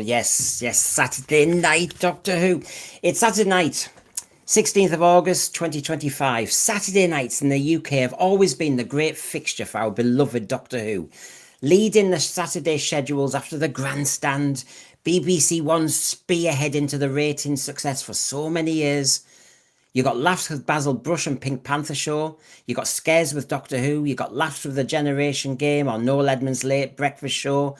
yes, Saturday night, Doctor Who. It's Saturday night, 16th of August 2025. Saturday nights in the UK have always been the great fixture for our beloved Doctor Who. Leading the Saturday schedules after the grandstand, BBC One spearhead into the ratings success for so many years. You got Laughs with Basil Brush and Pink Panther Show. You got Scares with Doctor Who. You got Laughs with the Generation Game or Noel Edmonds' Late Breakfast Show.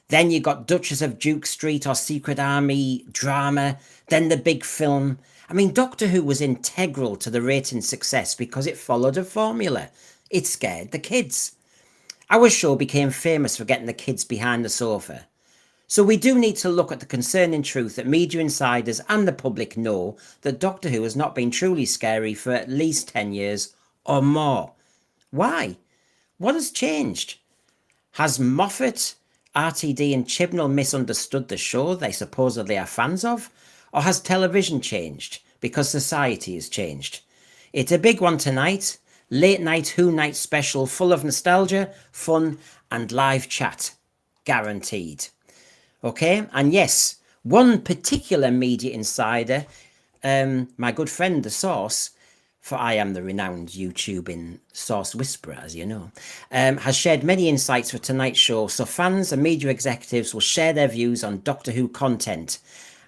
Then you got Duchess of Duke Street or Secret Army drama. Then the big film. I mean, Doctor Who was integral to the rating success because it followed a formula. It scared the kids. Our show became famous for getting the kids behind the sofa. So we do need to look at the concerning truth that media insiders and the public know that Doctor Who has not been truly scary for at least 10 years or more. Why? What has changed? Has Moffat, RTD and Chibnall misunderstood the show they supposedly are fans of? Or has television changed because society has changed? It's a big one tonight. Late night Who Night special full of nostalgia, fun and live chat. Guaranteed. Okay, and yes, one particular media insider, my good friend The Source, for I am the renowned YouTubing Source Whisperer, as you know, has shared many insights for tonight's show, so fans and media executives will share their views on Doctor Who content.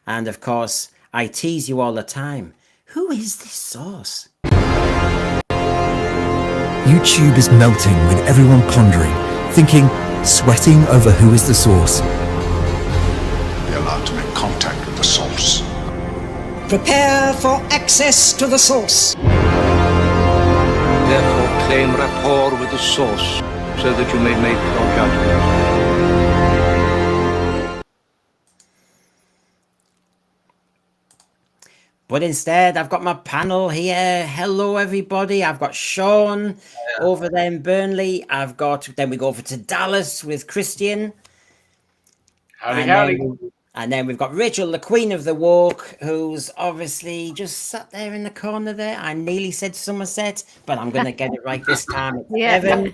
And of course, I tease you all the time. Who is this Source? YouTube is melting with everyone pondering, thinking, sweating over who is the source. Be allowed to make contact with the source. Prepare for access to the source. Therefore, claim rapport with the source so that you may make your judgment. But instead, I've got my panel here. Hello, everybody. I've got Sean over there in Burnley. Then we go over to Dallas with Christian. Howdy. And then we've got Rachel, the Queen of the Walk, who's obviously just sat there in the corner there. I nearly said Somerset, but I'm going to get it right this time. It's Devon.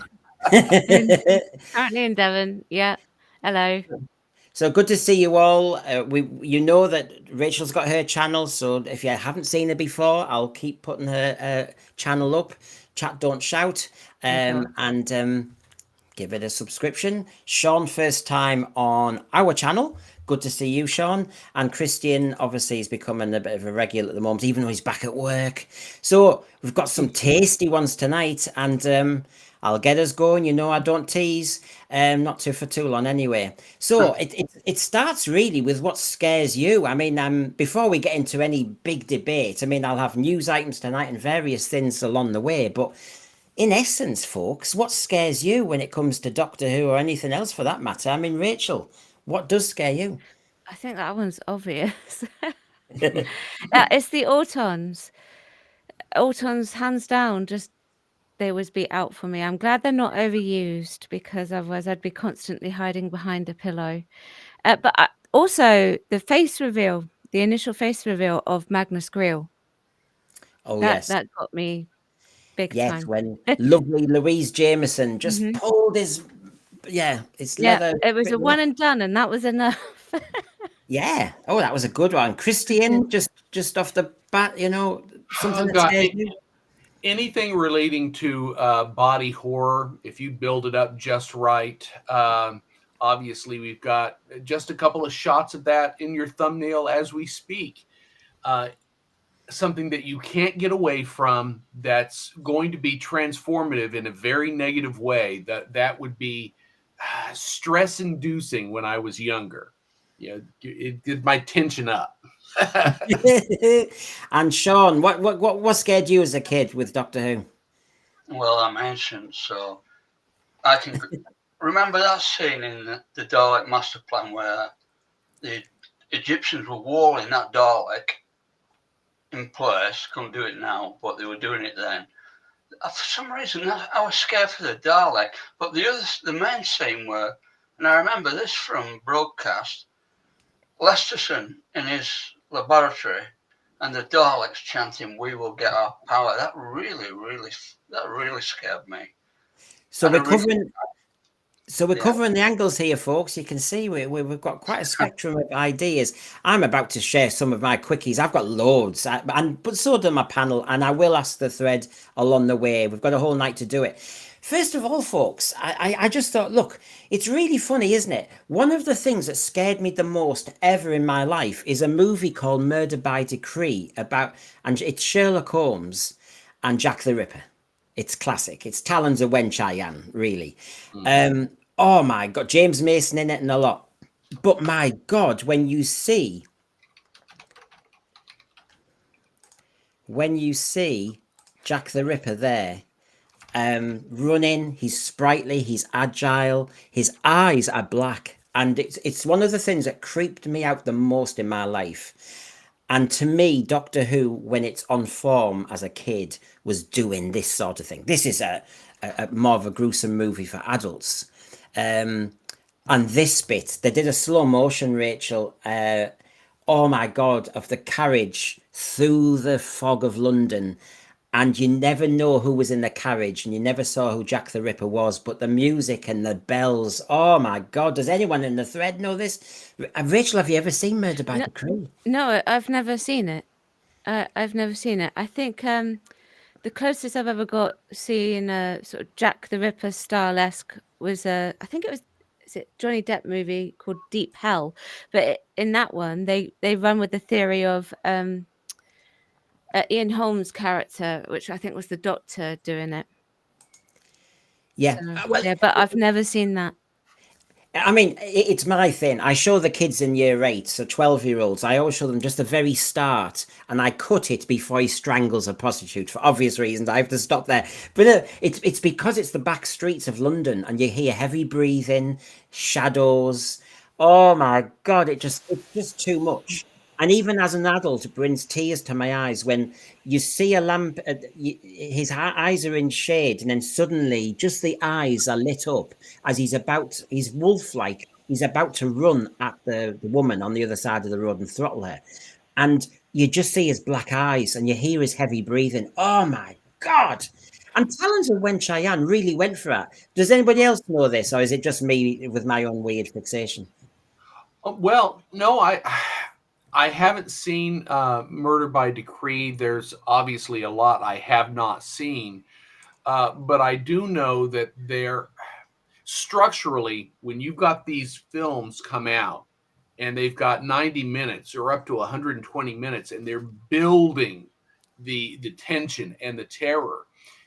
Currently in Devon. Yeah. Hello. So good to see you all. You know that Rachel's got her channel, so if you haven't seen her before, I'll keep putting her channel up. Chat, don't shout, and give it a subscription. Sean, first time on our channel. Good to see you, Sean. And Christian, obviously, is becoming a bit of a regular at the moment, even though he's back at work. So we've got some tasty ones tonight, and I'll get us going. You know, I don't tease, not for too long anyway. So it starts really with what scares you. I mean, before we get into any big debate, I mean, I'll have news items tonight and various things along the way. But in essence, folks, what scares you when it comes to Doctor Who or anything else for that matter? I mean, Rachel, what does scare you? I think that one's obvious. It's the Autons. Autons, hands down, just they always be out for me. I'm glad they're not overused because otherwise I'd be constantly hiding behind a pillow. But also the face reveal, the initial face reveal of Magnus Greel. Oh, yes. That got me big yes, time. When lovely Louise Jameson just pulled his, it's leather. It was a one and done, and that was enough. Yeah. Oh, that was a good one. Christian, just off the bat, you know, something that scared you. Anything relating to body horror, if you build it up just right, obviously we've got just a couple of shots of that in your thumbnail as we speak. Something that you can't get away from that's going to be transformative in a very negative way. That would be stress-inducing when I was younger. It did my tension up. And Sean, what scared you as a kid with Doctor Who? Well, I'm ancient, so I can remember that scene in the Dalek Master Plan where the Egyptians were walling that Dalek in place. Couldn't do it now, but they were doing it then. For some reason, I was scared for the Dalek, but the main scene were, and I remember this from broadcast, Lesterson in his laboratory and the Daleks chanting, "We will get our power." That really scared me. So we're covering So we're Yeah. covering the angles here, folks. You can see we've got quite a spectrum of ideas. I'm about to share some of my quickies. I've got loads, but so do my panel, and I will ask the thread along the way. We've got a whole night to do it. First of all, folks, I just thought, look, it's really funny, isn't it? One of the things that scared me the most ever in my life is a movie called Murder by Decree and it's Sherlock Holmes and Jack the Ripper. It's classic. It's Talons of Wenchayan, really. Oh my God, James Mason in it and a lot. But my God, when you see Jack the Ripper there, running, he's sprightly, he's agile, his eyes are black, and it's one of the things that creeped me out the most in my life. And to me, Doctor Who, when it's on form as a kid, was doing this sort of thing. This is a more of a gruesome movie for adults. And this bit, they did a slow motion, Rachel. Oh my God, of the carriage through the fog of London. And you never know who was in the carriage, and you never saw who Jack the Ripper was. But the music and the bells, oh my God, does anyone in the thread know this? Rachel, have you ever seen Murder by Decree? No, I've never seen it. I've never seen it. I think the closest I've ever got seeing a sort of Jack the Ripper style-esque was I think it was, is it Johnny Depp movie called Deep Hell? But in that one, they run with the theory of Ian Holmes' character, which I think was the Doctor doing it. Yeah. So, yeah, but I've never seen that. I mean, it's my thing. I show the kids in year 8, so 12-year-olds, I always show them just the very start, and I cut it before he strangles a prostitute for obvious reasons. I have to stop there. But it's because it's the back streets of London, and you hear heavy breathing, shadows. Oh my God, it's just too much. And even as an adult, it brings tears to my eyes when you see a lamp, his eyes are in shade, and then suddenly just the eyes are lit up as he's wolf-like, he's about to run at the woman on the other side of the road and throttle her. And you just see his black eyes and you hear his heavy breathing. Oh my God. And Talons of Wenchayan really went for it. Does anybody else know this, or is it just me with my own weird fixation? Well, no, I haven't seen Murder by Decree. There's obviously a lot I have not seen, but I do know that they're structurally, when you've got these films come out and they've got 90 minutes or up to 120 minutes and they're building the tension and the terror,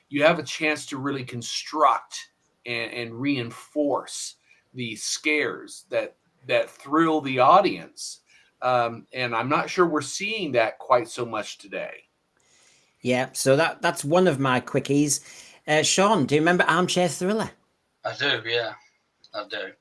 you have a chance to really construct and reinforce the scares that thrill the audience. And I'm not sure we're seeing that quite so much today. Yeah, so that's one of my quickies. Sean, do you remember Armchair Thriller? I do, yeah, I do.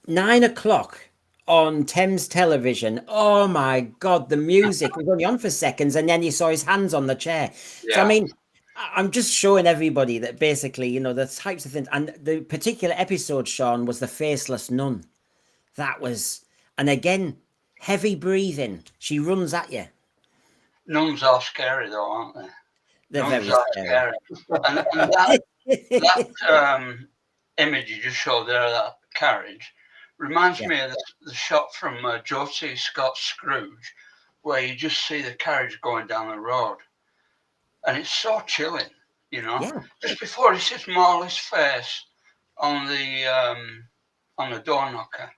9 o'clock on Thames Television. Oh my God, the music was only on for seconds, and then you saw his hands on the chair. Yeah. So I mean, I'm just showing everybody that basically, the types of things, and the particular episode, Sean, was the Faceless Nun. That was, and again, heavy breathing. She runs at you. Nuns are scary though, aren't they? They're Nuns very are scary. And that image you just showed there, that carriage, reminds me of the shot from George C. Scott's Scrooge, where you just see the carriage going down the road. And it's so chilling, Yeah. Just before he sees Marley's face on the door knocker.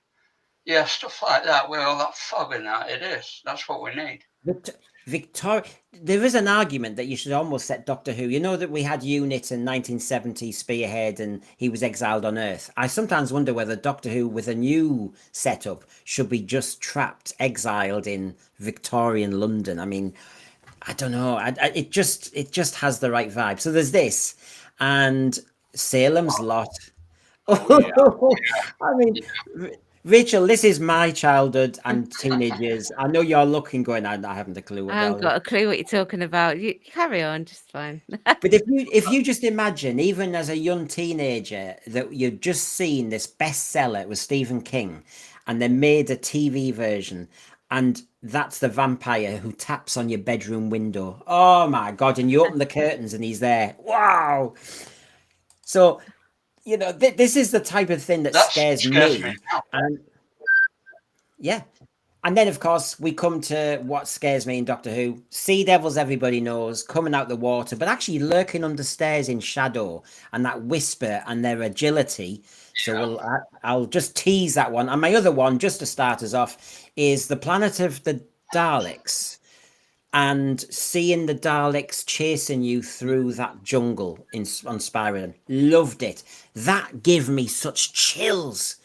Yeah, stuff like that, with all that fog in that, that's what we need. Victoria, there is an argument that you should almost set Doctor Who. You know that we had UNIT in 1970 Spearhead and he was exiled on Earth. I sometimes wonder whether Doctor Who with a new setup should be just trapped, exiled in Victorian London. I mean, I don't know. It just has the right vibe. So there's this and Salem's Lot. Oh, yeah. I mean, Rachel, this is my childhood and teenage years. I know you're looking going, I haven't a clue. I haven't got a clue what you're talking about. You carry on, just fine. But if you just imagine, even as a young teenager, that you'd just seen this bestseller, it was Stephen King, and they made a TV version, and that's the vampire who taps on your bedroom window. Oh my God, and you open the curtains and he's there. Wow. So you know, this is the type of thing that scares me. now. And yeah. And then, of course, we come to what scares me in Doctor Who. Sea devils, everybody knows, coming out the water, but actually lurking under stairs in shadow, and that whisper and their agility. So I'll just tease that one. And my other one, just to start us off, is the planet of the Daleks. And seeing the Daleks chasing you through that jungle on Spiraling. Loved it. That gave me such chills.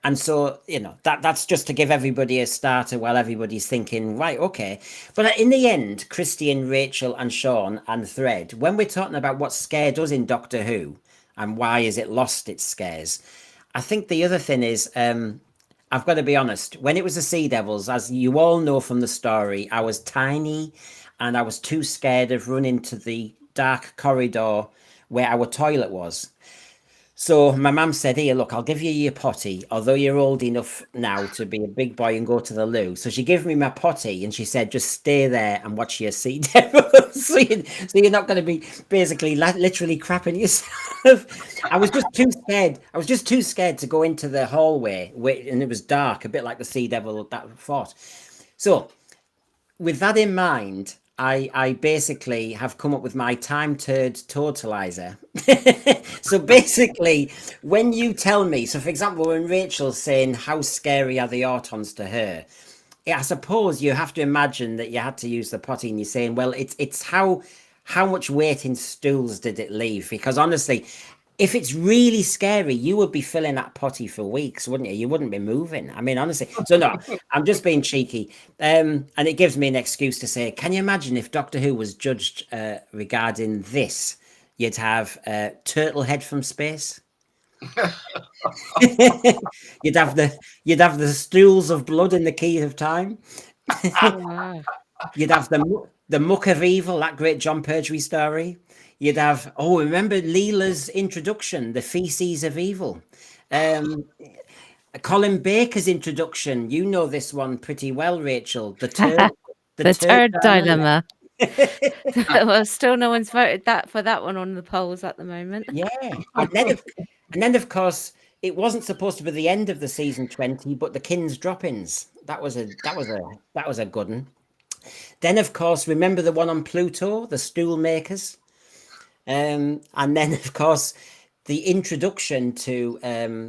And so, you know, that's just to give everybody a starter while everybody's thinking, right, okay. But in the end, Christian, Rachel and Sean and Thread, when we're talking about what scared us in Doctor Who and why is it lost its scares, I think the other thing is, I've got to be honest, when it was the Sea Devils, as you all know from the story, I was tiny and I was too scared of running to the dark corridor where our toilet was. So my mum said, here, look, I'll give you your potty, although you're old enough now to be a big boy and go to the loo. So she gave me my potty and she said, just stay there and watch your Sea Devils. so you're not going to be basically literally crapping yourself. I was just too scared. I was just too scared to go into the hallway and it was dark, a bit like the Sea Devil that fought. So with that in mind, I basically have come up with my time turd totalizer. So basically, when you tell me, so for example, when Rachel's saying how scary are the Autons to her, I suppose you have to imagine that you had to use the potty and you're saying, well, it's how much weight in stools did it leave? Because honestly, if it's really scary, you would be filling that potty for weeks, wouldn't you? You wouldn't be moving. I mean, honestly. So no, I'm just being cheeky. And it gives me an excuse to say, can you imagine if Doctor Who was judged regarding this? You'd have Turtle Head from space. you'd have the stools of blood in the key of time. Wow. You'd have the Muck of Evil, that great John Pertwee story. You'd have, remember Leela's introduction, The Feces of Evil. Colin Baker's introduction, you know this one pretty well, Rachel. The turd dilemma. Well, still no one's voted for that one on the polls at the moment. Yeah. And then of course, it wasn't supposed to be the end of the season 20, but the Kin's drop-ins. That was a good one. Then, of course, remember the one on Pluto, the stool makers? And then, of course, the introduction to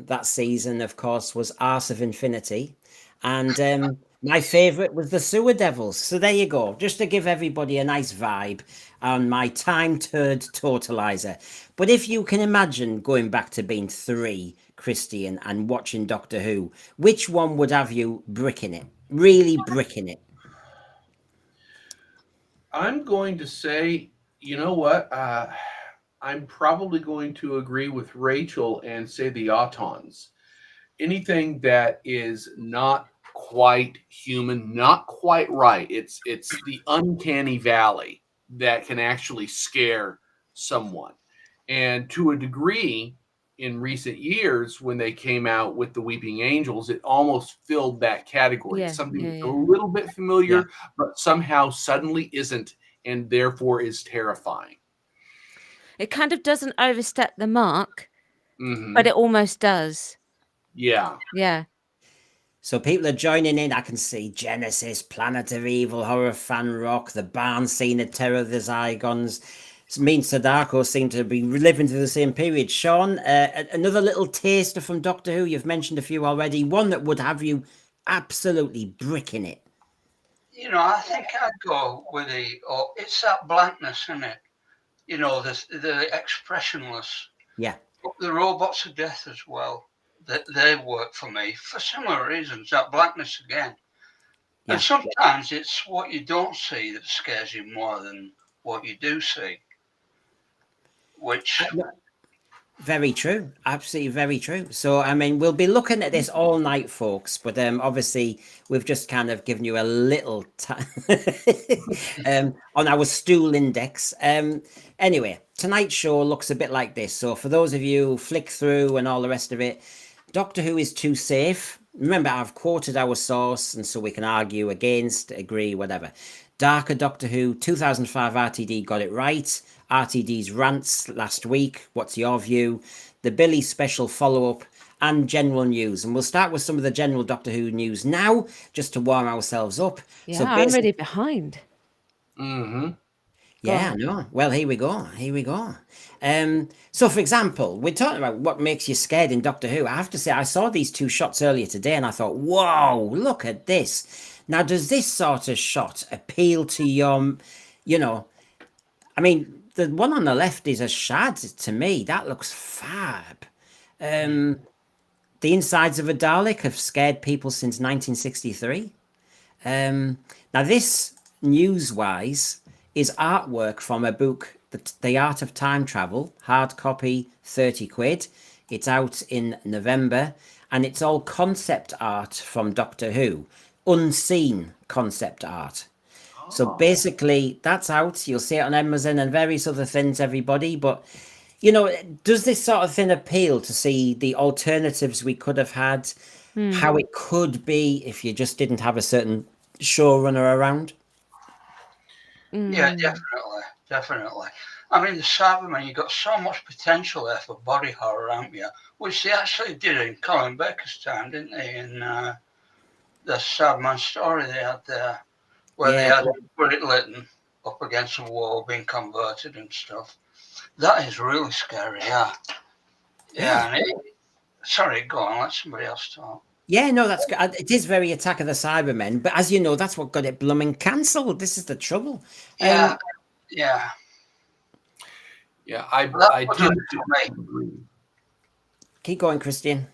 that season, of course, was Arse of Infinity. And my favourite was the Sewer Devils. So there you go. Just to give everybody a nice vibe on my time turd totalizer. But if you can imagine going back to being 3, Christian, and watching Doctor Who, which one would have you bricking it? Really bricking it? I'm going to say, you know what? I'm probably going to agree with Rachel and say the Autons. Anything that is not quite human, not quite right. It's the uncanny valley that can actually scare someone. And to a degree, in recent years, when they came out with the Weeping Angels, it almost filled that category. Something a little bit familiar, but somehow suddenly isn't, and therefore is terrifying. It kind of doesn't overstep the mark, but it almost does. Yeah. Yeah. So people are joining in. I can see Genesis, Planet of Evil, Horror Fan Rock, the barn scene of Terror of the Zygons. Me and Sadako seem to be living through the same period. Sean, another little taster from Doctor Who. You've mentioned a few already. One that would have you absolutely bricking it. You know, I think I'd go with it's that blankness, isn't it? You know, the expressionless. Yeah. The Robots of Death as well. They work for me for similar reasons. That blackness again. Yeah. And sometimes it's what you don't see that scares you more than what you do see. Which very true, absolutely very true. So I mean, we'll be looking at this all night, folks, but obviously we've just kind of given you a little on our stool index. Anyway, tonight's show looks a bit like this. So for those of you who flick through and all the rest of it, Doctor Who is too safe. remember, I've quoted our source, and so we can argue against, agree, whatever. Darker Doctor Who, 2005 RTD got it right. RTD's rants last week. What's your view? The Billy special follow-up and general news. And we'll start with some of the general Doctor Who news now, just to warm ourselves up. Yeah, So I'm really behind. Mm-hmm. Yeah, no. Well, here we go. Here we go. So, for example, we're talking about what makes you scared in Doctor Who. I have to say, I saw these two shots earlier today, and I thought, whoa, look at this. Now, does this sort of shot appeal to your, you know, I mean, the one on the left is a shad to me. That looks fab. The insides of a Dalek have scared people since 1963. Now, this news-wise is artwork from a book, The Art of Time Travel, hard copy, 30 quid. It's out in November, and it's all concept art from Doctor Who, unseen concept art. So basically, that's out. You'll see it on Amazon and various other things, everybody. But, you know, does this sort of thing appeal to see the alternatives we could have had, how it could be if you just didn't have a certain showrunner around? Yeah, definitely. I mean, the Cybermen, you've got so much potential there for body horror, haven't you? Which they actually did in Colin Baker's time, didn't they? In the Cyberman story they had there, where they had Brit Lytton up against a wall being converted and stuff. That is really scary, yeah. Yeah, and sorry, go on, let somebody else talk. Yeah, no, that's good. It is very Attack of the Cybermen, but as you know, that's what got it blooming cancelled. This is the trouble. Yeah. I tend to agree. Keep going, Christian.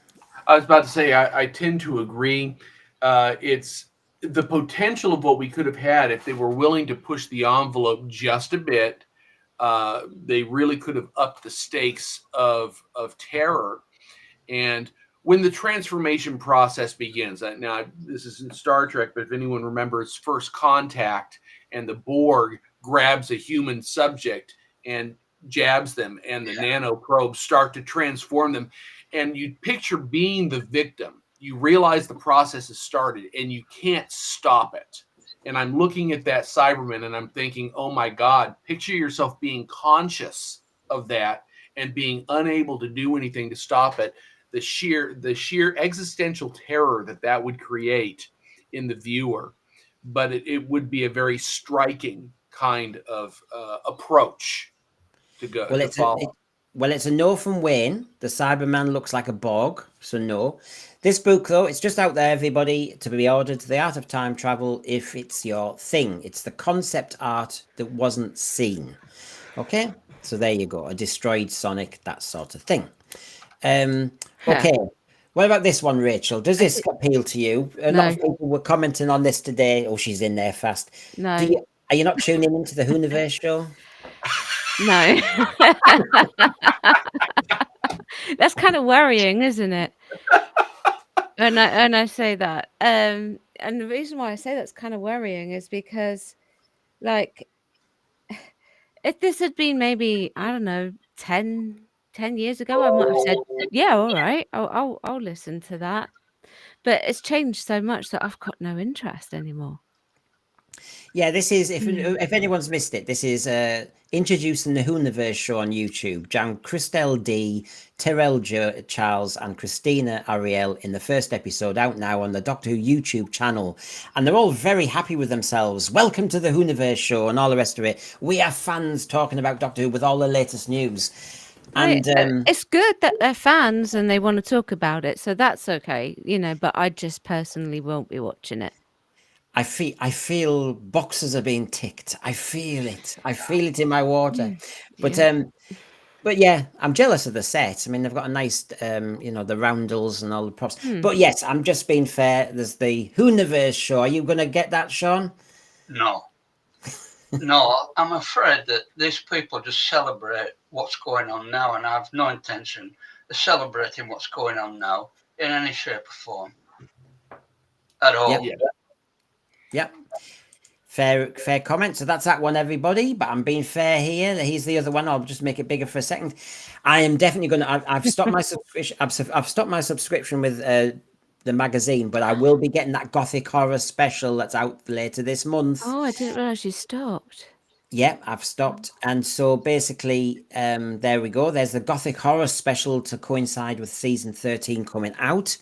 I was about to say I tend to agree. It's the potential of what we could have had if they were willing to push the envelope just a bit. They really could have upped the stakes of terror. And when the transformation process begins, now this is in Star Trek, but if anyone remembers First Contact, and the Borg grabs a human subject and jabs them, and the nano probes start to transform them, and you picture being the victim. You realize the process has started, and you can't stop it. And I'm looking at that Cyberman, and I'm thinking, oh my God, picture yourself being conscious of that and being unable to do anything to stop it. The sheer existential terror that would create in the viewer, but it would be a very striking kind of approach to go. Well, follow. It's a no from Wayne. The Cyberman looks like a Borg, so no. This book, though, it's just out there, everybody, to be ordered. The Art of Time Travel, if it's your thing. It's the concept art that wasn't seen. Okay, so there you go. A destroyed Sonic, that sort of thing. Okay. What about this one, Rachel? Does this appeal to you? A lot of people were commenting on this today. Oh, she's in there fast. No. Are you not tuning into the Whoniverse show? No. That's kind of worrying, isn't it? And I say that. And the reason why I say that's kind of worrying is because, like, if this had been maybe, I don't know, 10 years ago, I might have said, yeah, all right, I'll listen to that. But it's changed so much that I've got no interest anymore. Yeah, this is, if anyone's missed it, this is introducing the Whoniverse show on YouTube. Christelle D, Terrell Charles, and Christina Ariel in the first episode, out now on the Doctor Who YouTube channel. And they're all very happy with themselves. Welcome to the Whoniverse show and all the rest of it. We are fans talking about Doctor Who with all the latest news. And it's good that they're fans and they want to talk about it, so that's okay, but I just personally won't be watching it. I feel boxes are being ticked. I feel it in my water. But yeah, I'm jealous of the set. I mean, they've got a nice the roundels and all the props. But yes, I'm just being fair. There's the Whoniverse show. Are you going to get that, Sean? No, I'm afraid that these people just celebrate what's going on now, and I have no intention of celebrating what's going on now in any shape or form at all. Yep. Fair comment. So that's that one, everybody. But I'm being fair here. Here's the other one. I'll just make it bigger for a second. I am definitely going to. I've stopped my subscription. I've stopped my subscription with the magazine, but I will be getting that Gothic horror special that's out later this month. Oh, I didn't realize you stopped. Yeah, I've stopped. And so basically, there we go. There's the Gothic horror special to coincide with season 13 coming out.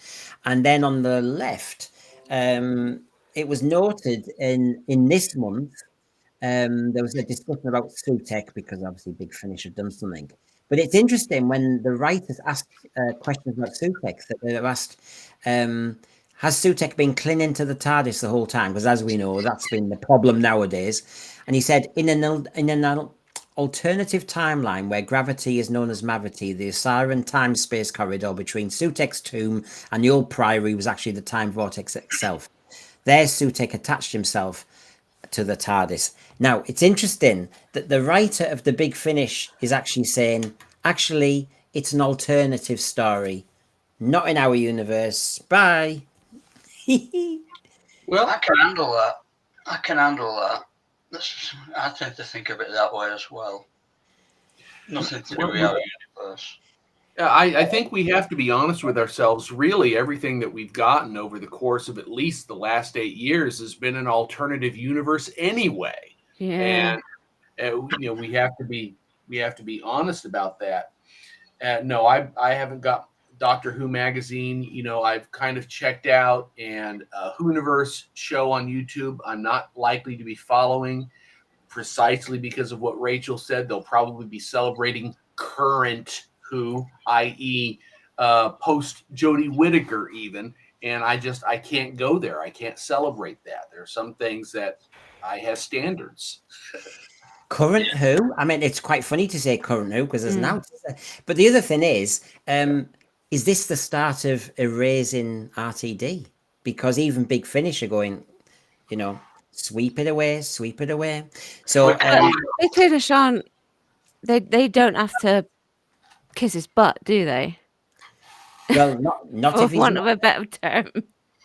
And then on the left, it was noted in this month, there was a discussion about Sutek because obviously Big Finish had done something. But it's interesting when the writers asked questions about Sutek, that they've asked, has Sutek been clinging to the TARDIS the whole time? Because as we know, that's been the problem nowadays. And he said, in an alternative timeline where gravity is known as Mavity, the Osiran time-space corridor between Sutek's tomb and the old priory was actually the time vortex itself. There, Sutek attached himself to the TARDIS. Now, it's interesting that the writer of The Big Finish is actually saying, actually, it's an alternative story, not in our universe. Bye. Well, I can handle that. I can handle that. I tend to think of it that way as well. Nothing to do with our universe. I think we have to be honest with ourselves. Really, everything that we've gotten over the course of at least the last 8 years has been an alternative universe anyway. Yeah. And we have to be honest about that. No, I haven't got Doctor Who magazine. I've kind of checked out, and Whoniverse show on YouTube I'm not likely to be following, precisely because of what Rachel said. They'll probably be celebrating current Who, i.e. Post Jodie Whittaker even, and I can't go there. I can't celebrate that. There are some things that I have standards. Current Who? I mean, it's quite funny to say current Who because there's now. But the other thing is this the start of erasing RTD? Because even Big Finish are going, sweep it away. So Big Finish aren't. They don't have to kiss his butt, do they? well, not For if he's want not, of a better term.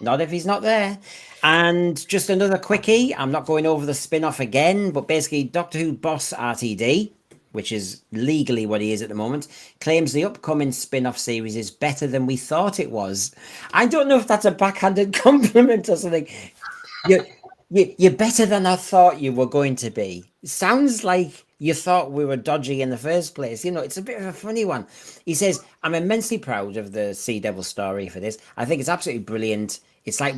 not if he's not there. And just another quickie. I'm not going over the spin-off again, but basically, Doctor Who boss RTD, which is legally what he is at the moment, claims the upcoming spin-off series is better than we thought it was. I don't know if that's a backhanded compliment or something. You're better than I thought you were going to be. It sounds like you thought we were dodgy in the first place. It's a bit of a funny one. He says, I'm immensely proud of the Sea Devil story for this. I think it's absolutely brilliant. It's like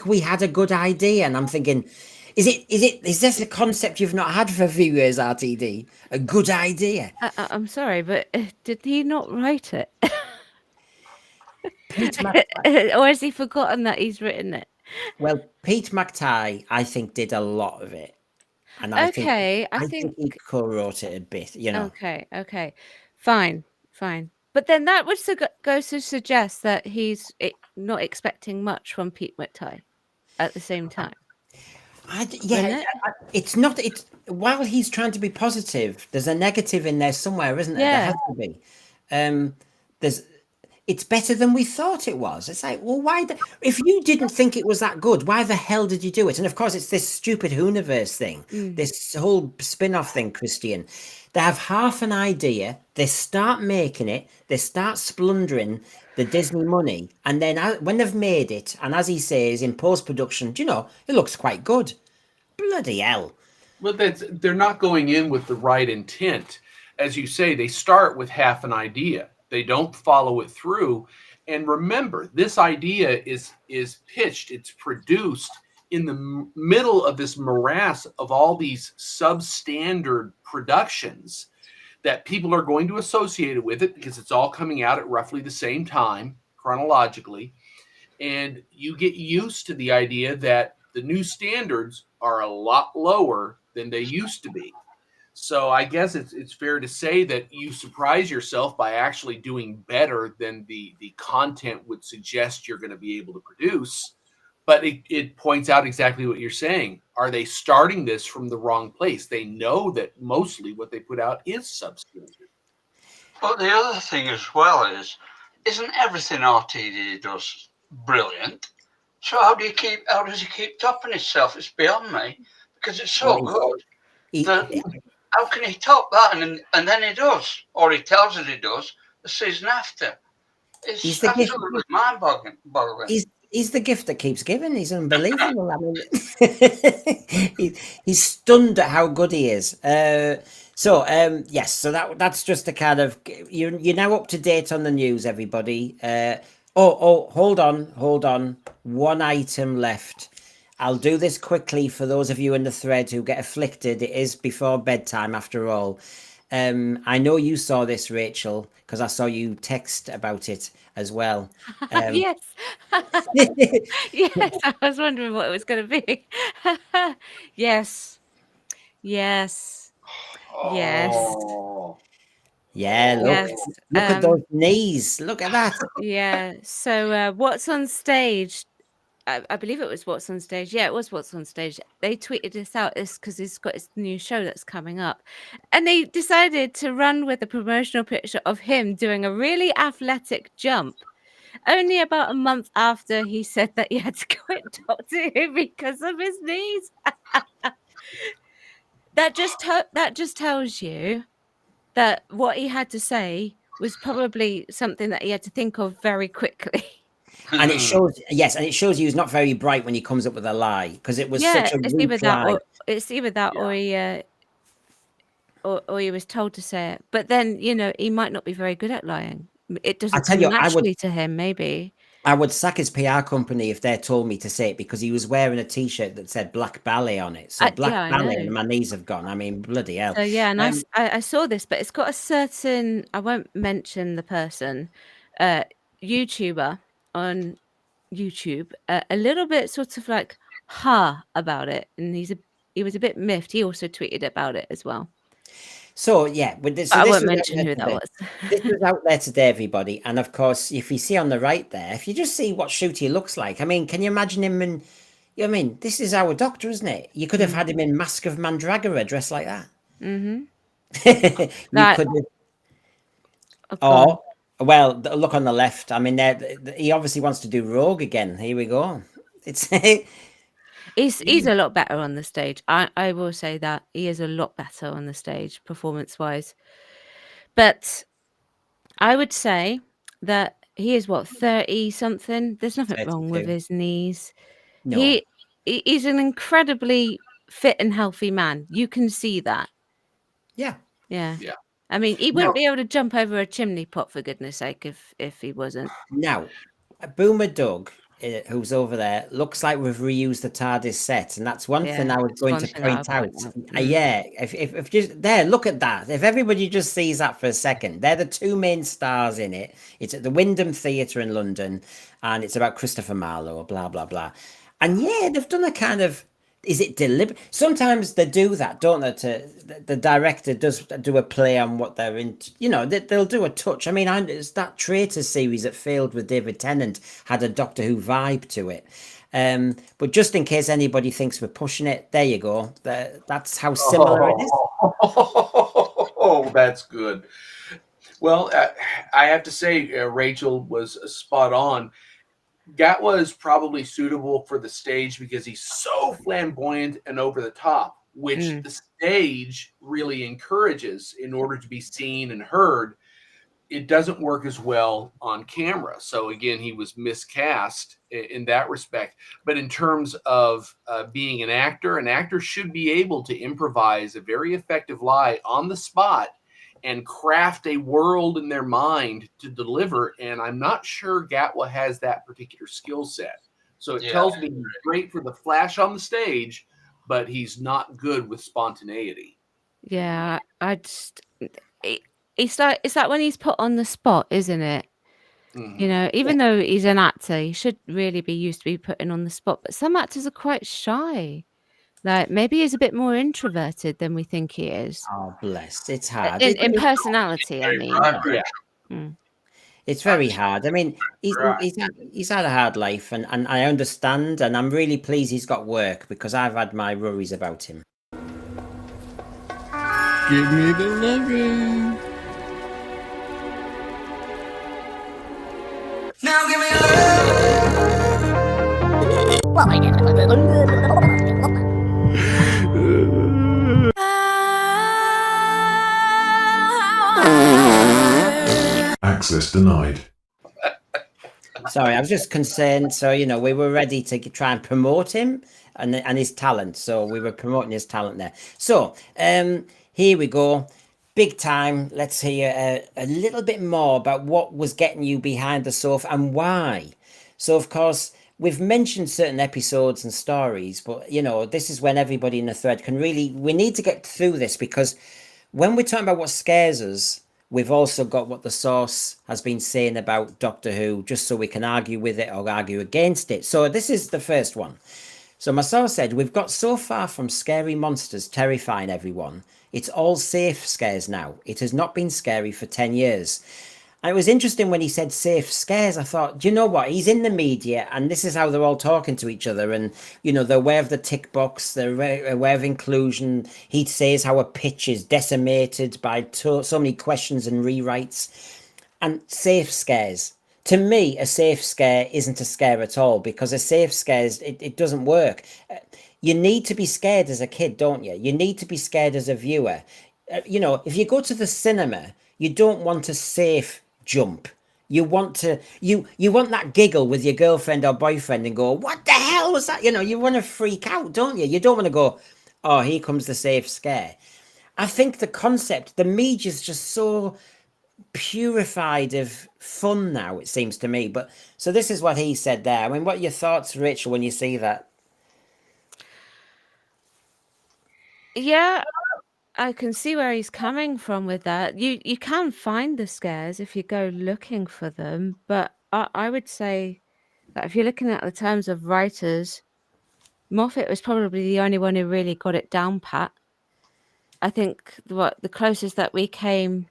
we had a good idea. And I'm thinking, is this a concept you've not had for a few years, RTD? A good idea? I'm sorry, but did he not write it? Or has he forgotten that he's written it? Well, Pete McTighe, I think, did a lot of it. And I think he co-wrote it a bit, Okay. Fine. But then that would go to suggest that he's not expecting much from Pete McTighe at the same time. It's not. It's while he's trying to be positive, there's a negative in there somewhere, isn't there? There has to be. It's better than we thought it was. It's like, well, why? If you didn't think it was that good, why the hell did you do it? And of course, it's this stupid Whoniverse thing, this whole spin-off thing, Christian. They have half an idea, they start making it, they start splundering the Disney money, and then when they've made it, and as he says, in post-production, it looks quite good. Bloody hell. Well, they're not going in with the right intent. As you say, they start with half an idea. They don't follow it through. And remember, this idea is pitched, it's produced in the middle of this morass of all these substandard productions that people are going to associate it with it because it's all coming out at roughly the same time chronologically. And you get used to the idea that the new standards are a lot lower than they used to be. So I guess it's fair to say that you surprise yourself by actually doing better than the content would suggest you're going to be able to produce. But it points out exactly what you're saying. Are they starting this from the wrong place? They know that mostly what they put out is substandard. But the other thing as well isn't everything RTD does brilliant? So how does he keep topping himself? It's beyond me because it's so good. How can he top that? And then he does, or he tells us he does, the season after. It's He's the gift. absolutely mind-boggling. He's the gift that keeps giving. He's unbelievable. I mean, he's stunned at how good he is. Yes, so that's just a kind of you're now up to date on the news, everybody. Hold on. One item left. I'll do this quickly for those of you in the thread who get afflicted. It is before bedtime, after all. I know you saw this, Rachel, because I saw you text about it as well. Yes. Yes, I was wondering what it was going to be. Yes. Yes. Yes. Oh. Yeah, look, Yes. look at those knees. Look at that. Yeah. So what's on stage? I believe it was What's on Stage. Yeah, it was What's on Stage. They tweeted this out because he's got his new show that's coming up. And they decided to run with a promotional picture of him doing a really athletic jump. Only about a month after he said that he had to quit Doctor Who because of his knees. That just tells you that what he had to say was probably something that he had to think of very quickly. And it shows, yes, and it shows he was not very bright when he comes up with a lie, because it was such a it's weak either that lie. or he was told to say it. But then, he might not be very good at lying. It doesn't tell come you, naturally to him, maybe. I would sack his PR company if they told me to say it, because he was wearing a T-shirt that said Black Ballet on it. So Black I Ballet, know. and my knees have gone. I mean, bloody hell. So yeah, and I saw this, but it's got a certain, I won't mention the person, YouTuber on YouTube, a little bit sort of like about it, and he was a bit miffed. He also tweeted about it as well. So yeah, but this, I this won't was out mention there who that today. was. This was out there today, everybody. And of course, if you see on the right there, if you just see what Ncuti looks like, I mean, can you imagine him in? I mean, this is our Doctor, isn't it? You could have had him in Mask of Mandragora, dressed like that. Mm-hmm. You could have. Oh, well, look on the left. I mean, he obviously wants to do Rogue again. Here we go. It's. He's a lot better on the stage. I will say that he is a lot better on the stage, performance-wise. But I would say that he is 30-something. There's nothing wrong with 32. his knees. No. He's an incredibly fit and healthy man. You can see that. Yeah. Yeah. I mean, he wouldn't be able to jump over a chimney pot, for goodness sake, if he wasn't. Now, Boomer Doug, who's over there, looks like we've reused the TARDIS set, and that's one thing I was going to point out. Yeah, if just there, look at that. If everybody just sees that for a second, they're the two main stars in it. It's at the Wyndham Theatre in London, and it's about Christopher Marlowe, blah blah blah. And yeah, they've done a kind of. Is it deliberate? Sometimes they do that, don't they? The director does do a play on what they're in. They'll do a touch. I mean, it's that Traitors series that failed with David Tennant had a Doctor Who vibe to it. But just in case anybody thinks we're pushing it, there you go. That's how similar it is. Oh, that's good. Well, I have to say, Rachel was spot on. Gatwa is probably suitable for the stage because he's so flamboyant and over the top, which the stage really encourages in order to be seen and heard. It doesn't work as well on camera. So again, he was miscast in that respect. But in terms of being an actor should be able to improvise a very effective lie on the spot and craft a world in their mind to deliver. And I'm not sure Gatwa has that particular skill set. So it tells me he's great for the flash on the stage, but he's not good with spontaneity. Yeah, it's like when he's put on the spot, isn't it? Mm-hmm. Even though he's an actor, he should really be used to be putting on the spot. But some actors are quite shy. Like maybe he's a bit more introverted than we think he is. Oh, bless. It's hard. In personality, I mean. It's very hard. I mean, he's had a hard life, and I understand, and I'm really pleased he's got work, because I've had my worries about him. Give me the loving. Now give me love. Access denied. Sorry, I was just concerned. So, we were ready to try and promote him and his talent. So we were promoting his talent there. So, here we go. Big time. Let's hear a little bit more about what was getting you behind the sofa and why. So, of course, we've mentioned certain episodes and stories, but, this is when everybody in the thread we need to get through this, because when we're talking about what scares us, we've also got what the source has been saying about Doctor Who, just so we can argue with it or argue against it. So this is the first one. So my source said, we've got so far from scary monsters terrifying everyone. It's all safe scares now. It has not been scary for 10 years. And it was interesting when he said safe scares. I thought, do you know what? He's in the media and this is how they're all talking to each other. And, they're aware of the tick box. They're aware of inclusion. He says how a pitch is decimated by so many questions and rewrites. And safe scares. To me, a safe scare isn't a scare at all, because a safe scare, it doesn't work. You need to be scared as a kid, don't you? You need to be scared as a viewer. If you go to the cinema, you don't want a safe jump. You want you want that giggle with your girlfriend or boyfriend and go, what the hell was that? You want to freak out, don't you? You don't want to go, oh, here comes the safe scare. I think the concept, the media is just so purified of fun now, it seems to me. But so this is what he said there. I mean, what are your thoughts, Rachel, when you see that? Yeah, I can see where he's coming from with that. You can find the scares if you go looking for them, but I would say that if you're looking at the terms of writers, Moffat was probably the only one who really got it down pat. I think the closest that we came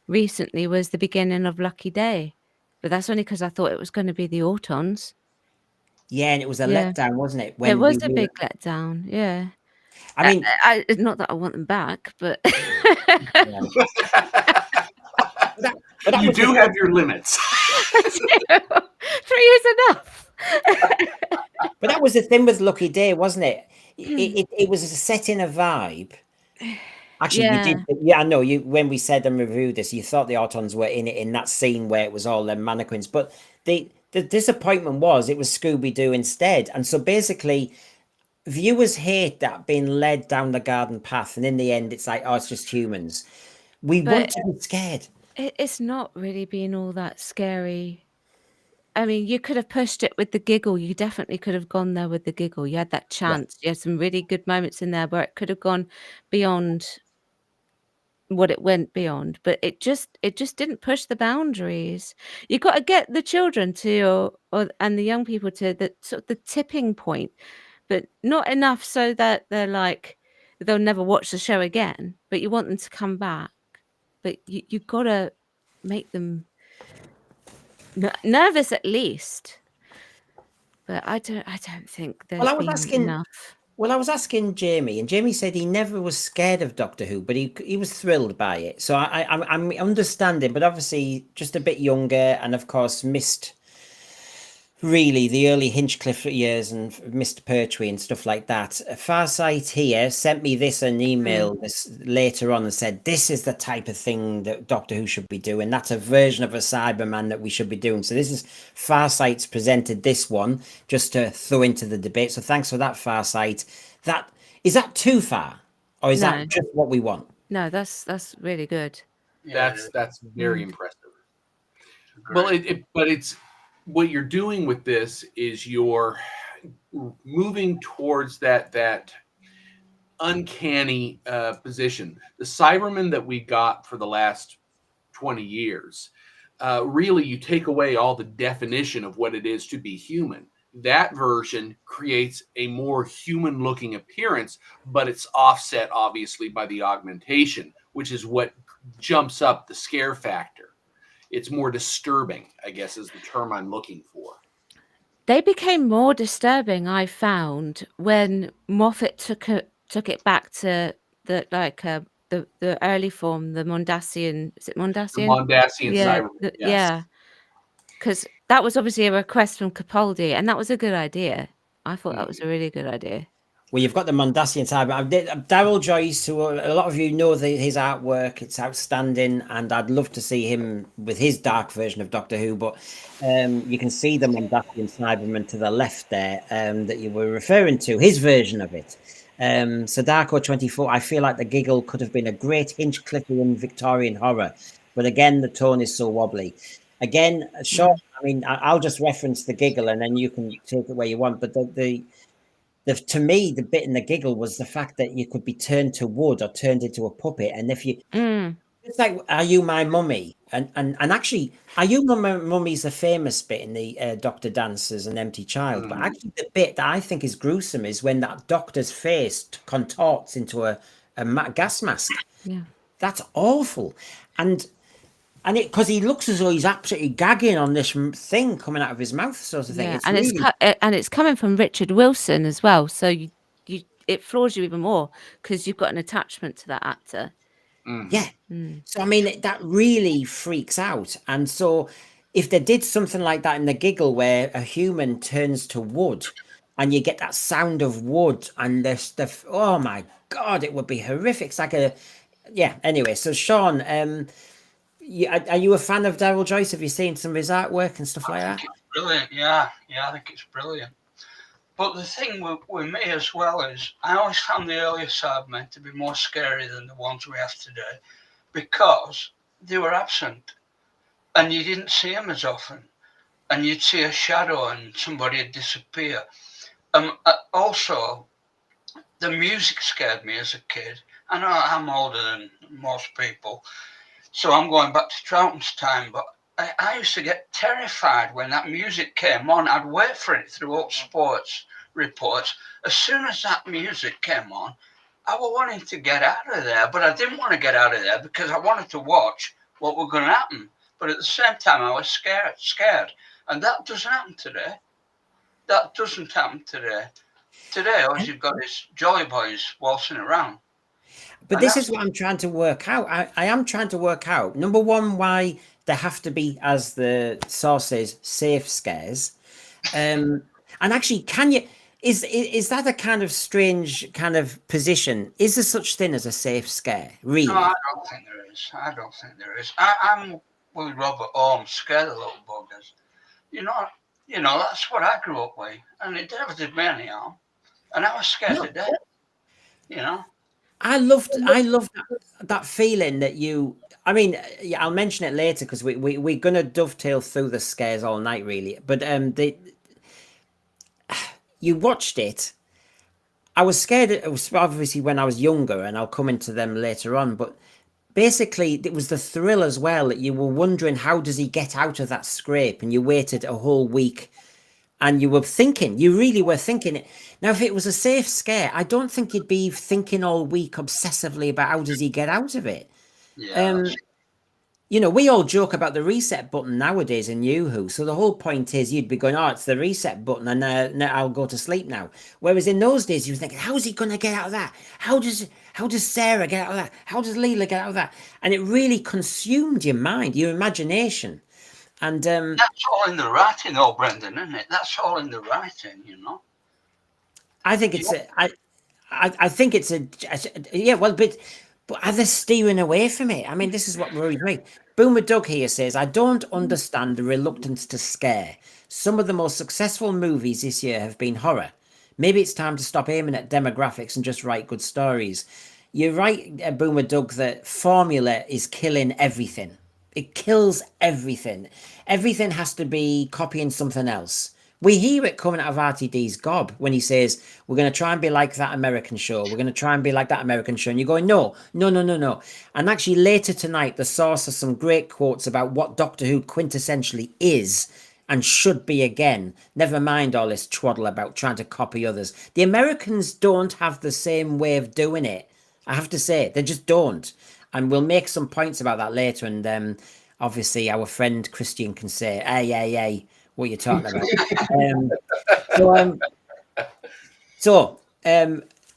recently was the beginning of Lucky Day, but that's only because I thought it was going to be the Autons. Yeah, and it was a letdown, wasn't it? It was a big letdown. Yeah. I mean, not that I want them back, but but you do have your limits. 3 years enough. But that was the thing with Lucky Day, wasn't it? It was setting a vibe. Actually, you did. Yeah, I know. When we said and reviewed this, you thought the Autons were in it in that scene where it was all them mannequins. But the disappointment was it was Scooby-Doo instead. And so basically, viewers hate that being led down the garden path, and in the end, it's like, oh, it's just humans. We want to be scared. It's not really been all that scary. I mean, you could have pushed it with the giggle. You definitely could have gone there with the giggle. You had that chance. You had some really good moments in there where it could have gone beyond what it went beyond, but it just didn't push the boundaries. You got to get the children to and the young people to the sort of the tipping point, but not enough so that they're like they'll never watch the show again. But you want them to come back. But you got to make them nervous at least. But I don't think there's been enough. Well, I was asking Jamie, and Jamie said he never was scared of Doctor Who, but he was thrilled by it. So I'm understanding, but obviously just a bit younger, and of course missed really the early Hinchcliffe years and missed Pertwee and stuff like that. Farsight here sent me this an email this later on and said this is the type of thing that Doctor Who should be doing. That's a version of a Cyberman that we should be doing. So this is Farsight's presented this one just to throw into the debate. So thanks for that, Farsight. Is that too far, or is that just what we want? No, that's really good. That's very impressive. Well, but it's. What you're doing with this is you're moving towards that uncanny position. The Cybermen that we got for the last 20 years, really you take away all the definition of what it is to be human. That version creates a more human-looking appearance, but it's offset, obviously, by the augmentation, which is what jumps up the scare factor. It's more disturbing, I guess, is the term I'm looking for. They became more disturbing, I found, when Moffat took it back to the early form, the Mondasian. Is it Mondasian? The Mondasian Cyberman. Yes. Yeah, because that was obviously a request from Capaldi, and that was a good idea. I thought that was a really good idea. Well, you've got the Mondasian side, but Daryl Joyce, who a lot of you know his artwork, it's outstanding, and I'd love to see him with his dark version of Doctor Who. But you can see the Mondasian Cyberman to the left there that you were referring to, his version of it. So Darko 24, I feel like the giggle could have been a great Hinchcliffian Victorian horror, but again, the tone is so wobbly. Again, Sean, I mean, I'll just reference the giggle, and then you can take it where you want. But to me, the bit in the giggle was the fact that you could be turned to wood or turned into a puppet. And if you, it's like, are you my mummy? And actually, are you my mummy's a famous bit in the Doctor Dances an Empty Child. But actually, the bit that I think is gruesome is when that doctor's face contorts into a gas mask. Yeah. That's awful. And it, because he looks as though he's absolutely gagging on this thing coming out of his mouth, sort of thing. Yeah, It's and really, it's coming from Richard Wilson as well, so you it floors you even more because you've got an attachment to that actor. yeah. So I mean, that really freaks out. And so, if they did something like that in the giggle, where a human turns to wood, and you get that sound of wood and the stuff, oh my god, it would be horrific. It's like yeah. Anyway, so Sean, are you a fan of Daryl Joyce? Have you seen some of his artwork and stuff like that? It's brilliant, yeah, I think it's brilliant. But the thing with me as well is I always found the earlier Cybermen to be more scary than the ones we have today because they were absent and you didn't see them as often. And you'd see a shadow and somebody would disappear. Also, the music scared me as a kid. I know I'm older than most people, so I'm going back to Troughton's time, but I used to get terrified when that music came on. I'd wait for it throughout sports reports. As soon as that music came on, I was wanting to get out of there, but I didn't want to get out of there because I wanted to watch what was going to happen. But at the same time, I was scared. And that doesn't happen today. That doesn't happen today. Today, all you've got is jolly boys waltzing around. But this is what I'm trying to work out. I am trying to work out, number one, why there have to be, as the source says, safe scares. And actually, is that a kind of strange kind of position? Is there such thing as a safe scare, really? No, I don't think there is. I'm with Robert Holmes, scare the little buggers. You know, that's what I grew up with. And it never did me any harm. And I was scared to death. You know? I loved that feeling that I mean, yeah, I'll mention it later because we're gonna dovetail through the scares all night, really. But you watched it. I was scared. It was obviously when I was younger, and I'll come into them later on. But basically, it was the thrill as well that you were wondering, how does he get out of that scrape? And you waited a whole week. And you really were thinking it. Now, if it was a safe scare, I don't think you'd be thinking all week obsessively about how does he get out of it. Yeah. You know, we all joke about the reset button nowadays in Who. So the whole point is you'd be going, oh, it's the reset button, and I'll go to sleep now. Whereas in those days, you were thinking, how's he going to get out of that? How does Sarah get out of that? How does Leela get out of that? And it really consumed your mind, your imagination. And that's all in the writing, though, Brendan, isn't it? That's all in the writing, you know. I think it's I think it's yeah. Well, but are they steering away from it? I mean, this is what worries me. Boomer Doug here says, I don't understand the reluctance to scare. Some of the most successful movies this year have been horror. Maybe it's time to stop aiming at demographics and just write good stories. You're right, Boomer Doug, that formula is killing everything. It kills everything. Everything has to be copying something else. We hear it coming out of RTD's gob when he says, we're going to try and be like that American show. We're going to try and be like that American show. And you're going, no. And actually later tonight, the source has some great quotes about what Doctor Who quintessentially is and should be again. Never mind all this twaddle about trying to copy others. The Americans don't have the same way of doing it. I have to say, they just don't. And we'll make some points about that later. And obviously, our friend Christian can say, hey, what are you talking about? So,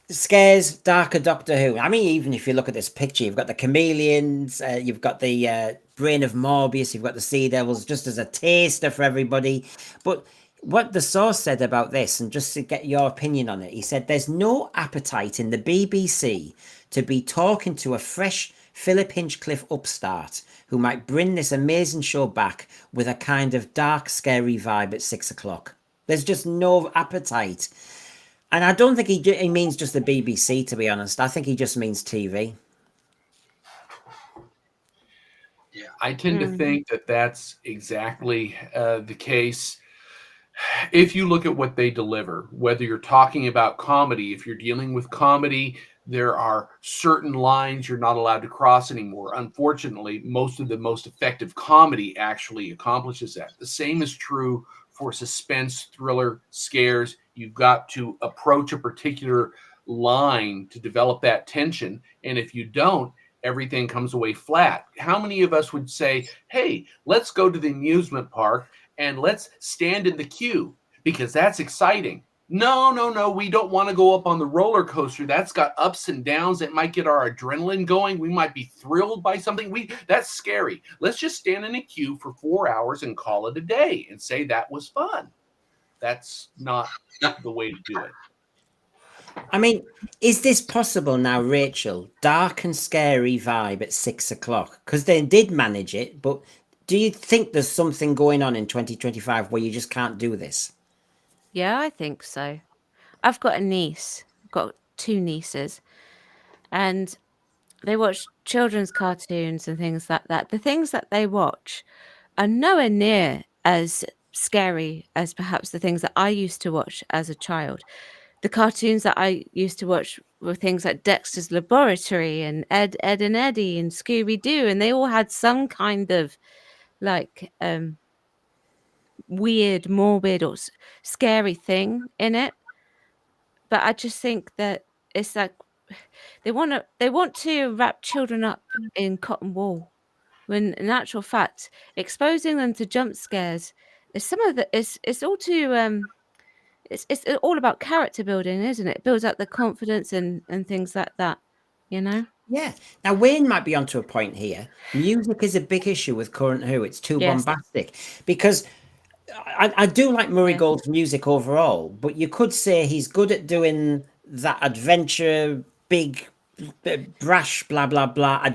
scares, darker Doctor Who. I mean, even if you look at this picture, you've got the chameleons, you've got the brain of Morbius, you've got the sea devils, just as a taster for everybody. But what the source said about this, and just to get your opinion on it, he said there's no appetite in the BBC to be talking to a fresh Philip Hinchcliffe upstart who might bring this amazing show back with a kind of dark, scary vibe at 6 o'clock. There's just no appetite. And I don't think he means just the BBC, to be honest. I think he just means TV. Yeah. I tend to think that that's exactly the case. If you look at what they deliver, whether you're talking about comedy, if you're dealing with comedy, there are certain lines you're not allowed to cross anymore. Unfortunately, most of the most effective comedy actually accomplishes that. The same is true for suspense, thriller, scares. You've got to approach a particular line to develop that tension. And if you don't, everything comes away flat. How many of us would say, hey, let's go to the amusement park and let's stand in the queue because that's exciting? No, we don't want to go up on the roller coaster. That's got ups and downs that might get our adrenaline going. We might be thrilled by something. That's scary. Let's just stand in a queue for 4 hours and call it a day and say that was fun. That's not the way to do it. I mean, is this possible now, Rachel? Dark and scary vibe at 6 o'clock? Because they did manage it, but do you think there's something going on in 2025 where you just can't do this? Yeah, I think so. I've got a niece. I've got 2 nieces, and they watch children's cartoons and things like that. The things that they watch are nowhere near as scary as perhaps the things that I used to watch as a child. The cartoons that I used to watch were things like Dexter's Laboratory and Ed, Ed and Eddie and Scooby-Doo, and they all had some kind of like weird, morbid or scary thing in it. But I just think that it's like they want to wrap children up in cotton wool, when in actual fact exposing them to jump scares is some of the it's all too it's all about character building, isn't it? It builds up the confidence and things like that, you know? Yeah. Now, Wayne might be onto a point here. Music is a big issue with current Who. It's too Yes. bombastic. Because I do like Murray Yes. Gold's music overall, but you could say he's good at doing that adventure, big, brash, blah, blah, blah,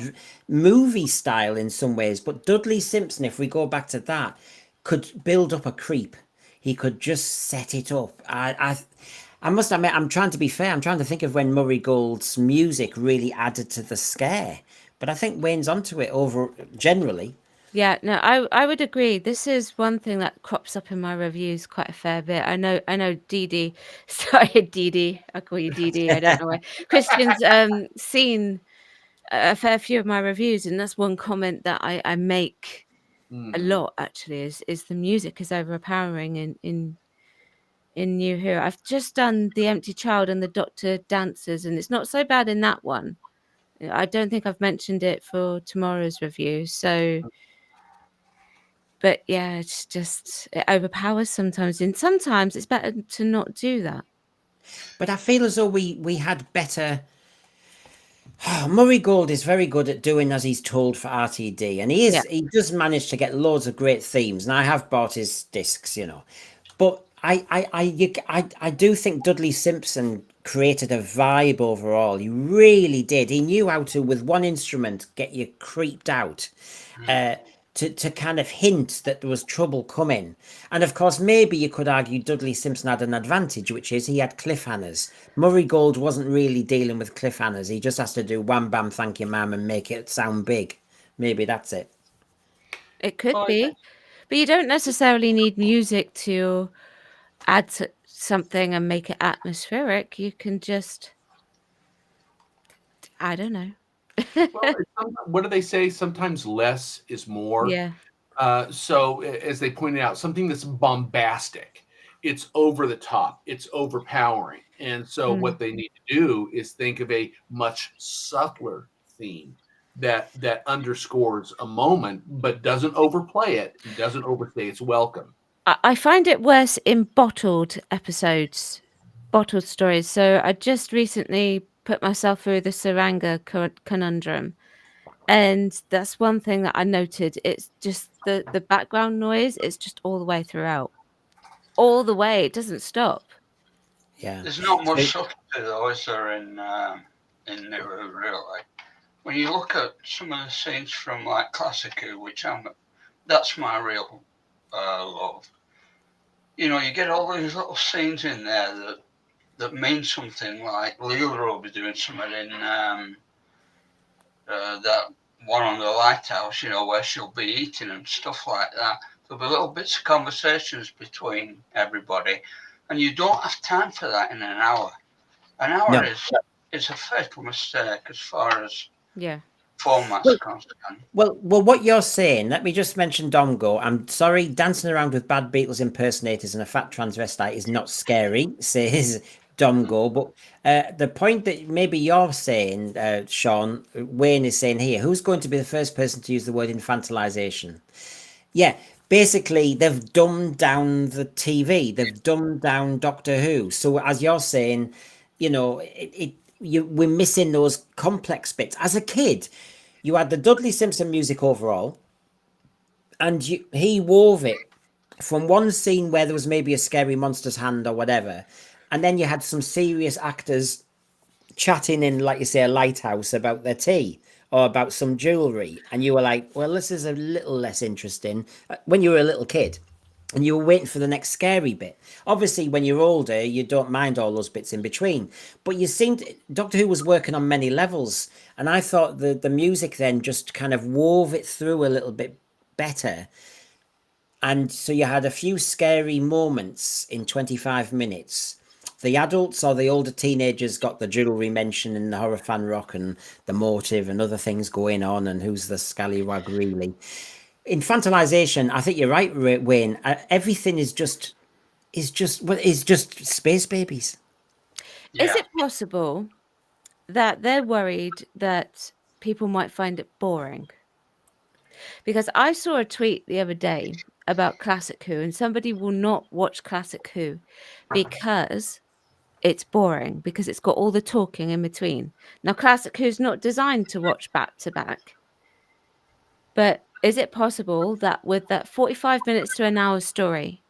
movie style in some ways. But Dudley Simpson, if we go back to that, could build up a creep. He could just set it up. I must admit, I'm trying to be fair. I'm trying to think of when Murray Gold's music really added to the scare. But I think Wayne's onto it over generally. Yeah, no, I would agree. This is one thing that crops up in my reviews quite a fair bit. I know Dee Dee, sorry Dee Dee, I call you Dee Dee, I don't know why. Christian's seen a fair few of my reviews, and that's one comment that I make a lot actually is the music is overpowering in New Who. I've just done The Empty Child and the Doctor Dancers, and it's not so bad in that one. I don't think I've mentioned it for tomorrow's review, so but yeah, it's just it overpowers sometimes, and sometimes it's better to not do that. But I feel as though we had better. Murray Gold is very good at doing as he's told for RTD, and he does manage to get loads of great themes. And I have bought his discs, you know, but I do think Dudley Simpson created a vibe overall. He really did. He knew how to, with one instrument, get you creeped out. To kind of hint that there was trouble coming. And of course, maybe you could argue Dudley Simpson had an advantage, which is he had cliffhangers. Murray Gold wasn't really dealing with cliffhangers. He just has to do wham bam thank you ma'am and make it sound big. Maybe that's it. It could be, but you don't necessarily need music to add to something and make it atmospheric. You can just, I don't know. Well, what do they say? Sometimes less is more. Yeah. So as they pointed out, something that's bombastic, it's over the top, it's overpowering. And so what they need to do is think of a much subtler theme that underscores a moment, but doesn't overplay it, doesn't overstay its welcome. I find it worse in bottled episodes, bottled stories. So I just recently put myself through the Saranga conundrum, and that's one thing that I noted. It's just the background noise is just all the way throughout. all the way. It doesn't stop. Yeah. There's not So, much subtlety though, is there, in New Who, really? When you look at some of the scenes from like Classic Who, that's my real love. You know, you get all these little scenes in there that mean something. Like Leela will be doing something in that one on the lighthouse, you know, where she'll be eating and stuff like that. There'll be little bits of conversations between everybody, and you don't have time for that in an hour. An hour no. is a fatal mistake as far as Yeah. format's Well, concerned. well, what you're saying, let me just mention Domgo. I'm sorry, dancing around with bad Beatles impersonators and a fat transvestite is not scary, says Domgo. But the point that maybe you're saying, Sean, Wayne is saying here, who's going to be the first person to use the word infantilization? Yeah, basically, they've dumbed down the TV. They've dumbed down Doctor Who. So as you're saying, you know, we're missing those complex bits. As a kid, you had the Dudley Simpson music overall, and he wove it from one scene where there was maybe a scary monster's hand or whatever, and then you had some serious actors chatting in, like you say, a lighthouse about their tea or about some jewelry, and you were like, well, this is a little less interesting when you were a little kid and you were waiting for the next scary bit. Obviously, when you're older, you don't mind all those bits in between. But you seemed Doctor Who was working on many levels, and I thought the music then just kind of wove it through a little bit better. And so you had a few scary moments in 25 minutes. The adults or the older teenagers got the jewelry mention in the horror fan rock and the motive and other things going on, and who's the scallywag really. Infantilization, I think you're right, Wayne. Everything is just space babies. Yeah. Is it possible that they're worried that people might find it boring? Because I saw a tweet the other day about Classic Who, and somebody will not watch Classic Who because it's boring, because it's got all the talking in between. Now, Classic Who's not designed to watch back to back. But is it possible that with that 45 minutes to an hour story,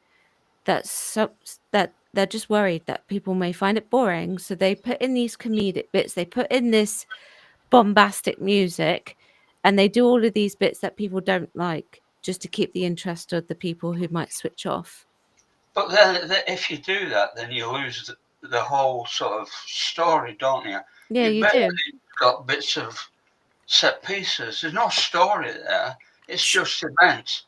that they're just worried that people may find it boring, so they put in these comedic bits, they put in this bombastic music, and they do all of these bits that people don't like just to keep the interest of the people who might switch off? But then, if you do that, then you lose the whole sort of story, don't you? Yeah, you do. Basically got bits of set pieces. There's no story there. It's just events.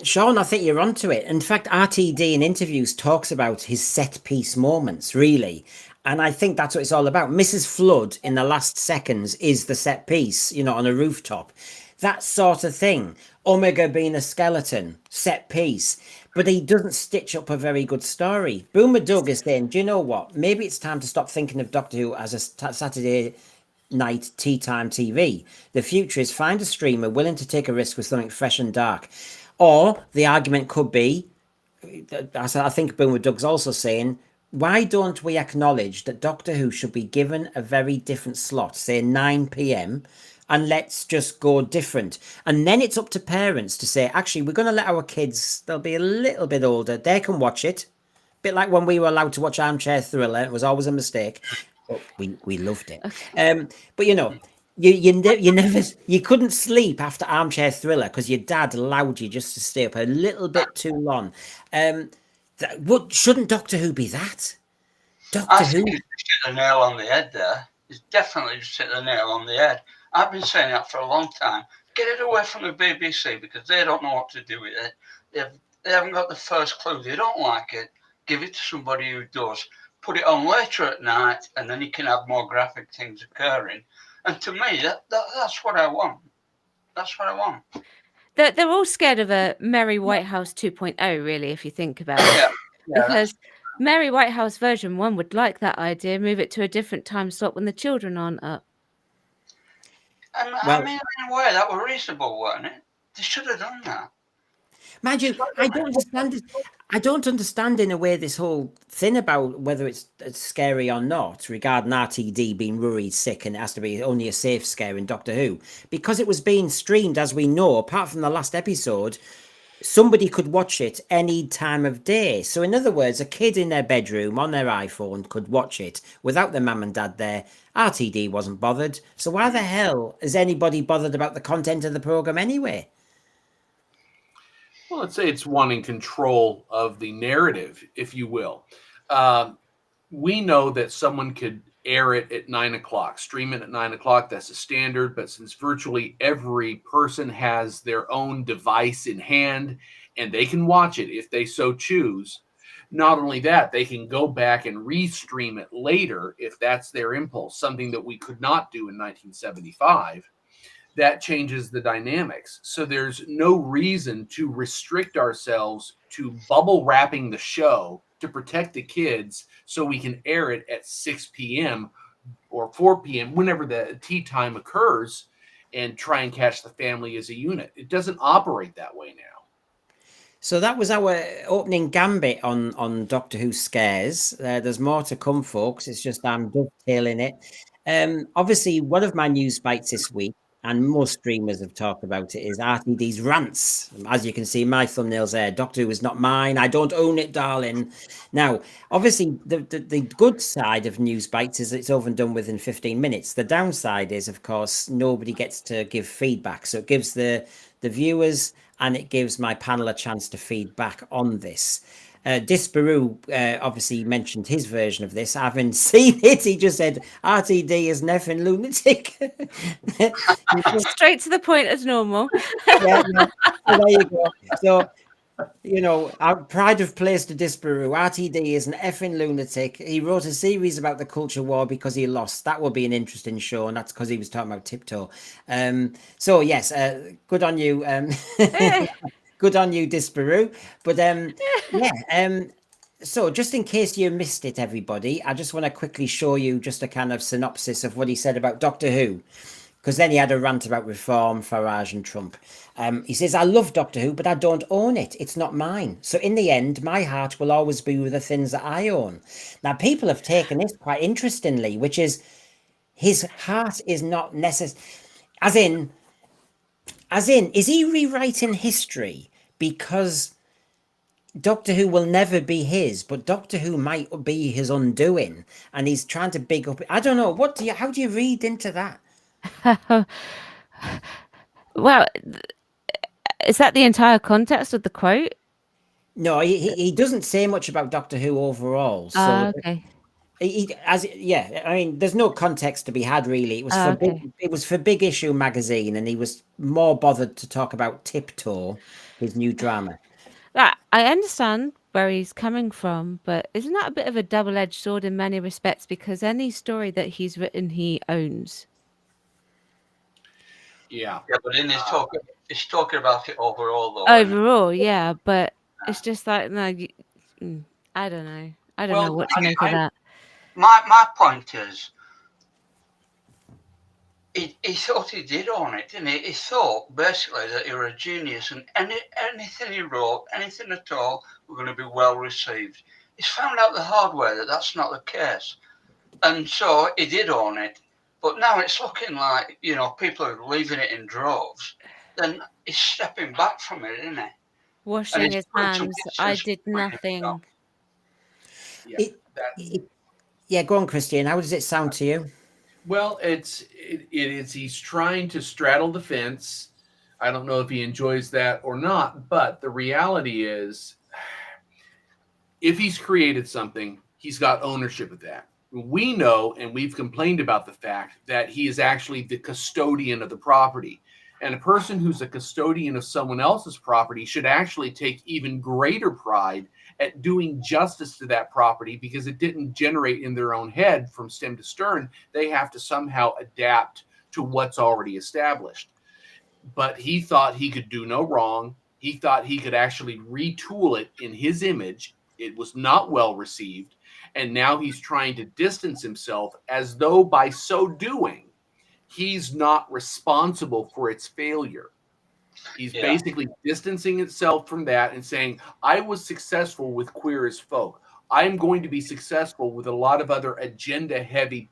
Sean, I think you're onto it. In fact, RTD in interviews talks about his set piece moments, really. And I think that's what it's all about. Mrs. Flood in the last seconds is the set piece, you know, on a rooftop. That sort of thing. Omega being a skeleton, set piece. But he doesn't stitch up a very good story. Boomer Doug is saying, do you know what? Maybe it's time to stop thinking of Doctor Who as a Saturday night tea time TV. The future is find a streamer willing to take a risk with something fresh and dark. Or the argument could be, as I think Boomer Doug's also saying, why don't we acknowledge that Doctor Who should be given a very different slot, say 9 p.m, and let's just go different. And then it's up to parents to say, actually, we're going to let our kids, they'll be a little bit older, they can watch it. A bit like when we were allowed to watch Armchair Thriller, it was always a mistake. But we loved it. Okay. But you know, you couldn't sleep after Armchair Thriller because your dad allowed you just to stay up a little bit too long. Shouldn't Doctor Who be that? I think you just hit the nail on the head there. It's definitely just hit the nail on the head. I've been saying that for a long time. Get it away from the BBC because they don't know what to do with it. They haven't got the first clue. They don't like it. Give it to somebody who does. Put it on later at night, and then you can have more graphic things occurring. And to me, that's what I want. That's what I want. They're all scared of a Mary Whitehouse 2.0, really, if you think about it. Yeah, Because Mary Whitehouse version 1 would like that idea, move it to a different time slot when the children aren't up. I mean, in a way, that was reasonable, wasn't it? They should have done that. Mind you, I don't understand it. I don't understand in a way this whole thing about whether it's scary or not regarding RTD being worried sick and it has to be only a safe scare in Doctor Who. Because it was being streamed, as we know, apart from the last episode, somebody could watch it any time of day. So in other words, a kid in their bedroom on their iPhone could watch it without their mum and dad there. RTD wasn't bothered. So why the hell is anybody bothered about the content of the program anyway? Well, let's say it's wanting control of the narrative, if you will. We know that someone could air it at 9 o'clock, stream it at 9 o'clock. That's a standard. But since virtually every person has their own device in hand and they can watch it if they so choose, not only that, they can go back and restream it later if that's their impulse, something that we could not do in 1975. That changes the dynamics. So there's no reason to restrict ourselves to bubble wrapping the show to protect the kids so we can air it at 6 p.m. or 4 p.m., whenever the tea time occurs, and try and catch the family as a unit. It doesn't operate that way now. So that was our opening gambit on Doctor Who scares. There's more to come, folks. It's just I'm dovetailing it. Obviously, one of my news bites this week, and most streamers have talked about it, is RTD's rants. As you can see, my thumbnail's there. Doctor Who is not mine. I don't own it, darling. Now, obviously, the good side of news bites is it's over and done within 15 minutes. The downside is, of course, nobody gets to give feedback. So it gives the viewers and it gives my panel a chance to feed back on this. Disparu obviously mentioned his version of this. I haven't seen it. He just said RTD is an effing lunatic. Straight to the point as normal. Yeah, so there you go. So, you know, I'm pride of place to Disparu. RTD is an effing lunatic. He wrote a series about the culture war because he lost. That would be an interesting show, and that's because he was talking about Tiptoe. So yes, good on you. Good on you, Disparu. But so just in case you missed it, everybody, I just want to quickly show you just a kind of synopsis of what he said about Doctor Who. Because then he had a rant about reform, Farage and Trump. He says, I love Doctor Who, but I don't own it. It's not mine. So in the end, my heart will always be with the things that I own. Now, people have taken this quite interestingly, which is his heart is not necessary. As in, is he rewriting history because Doctor Who will never be his, but Doctor Who might be his undoing, and he's trying to big up? I don't know. How do you read into that? Well, is that the entire context of the quote? No, he doesn't say much about Doctor Who overall. So okay. I mean, there's no context to be had really. It was it was for Big Issue magazine, and he was more bothered to talk about Tiptoe, his new drama. I understand where he's coming from, but isn't that a bit of a double-edged sword in many respects? Because any story that he's written, he owns. Yeah, but in he's talking about it overall, though. Overall, yeah, but it's just like no, I don't know. I don't know what to make of that. My point is, he thought he did own it, didn't he? He thought basically that he was a genius, and anything he wrote, anything at all, were going to be well received. He's found out the hard way that that's not the case, and so he did own it. But now it's looking like, you know, people are leaving it in droves. Then he's stepping back from it, isn't he? Washing his hands. I did nothing. Yeah, go on, Christian. How does it sound to you? Well, he's trying to straddle the fence. I don't know if he enjoys that or not, but the reality is, if he's created something, he's got ownership of that. We know, and we've complained about the fact that he is actually the custodian of the property. And a person who's a custodian of someone else's property should actually take even greater pride at doing justice to that property, because it didn't generate in their own head from stem to stern. They have to somehow adapt to what's already established. But he thought he could do no wrong. He thought he could actually retool it in his image. It was not well received. And now he's trying to distance himself as though by so doing, he's not responsible for its failure. He's basically distancing himself from that and saying, I was successful with Queer as Folk. I'm going to be successful with a lot of other agenda-heavy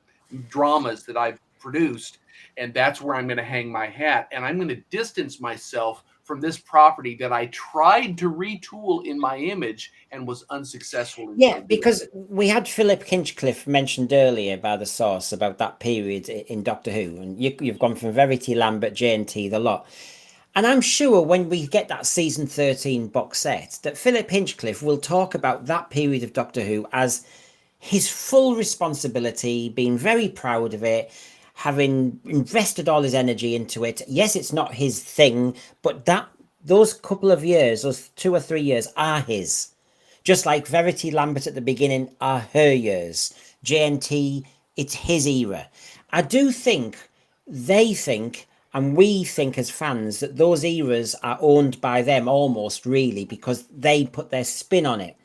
dramas that I've produced, and that's where I'm going to hang my hat. And I'm going to distance myself from this property that I tried to retool in my image and was unsuccessful in so Yeah, doing. because we had Philip Hinchcliffe mentioned earlier by the source about that period in Doctor Who, and you've gone from Verity Lambert, JNT, the lot. And I'm sure when we get that season 13 box set, that Philip Hinchcliffe will talk about that period of Doctor Who as his full responsibility, being very proud of it, having invested all his energy into it. Yes, it's not his thing, but those couple of years, those 2 or 3 years, are his. Just like Verity Lambert at the beginning are her years. JNT, it's his era. I do think they think, and we think as fans, that those eras are owned by them almost, really, because they put their spin on it.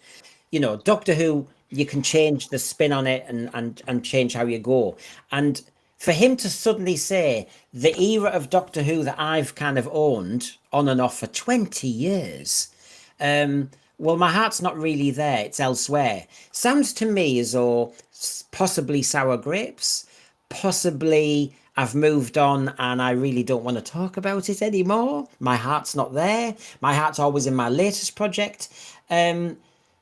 You know, Doctor Who, you can change the spin on it and change how you go. And for him to suddenly say, the era of Doctor Who that I've kind of owned on and off for 20 years, well, my heart's not really there, it's elsewhere. Sounds to me as though possibly sour grapes, possibly I've moved on and I really don't want to talk about it anymore. My heart's not there. My heart's always in my latest project.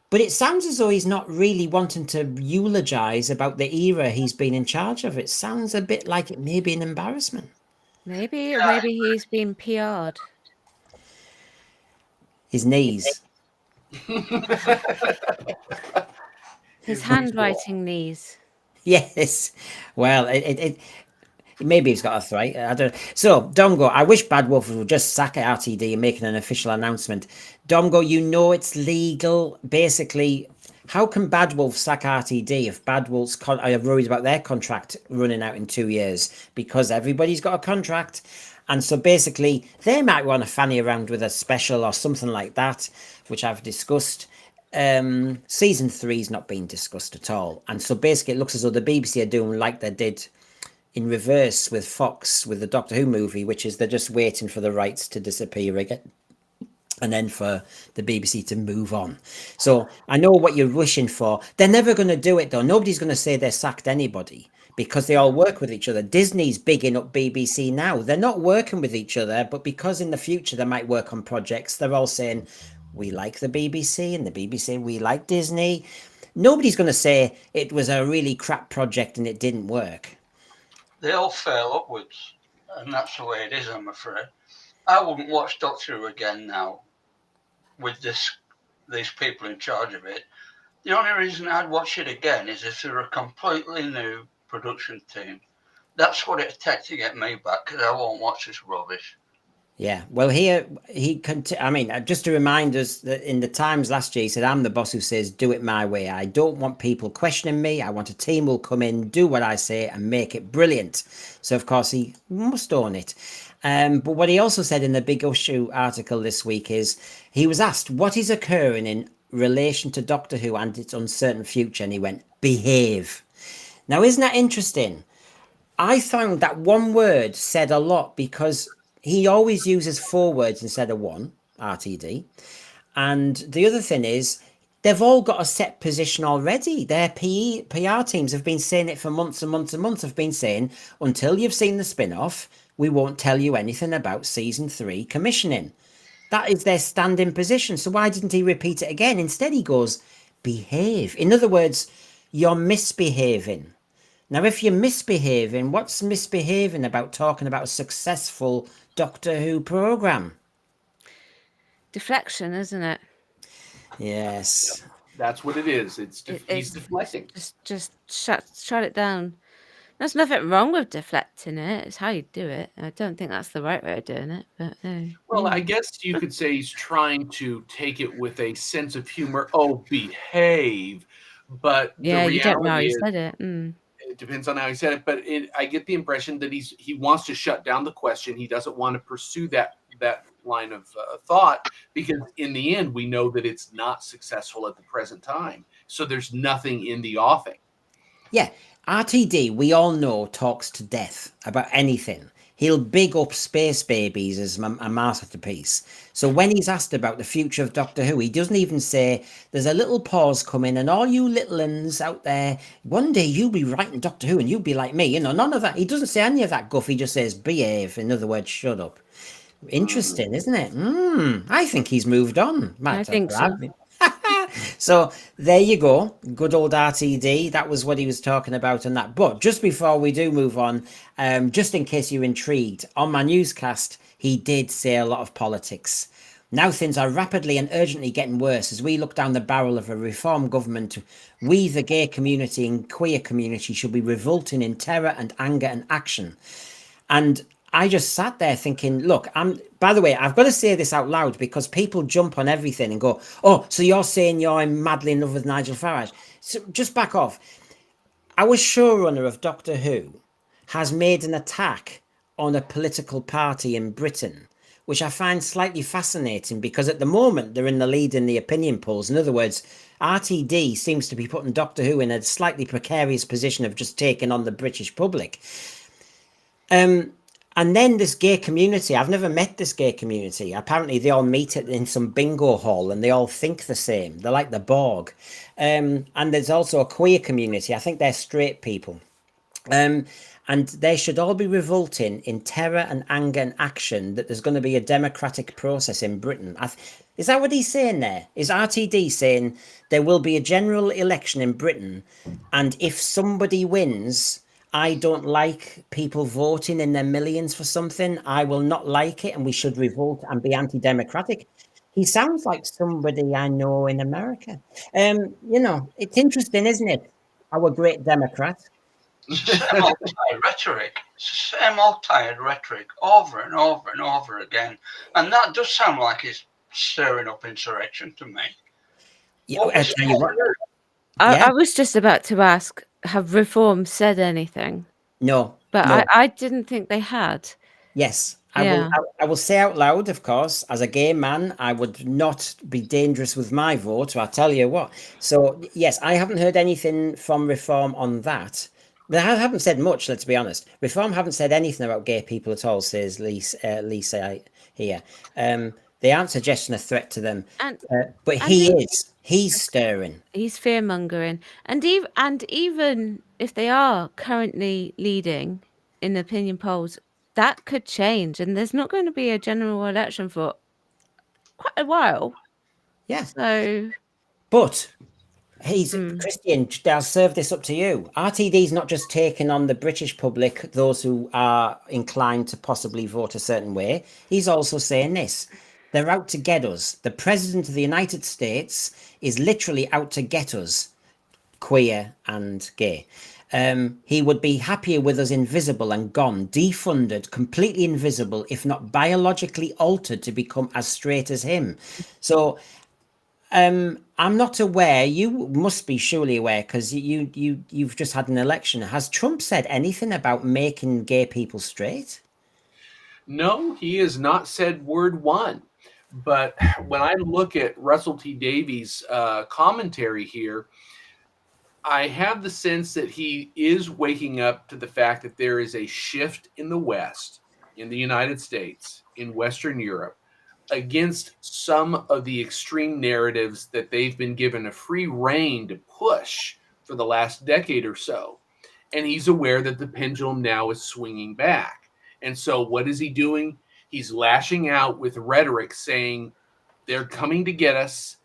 But it sounds as though he's not really wanting to eulogize about the era he's been in charge of. It sounds a bit like it may be an embarrassment. Maybe, or maybe he's been PR'd. His knees. His handwriting knees. Yes. Well, maybe he's got arthritis. I don't. So, Domgo, I wish Bad Wolf would just sack RTD and make an official announcement. Domgo, you know it's legal. Basically, how can Bad Wolf sack RTD if Bad Wolf's are worried about their contract running out in 2 years? Because everybody's got a contract. And so basically, they might want to fanny around with a special or something like that, which I've discussed. Season 3's not been discussed at all. And so basically, it looks as though the BBC are doing like they did in reverse with Fox, with the Doctor Who movie, which is they're just waiting for the rights to disappear again. And then for the BBC to move on. So I know what you're wishing for. They're never going to do it, though. Nobody's going to say they sacked anybody, because they all work with each other. Disney's bigging up BBC now. They're not working with each other, but because in the future they might work on projects, they're all saying, we like the BBC, and the BBC, we like Disney. Nobody's going to say it was a really crap project and it didn't work. They all fail upwards, and that's the way it is, I'm afraid. I wouldn't watch Doctor Who again now with these people in charge of it. The only reason I'd watch it again is if they're a completely new production team. That's what it'd take to get me back, because I won't watch this rubbish. Yeah, well, here I mean, just to remind us that in the Times last year, he said, I'm the boss who says, do it my way. I don't want people questioning me. I want a team who'll come in, do what I say, and make it brilliant. So, of course, he must own it. But what he also said in the Big Issue article this week is, he was asked, what is occurring in relation to Doctor Who and its uncertain future? And he went, behave. Now, isn't that interesting? I found that one word said a lot, because he always uses 4 words instead of 1, RTD. And the other thing is, they've all got a set position already. Their PR teams have been saying it for months and months and months, have been saying, until you've seen the spin-off, we won't tell you anything about season 3 commissioning. That is their standing position. So why didn't he repeat it again? Instead, he goes, behave. In other words, you're misbehaving. Now, if you're misbehaving, what's misbehaving about talking about a successful Doctor Who program? Deflection, isn't it? Yes. That's what it is. He's deflecting. Just shut it down. There's nothing wrong with deflecting it. It's how you do it. I don't think that's the right way of doing it. But well, I guess you could say he's trying to take it with a sense of humor. Oh, behave. But yeah, the you don't know how reality he is, said it. it depends on how he said it. But I get the impression that he wants to shut down the question. He doesn't want to pursue that line of thought, because in the end, we know that it's not successful at the present time. So there's nothing in the offing. Yeah. RTD, we all know, talks to death about anything. He'll big up Space Babies as a masterpiece. So when he's asked about the future of Doctor Who, he doesn't even say, there's a little pause coming, and all you little uns out there, one day you'll be writing Doctor Who and you'll be like me. You know, none of that. He doesn't say any of that guff. He just says, behave. In other words, shut up. Interesting, isn't it? I think he's moved on. I think so. So there you go. Good old RTD. That was what he was talking about on that. But just before we do move on, just in case you're intrigued, on my newscast, he did say a lot of politics. Now things are rapidly and urgently getting worse as we look down the barrel of a reform government. We, the gay community and queer community, should be revolting in terror and anger and action. And I just sat there thinking, look, by the way, I've got to say this out loud because people jump on everything and go, oh, so you're saying you're madly in love with Nigel Farage. So just back off. Our showrunner of Doctor Who has made an attack on a political party in Britain, which I find slightly fascinating because at the moment they're in the lead in the opinion polls. In other words, RTD seems to be putting Doctor Who in a slightly precarious position of just taking on the British public. And then this gay community, I've never met this gay community. Apparently they all meet in some bingo hall and they all think the same. They're like the Borg. And there's also a queer community. I think they're straight people. And they should all be revolting in terror and anger and action that there's going to be a democratic process in Britain. Is that what he's saying there? Is RTD saying there will be a general election in Britain and if somebody wins, I don't like people voting in their millions for something, I will not like it and we should revolt and be anti-democratic? He sounds like somebody I know in America. It's interesting, isn't it? Our great Democrat. Same old tired rhetoric. Same old tired rhetoric over and over and over again. And that does sound like it's stirring up insurrection to me. I was just about to ask, have Reform said anything? No. But no. I didn't think they had. Yes. I will say out loud, of course, as a gay man, I would not be dangerous with my vote, I'll tell you what. So, yes, I haven't heard anything from Reform on that. They haven't said much, let's be honest. Reform haven't said anything about gay people at all, says Lisa here. They aren't suggesting a threat to them. But he's stirring. He's fear-mongering. And even if they are currently leading in opinion polls, that could change. And there's not going to be a general election for quite a while. Yeah. So... But... Christian, I'll serve this up to you. RTD's not just taking on the British public, those who are inclined to possibly vote a certain way. He's also saying this. They're out to get us. The President of the United States is literally out to get us, queer and gay. He would be happier with us invisible and gone, defunded, completely invisible, if not biologically altered to become as straight as him. So... I'm not aware. You must be surely aware because you've just had an election. Has Trump said anything about making gay people straight? No, he has not said word one. But when I look at Russell T Davies' commentary here, I have the sense that he is waking up to the fact that there is a shift in the West, in the United States, in Western Europe, against some of the extreme narratives that they've been given a free rein to push for the last decade or so. And he's aware that the pendulum now is swinging back. And so what is he doing? He's lashing out with rhetoric saying, they're coming to get us.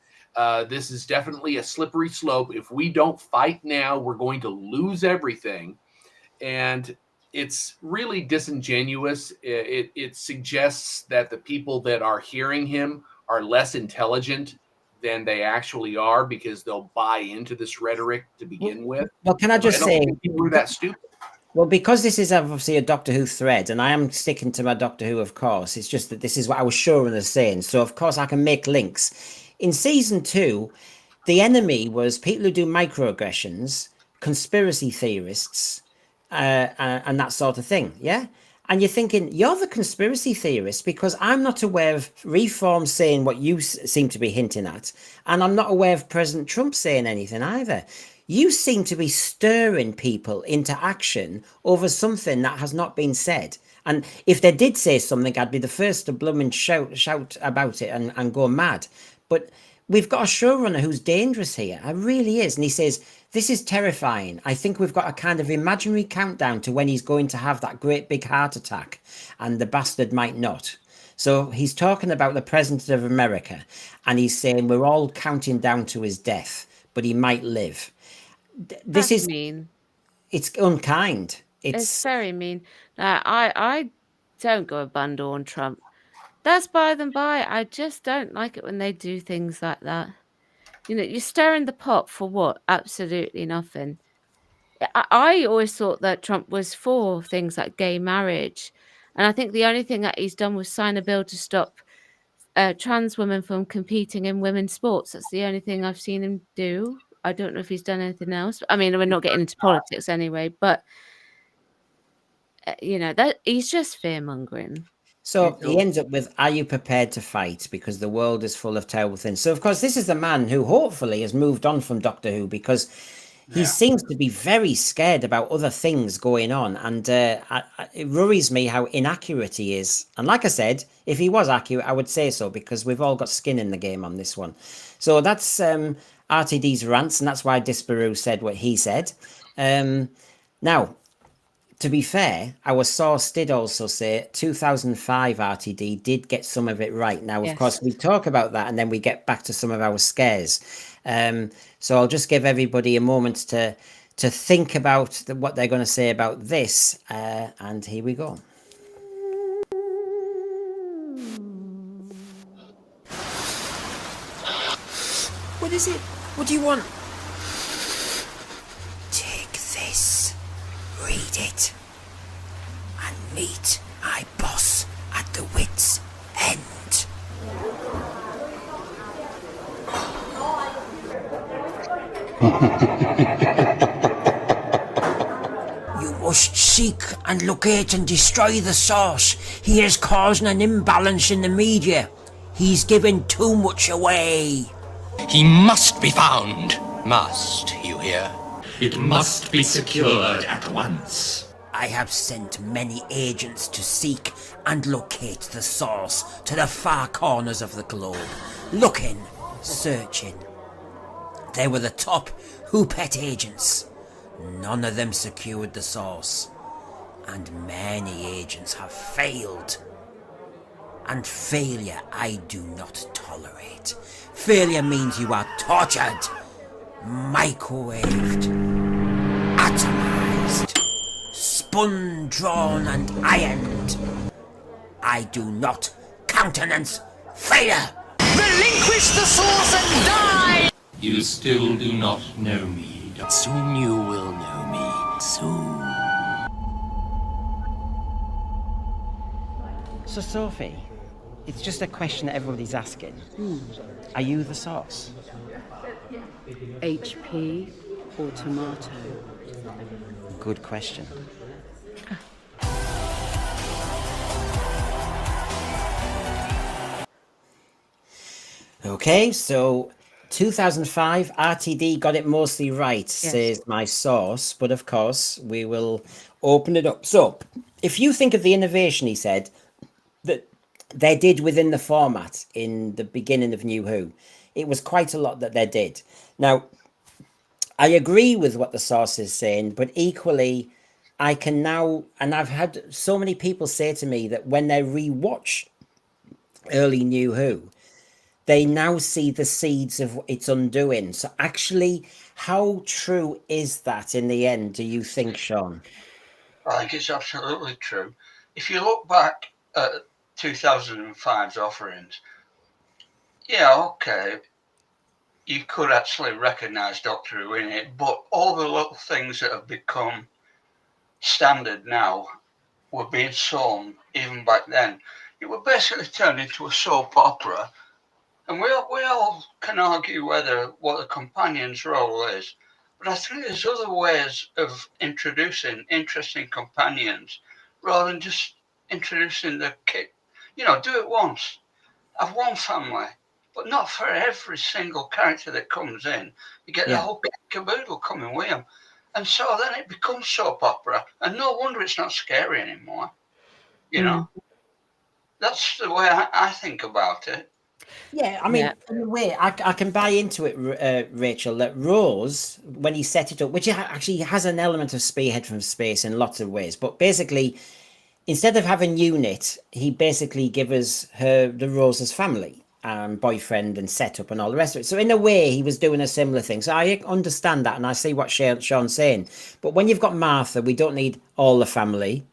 This is definitely a slippery slope. If we don't fight now, we're going to lose everything. And it's really disingenuous. It suggests that the people that are hearing him are less intelligent than they actually are because they'll buy into this rhetoric to begin with. Well, can I just say, we're that stupid. Well, because this is obviously a Doctor Who thread, and I am sticking to my Doctor Who, of course. It's just that this is what I was showrunner saying. So, of course, I can make links. In season 2, the enemy was people who do microaggressions, conspiracy theorists, and that sort of thing, yeah? And you're thinking, you're the conspiracy theorist because I'm not aware of Reform saying what you seem to be hinting at, and I'm not aware of President Trump saying anything either. You seem to be stirring people into action over something that has not been said. And if they did say something, I'd be the first to bloom and shout about it and go mad. But we've got a showrunner who's dangerous here. It really is. And he says, this is terrifying. I think we've got a kind of imaginary countdown to when he's going to have that great big heart attack and the bastard might not. So he's talking about the president of America, and he's saying we're all counting down to his death, but he might live. This That's is mean. it's unkind. It's It's very mean. I don't go a bundle on Trump. That's by them by. I just don't like it when they do things like that. You know, you're stirring the pot for what? Absolutely nothing. I always thought that Trump was for things like gay marriage. And I think the only thing that he's done was sign a bill to stop trans women from competing in women's sports. That's the only thing I've seen him do. I don't know if he's done anything else. I mean, we're not getting into politics anyway, but you know, that he's just fear mongering. so he ends up with, "Are you prepared to fight? Because the world is full of terrible things." So, of course, this is the man who hopefully has moved on from Doctor Who because he seems to be very scared about other things going on. And it worries me how inaccurate he is. And like I said, if he was accurate, I would say so because we've all got skin in the game on this one. So that's RTD's rants, and that's why Disparu said what he said. Now, to be fair, our source did also say 2005 RTD did get some of it right. Now, of course, we talk about that and then we get back to some of our scares. So I'll just give everybody a moment to think about what they're going to say about this. And here we go. What is it? What do you want? Take this. Read it. And meet my boss at the wit's end. You must seek and locate and destroy the source. He is causing an imbalance in the media. He's giving too much away. He must be found. Must, you hear? It must be secured at once. I have sent many agents to seek and locate the source to the far corners of the globe. Looking, searching. They were the top Who-Pet agents. None of them secured the source. And many agents have failed. And failure I do not tolerate. Failure means you are tortured, microwaved, atomized, spun, drawn, and ironed. I do not countenance failure. Relinquish the source and die! You still do not know me. Soon you will know me. Soon. So, Sophie, it's just a question that everybody's asking. Are you the source? HP or tomato? Good question. Okay, so 2005 RTD got it mostly right, says my source, but of course we will open it up. So, if you think of the innovation, he said, that they did within the format in the beginning of New Who, it was quite a lot that they did. Now, I agree with what the source is saying, but equally, I can now, and I've had so many people say to me that when they rewatch early New Who, they now see the seeds of its undoing. So actually, how true is that in the end, do you think, Sean? I think it's absolutely true. If you look back at 2005's offerings, yeah, okay, you could actually recognise Doctor Who in it, but all the little things that have become standard now were being sown even back then. It was basically turned into a soap opera, and we all can argue what the companion's role is, but I think there's other ways of introducing interesting companions rather than just introducing the kid. You know, do it once, have one family, but not for every single character that comes in. You get the whole kit and caboodle coming with them. And so then it becomes soap opera, and no wonder it's not scary anymore. You know, that's the way I think about it. Yeah, I mean, in a way, I can buy into it, Rachel, that Rose, when he set it up, which actually has an element of Spearhead from Space in lots of ways, but basically, instead of having Unit, he basically gives her the Rose's family, boyfriend and setup and all the rest of it. So in a way, he was doing a similar thing. So I understand that, and I see what Sean's saying. But when you've got Martha, we don't need all the family.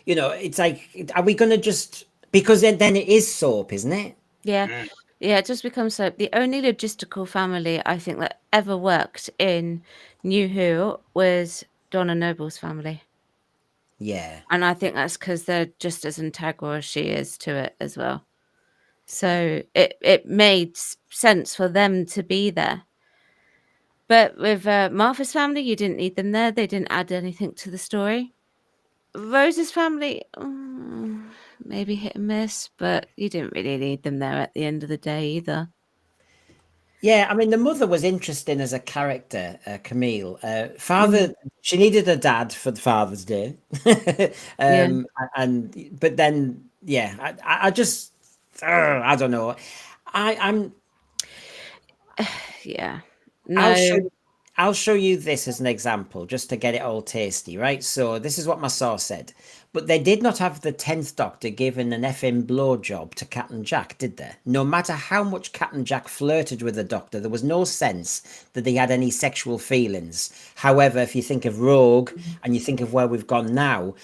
You know, it's like, are we going to just, because then it is soap, isn't it? Yeah. Yeah, it just becomes so. The only logistical family I think that ever worked in New Who was Donna Noble's family. Yeah. And I think that's because they're just as integral as she is to it as well. So it made sense for them to be there. But with Martha's family, you didn't need them there. They didn't add anything to the story. Rose's family, maybe hit and miss, but you didn't really need them there at the end of the day either. Yeah, I mean, the mother was interesting as a character, Camille. Father, she needed a dad for the Father's Day. But then, yeah, I just, I don't know. I'm. Yeah. No. I'll show you this as an example, just to get it all tasty, right? So this is what my source said. But they did not have the 10th Doctor giving an effing blowjob to Captain Jack, did they? No matter how much Captain Jack flirted with the Doctor, there was no sense that he had any sexual feelings. However, if you think of Rogue and you think of where we've gone now,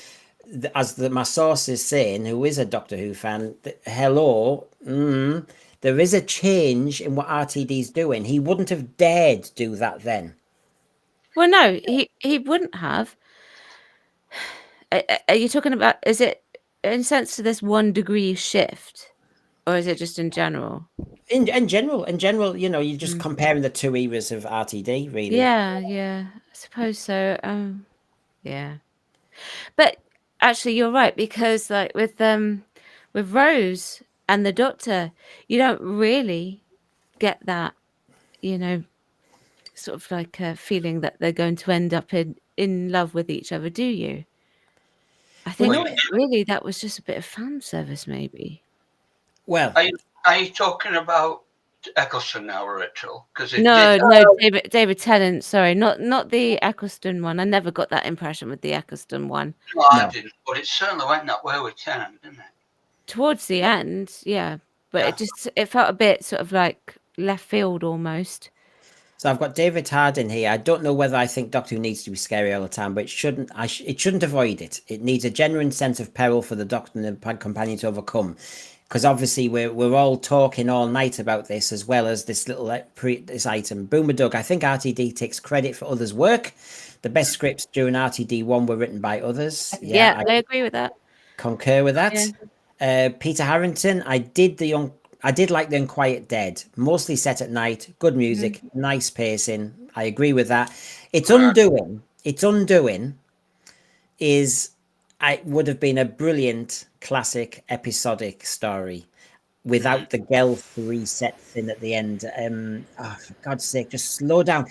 my source is saying, who is a Doctor Who fan, hello, there is a change in what RTD's doing. He wouldn't have dared do that then. Well, no, he wouldn't have. Are you talking about, is it in sense to this 1 degree shift, or is it just in general? In general, you know, you're just comparing the 2 eras of RTD, really. Yeah, I suppose so. Yeah, but actually, you're right, because like with Rose and the Doctor, you don't really get that, you know, sort of like a feeling that they're going to end up in love with each other, do you? I think really that was just a bit of fan service, maybe. Well, are you talking about Eccleston now, Rachel? Because No, David Tennant. Sorry, not the Eccleston one. I never got that impression with the Eccleston one. No, I didn't, but it certainly went that way with Tennant, didn't it? Towards the end, yeah, but it felt a bit sort of like left field almost. So I've got David Hardin here. I don't know whether I think Doctor Who needs to be scary all the time, but it shouldn't. It shouldn't avoid it. It needs a genuine sense of peril for the Doctor and the companion to overcome. Because obviously we're all talking all night about this, as well as this little this item. Boomer Doug, I think RTD takes credit for others' work. The best scripts during RTD1 were written by others. Yeah, I agree with that. Concur with that. Yeah. Peter Harrington, I did like The Unquiet Dead, mostly set at night, good music, nice pacing. I agree with that. Its undoing is, it would have been a brilliant classic episodic story without the Gelf reset thing at the end. For God's sake, just slow down.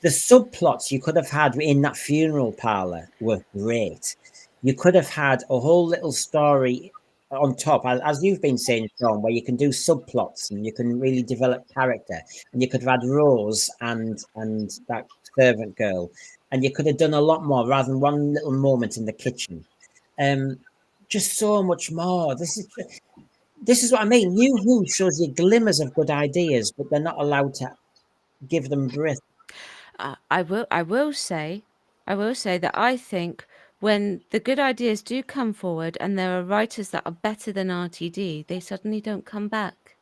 The subplots you could have had in that funeral parlor were great. You could have had a whole little story on top, as you've been saying, Sean, where you can do subplots and you can really develop character, and you could have had Rose and that servant girl, and you could have done a lot more rather than one little moment in the kitchen. Just so much more. This is what I mean. New Who shows you glimmers of good ideas, but they're not allowed to give them breath. I will say that I think when the good ideas do come forward and there are writers that are better than RTD, they suddenly don't come back.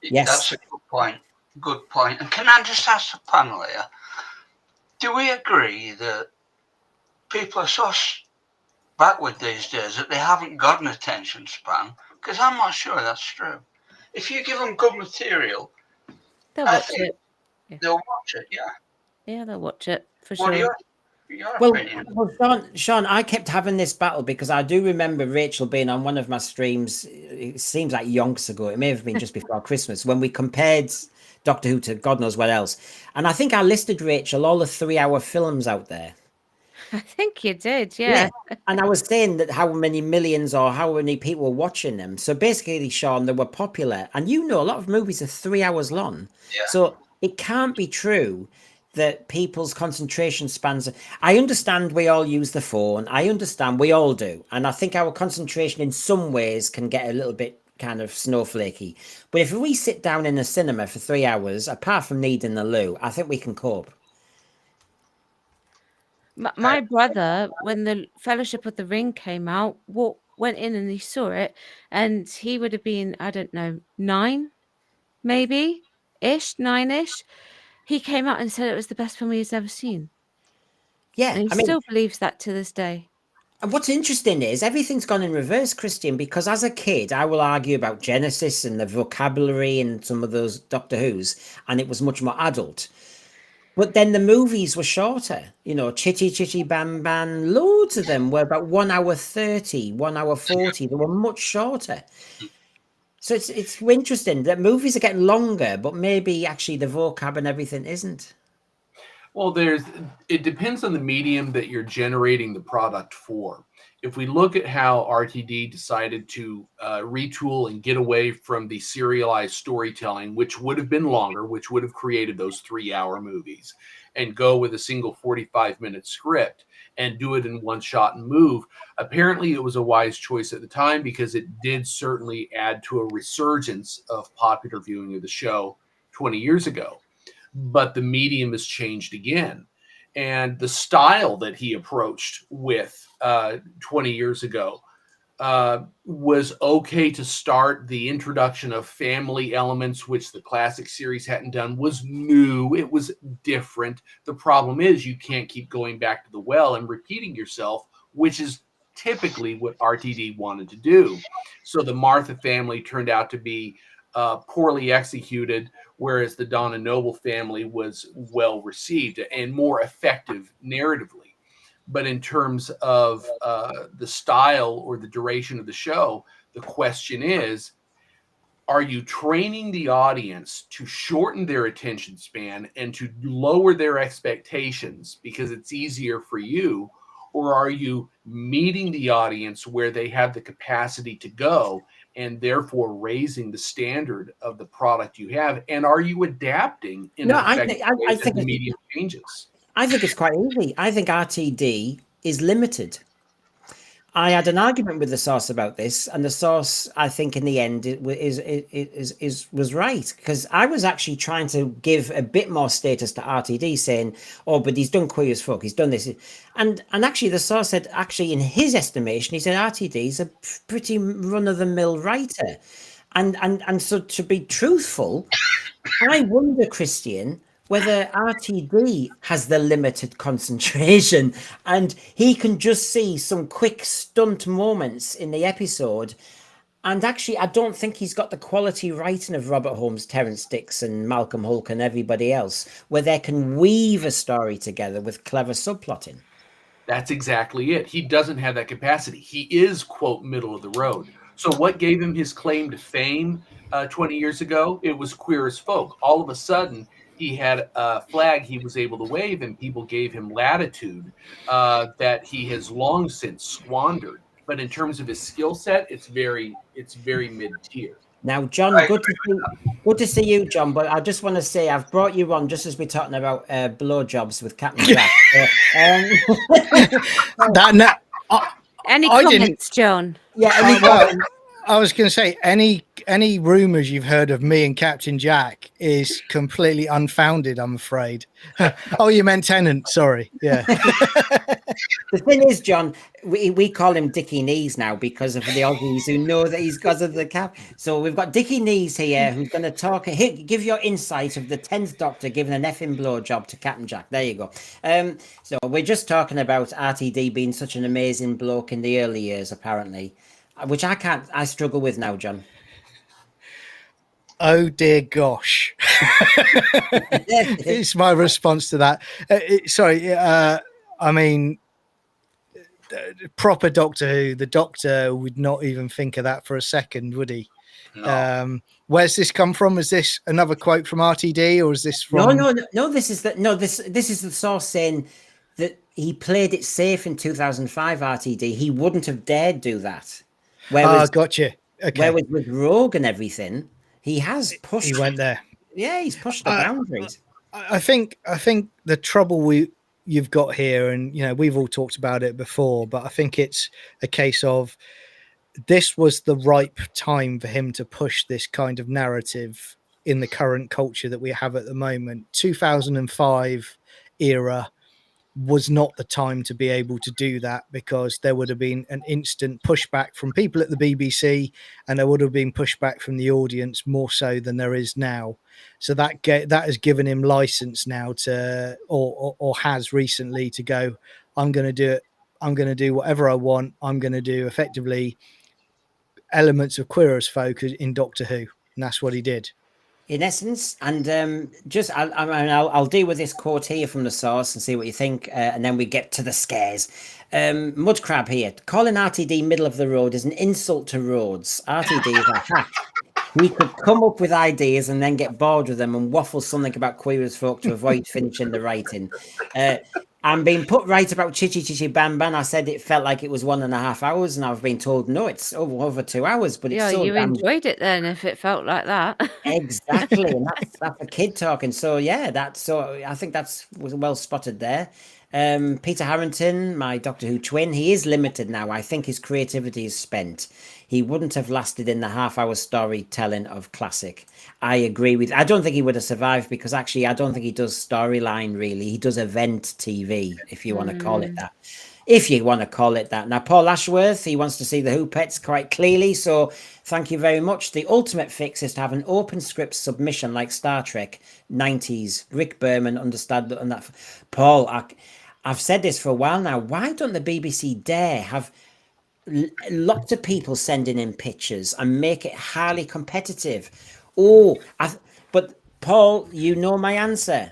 Yes. That's a good point. Good point. And can I just ask the panel here, do we agree that people are so backward these days that they haven't got an attention span? Because I'm not sure that's true. If you give them good material, they'll watch it. They'll watch it, yeah. Yeah, they'll watch it, for What sure. Well, Sean, I kept having this battle because I do remember Rachel being on one of my streams. It seems like yonks ago. It may have been just before Christmas when we compared Doctor Who to God knows what else. And I think I listed, Rachel, all the 3-hour films out there. I think you did, yeah. And I was saying that how many millions or how many people were watching them. So basically, Sean, they were popular. And you know, a lot of movies are 3 hours long. Yeah. So it can't be true that people's concentration spans. I understand we all use the phone. I understand we all do. And I think our concentration in some ways can get a little bit kind of snowflakey. But if we sit down in a cinema for 3 hours, apart from needing the loo, I think we can cope. My brother, when the Fellowship of the Ring came out, went in and he saw it, and he would have been, I don't know, 9, maybe ish, 9-ish. He came out and said it was the best film he's ever seen. Yeah, And he still believes that to this day. And what's interesting is everything's gone in reverse, Christian, because as a kid, I will argue about Genesis and the vocabulary and some of those Doctor Who's, and it was much more adult. But then the movies were shorter, you know, Chitty Chitty Bam Bam, loads of them were about 1 hour 30, 1 hour 40. They were much shorter. So it's interesting that movies are getting longer, but maybe actually the vocab and everything isn't. Well, it depends on the medium that you're generating the product for. If we look at how RTD decided to retool and get away from the serialized storytelling, which would have been longer, which would have created those 3-hour movies, and go with a single 45-minute script and do it in one shot and move, apparently it was a wise choice at the time because it did certainly add to a resurgence of popular viewing of the show 20 years ago. But the medium has changed again. And the style that he approached with 20 years ago was okay to start. The introduction of family elements, which the classic series hadn't done, was new. It was different. The problem is you can't keep going back to the well and repeating yourself, which is typically what RTD wanted to do. So the Martha family turned out to be poorly executed, whereas the Donna Noble family was well received and more effective narratively. But in terms of the style or the duration of the show, the question is, are you training the audience to shorten their attention span and to lower their expectations because it's easier for you? Or are you meeting the audience where they have the capacity to go and therefore raising the standard of the product you have? And are you adapting in an effective way as the medium changes? I think it's quite easy. I think RTD is limited. I had an argument with the source about this, and the source, I think, in the end, was right, because I was actually trying to give a bit more status to RTD, saying, "Oh, but he's done Queer as Folk, he's done this," and actually, the source said, actually, in his estimation, he said RTD is a pretty run-of-the-mill writer, and so to be truthful, I wonder, Christian, whether RTD has the limited concentration and he can just see some quick stunt moments in the episode. And actually, I don't think he's got the quality writing of Robert Holmes, Terence Dicks and Malcolm Hulke and everybody else, where they can weave a story together with clever subplotting. That's exactly it. He doesn't have that capacity. He is, quote, middle of the road. So what gave him his claim to fame 20 years ago? It was Queer as Folk. All of a sudden, he had a flag he was able to wave, and people gave him latitude that he has long since squandered. But in terms of his skill set, it's very mid-tier. Now, John, good to see you, John. But I just want to say I've brought you on just as we're talking about blowjobs with Captain Jack. Any comments, John? Yeah. I was going to say any rumors you've heard of me and Captain Jack is completely unfounded, I'm afraid. Oh, you meant Tennant. Sorry. Yeah. The thing is, John, we call him Dickie Knees now because of the Aussies who know that he's because of the cap. So we've got Dickie Knees here who's going to talk. Give your insight of the 10th Doctor giving an effing blowjob to Captain Jack. There you go. So we're just talking about RTD being such an amazing bloke in the early years, apparently. Which I struggle with now, John. Oh dear gosh. It's my response to that. I mean, proper Doctor Who, the Doctor would not even think of that for a second, would he? No. Where's this come from? Is this another quote from RTD, or is this from... No, this is the source saying that he played it safe in 2005 RTD. He wouldn't have dared do that. Gotcha. Okay. Whereas with Rogue and everything, he has pushed. He went there. Yeah, he's pushed the boundaries. I think the trouble you've got here, and we've all talked about it before, but I think it's a case of this was the ripe time for him to push this kind of narrative in the current culture that we have at the moment. 2005 era was not the time to be able to do that, because there would have been an instant pushback from people at the BBC, and there would have been pushback from the audience more so than there is now. So that has given him license now to, or has recently, to go, I'm going to do it. I'm going to do whatever I want. I'm going to do effectively elements of Queer as Folk in Doctor Who, and that's what he did. In essence, and I'll deal with this quote here from the source and see what you think, and then we get to the scares. Mudcrab here, calling RTD middle of the road is an insult to Rhodes. RTD is a hack. We could come up with ideas and then get bored with them and waffle something about Queer as Folk to avoid finishing the writing. I'm being put right about Chichi Chichi Bam Bam. I said it felt like it was 1.5 hours, and I've been told no, it's over 2 hours. But it's so you enjoyed it then, if it felt like that. Exactly, and that's a kid talking. So yeah, I think was well spotted there. Peter Harrington, my Doctor Who twin, he is limited now. I think his creativity is spent. He wouldn't have lasted in the half-hour storytelling of classic. I agree with. I don't think he would have survived, because actually, I don't think he does storyline really. He does event TV, if you want to call it that. If you want to call it that. Now, Paul Ashworth, he wants to see the Who Pets quite clearly. So thank you very much. The ultimate fix is to have an open script submission like Star Trek 90s. Rick Berman understood on that. Paul, I've said this for a while now. Why don't the BBC dare have lots of people sending in pictures and make it highly competitive? But Paul, you know my answer.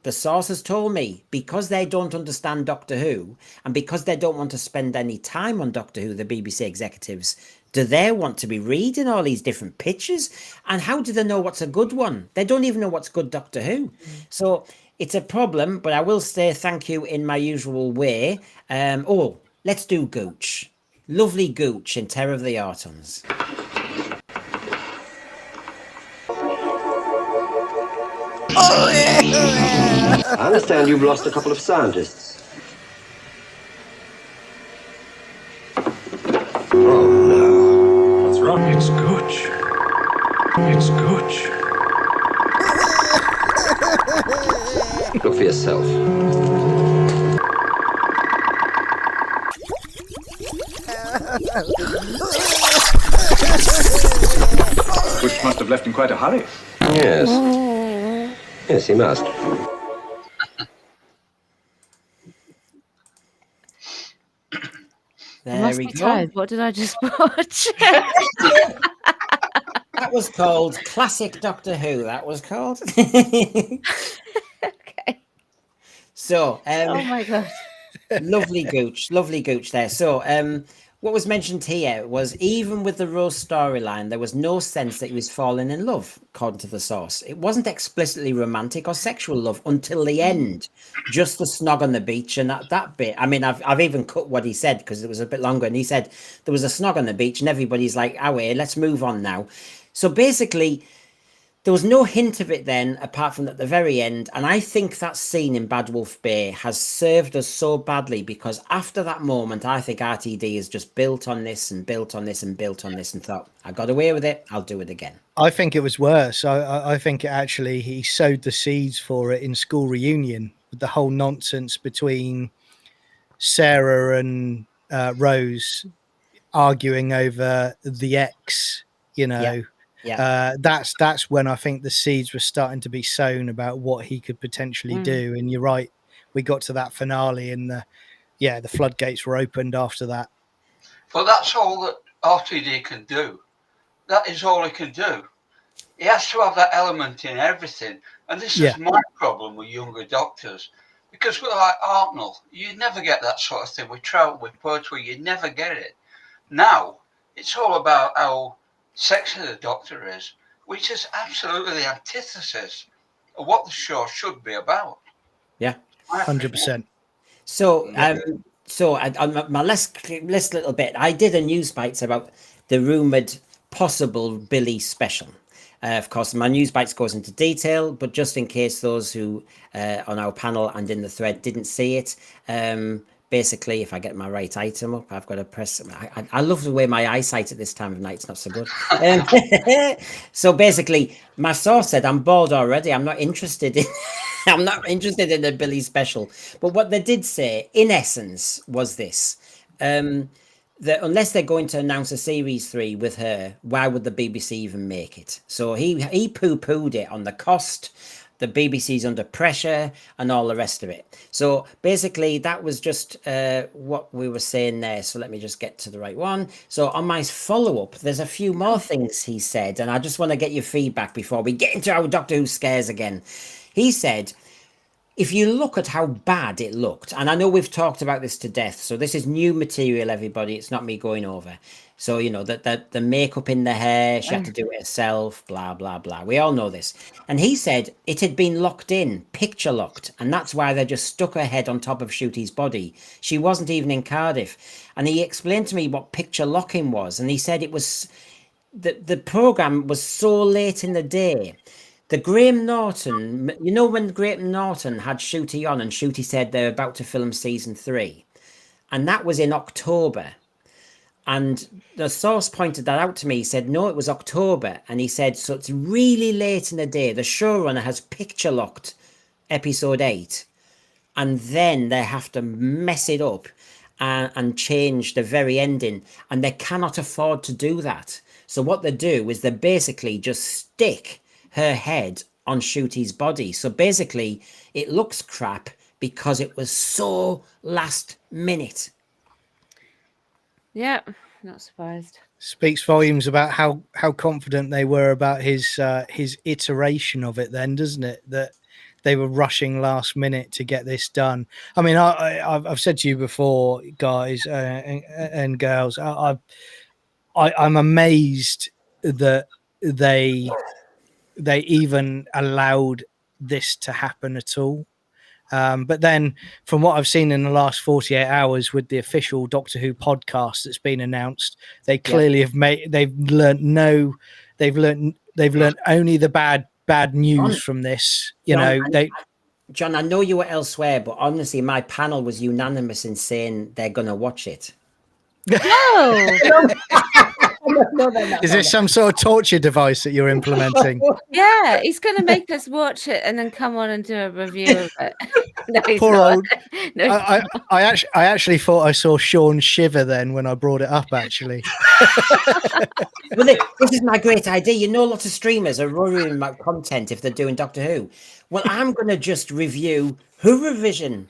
The sources told me, because they don't understand Doctor Who, and because they don't want to spend any time on Doctor Who, the BBC executives, do they want to be reading all these different pictures? And how do they know what's a good one? They don't even know what's good Doctor Who. So it's a problem, but I will say thank you in my usual way. Let's do Gooch. Lovely Gooch in Terror of the Autons. I understand you've lost a couple of scientists. Oh, no. What's wrong? It's Gooch. It's Gooch. Look for yourself. Gooch must have left in quite a hurry. Yes. Yes, he must. There we go. Tired. What did I just watch? That was called Classic Doctor Who. That was called. Okay. So, oh my god, lovely Gooch there. So, what was mentioned here was, even with the Rose storyline, there was no sense that he was falling in love, according to the source. It wasn't explicitly romantic or sexual love until the end, just the snog on the beach and that bit. I mean, I've even cut what he said because it was a bit longer, and he said there was a snog on the beach, and everybody's like, "Oh, wait, let's move on now." So basically, there was no hint of it then, apart from at the very end. And I think that scene in Bad Wolf Bay has served us so badly, because after that moment, I think RTD has just built on this and built on this and built on this and thought, I got away with it, I'll do it again. I think it was worse. I think actually he sowed the seeds for it in School Reunion, with the whole nonsense between Sarah and Rose arguing over the ex, Yeah. That's when I think the seeds were starting to be sown about what he could potentially do. And you're right, we got to that finale, and the floodgates were opened after that. But that's all that RTD can do. That is all he can do. He has to have that element in everything. And this is my problem with younger doctors. Because we're like Artnell, you never get that sort of thing. With Trout, with poetry, you never get it. Now, it's all about how sexy the Doctor is, which is absolutely the antithesis of what the show should be about. Yeah, 100%. So, on my last little bit, I did a news bites about the rumored possible Billy special. Of course, my news bites goes into detail, but just in case those who on our panel and in the thread didn't see it, basically, if I get my right item up, I've got to press. I love the way my eyesight at this time of night's not so good. So basically, my source said, "I'm bored already. I'm not interested in." I'm not interested in a Billy special. But what they did say, in essence, was this. That unless they're going to announce a series 3 with her, why would the BBC even make it? So he poo-pooed it on the cost, the BBC's under pressure, and all the rest of it. So basically, that was just what we were saying there. So let me just get to the right one. So on my follow-up, there's a few more things he said, and I just want to get your feedback before we get into our Doctor Who scares again. He said, if you look at how bad it looked, and I know we've talked about this to death, so this is new material, everybody. It's not me going over. So, you know, that the makeup in the hair, she had to do it herself, blah, blah, blah. We all know this. And he said it had been locked in, picture locked, and that's why they just stuck her head on top of Ncuti's body. She wasn't even in Cardiff. And he explained to me what picture locking was, and he said it was... The programme was so late in the day. The Graham Norton, you know when Graham Norton had Ncuti on and Ncuti said they're about to film season 3, and that was in October, and the source pointed that out to me. He said no, it was October, and he said so it's really late in the day. The showrunner has picture locked episode 8, and then they have to mess it up and change the very ending, and they cannot afford to do that. So what they do is they basically just stick her head on Ncuti's body. So basically, it looks crap because it was so last minute. Yeah, not surprised. Speaks volumes about how confident they were about his iteration of it then, doesn't it? That they were rushing last minute to get this done. I mean, I've said to you before, guys and girls, I'm amazed that they even allowed this to happen at all. But then from what I've seen in the last 48 hours with the official Doctor Who podcast that's been announced, they clearly have learned only the bad news from this. John, I know you were elsewhere, but honestly, my panel was unanimous in saying they're going to watch it. No. Is this some sort of torture device that you're implementing? Yeah, he's going to make us watch it and then come on and do a review of it. No, Poor not. old. No, I actually thought I saw Sean shiver then when I brought it up. Actually, well, this is my great idea. You know, lots of streamers are worrying about content if they're doing Doctor Who. Well, I'm going to just review Who Revision,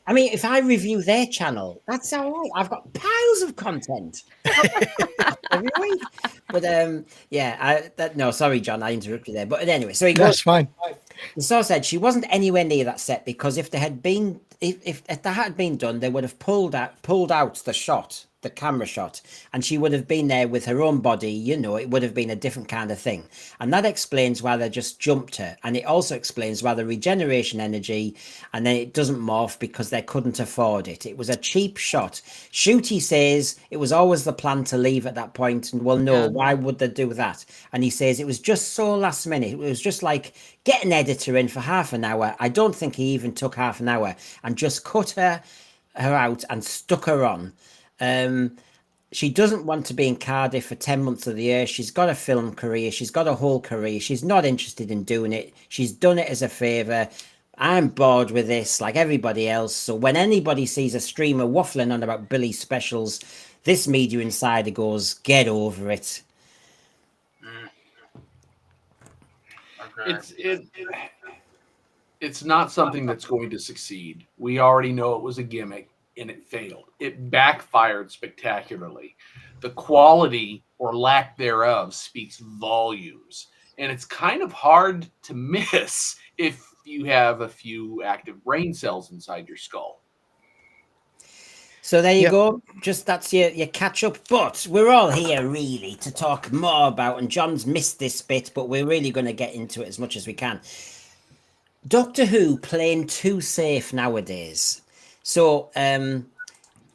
I mean, if I review their channel, that's all right. I've got piles of content every week. But no, sorry, John, I interrupted you there. But anyway, so he goes. That's fine. The source said she wasn't anywhere near that set because if that had been done, they would have pulled out the camera shot, and she would have been there with her own body. You know, it would have been a different kind of thing, and that explains why they just jumped her, and it also explains why the regeneration energy, and then it doesn't morph because they couldn't afford it. It was a cheap shot. Ncuti says it was always the plan to leave at that point, and well, no, why would they do that? And he says it was just so last minute. It was just like get an editor in for half an hour. I don't think he even took half an hour and just cut her out and stuck her on. She doesn't want to be in Cardiff for 10 months of the year. She's got a film career. She's got a whole career. She's not interested in doing it. She's done it as a favor. I'm bored with this like everybody else. So when anybody sees a streamer waffling on about Billy specials, this media insider goes, get over it. It's not something that's going to succeed. We already know it was a gimmick. And it failed. It backfired spectacularly. The quality or lack thereof speaks volumes. And it's kind of hard to miss if you have a few active brain cells inside your skull. So there you go. Just that's your catch up. But we're all here really to talk more about, and John's missed this bit, but we're really going to get into it as much as we can. Doctor Who playing too safe nowadays. So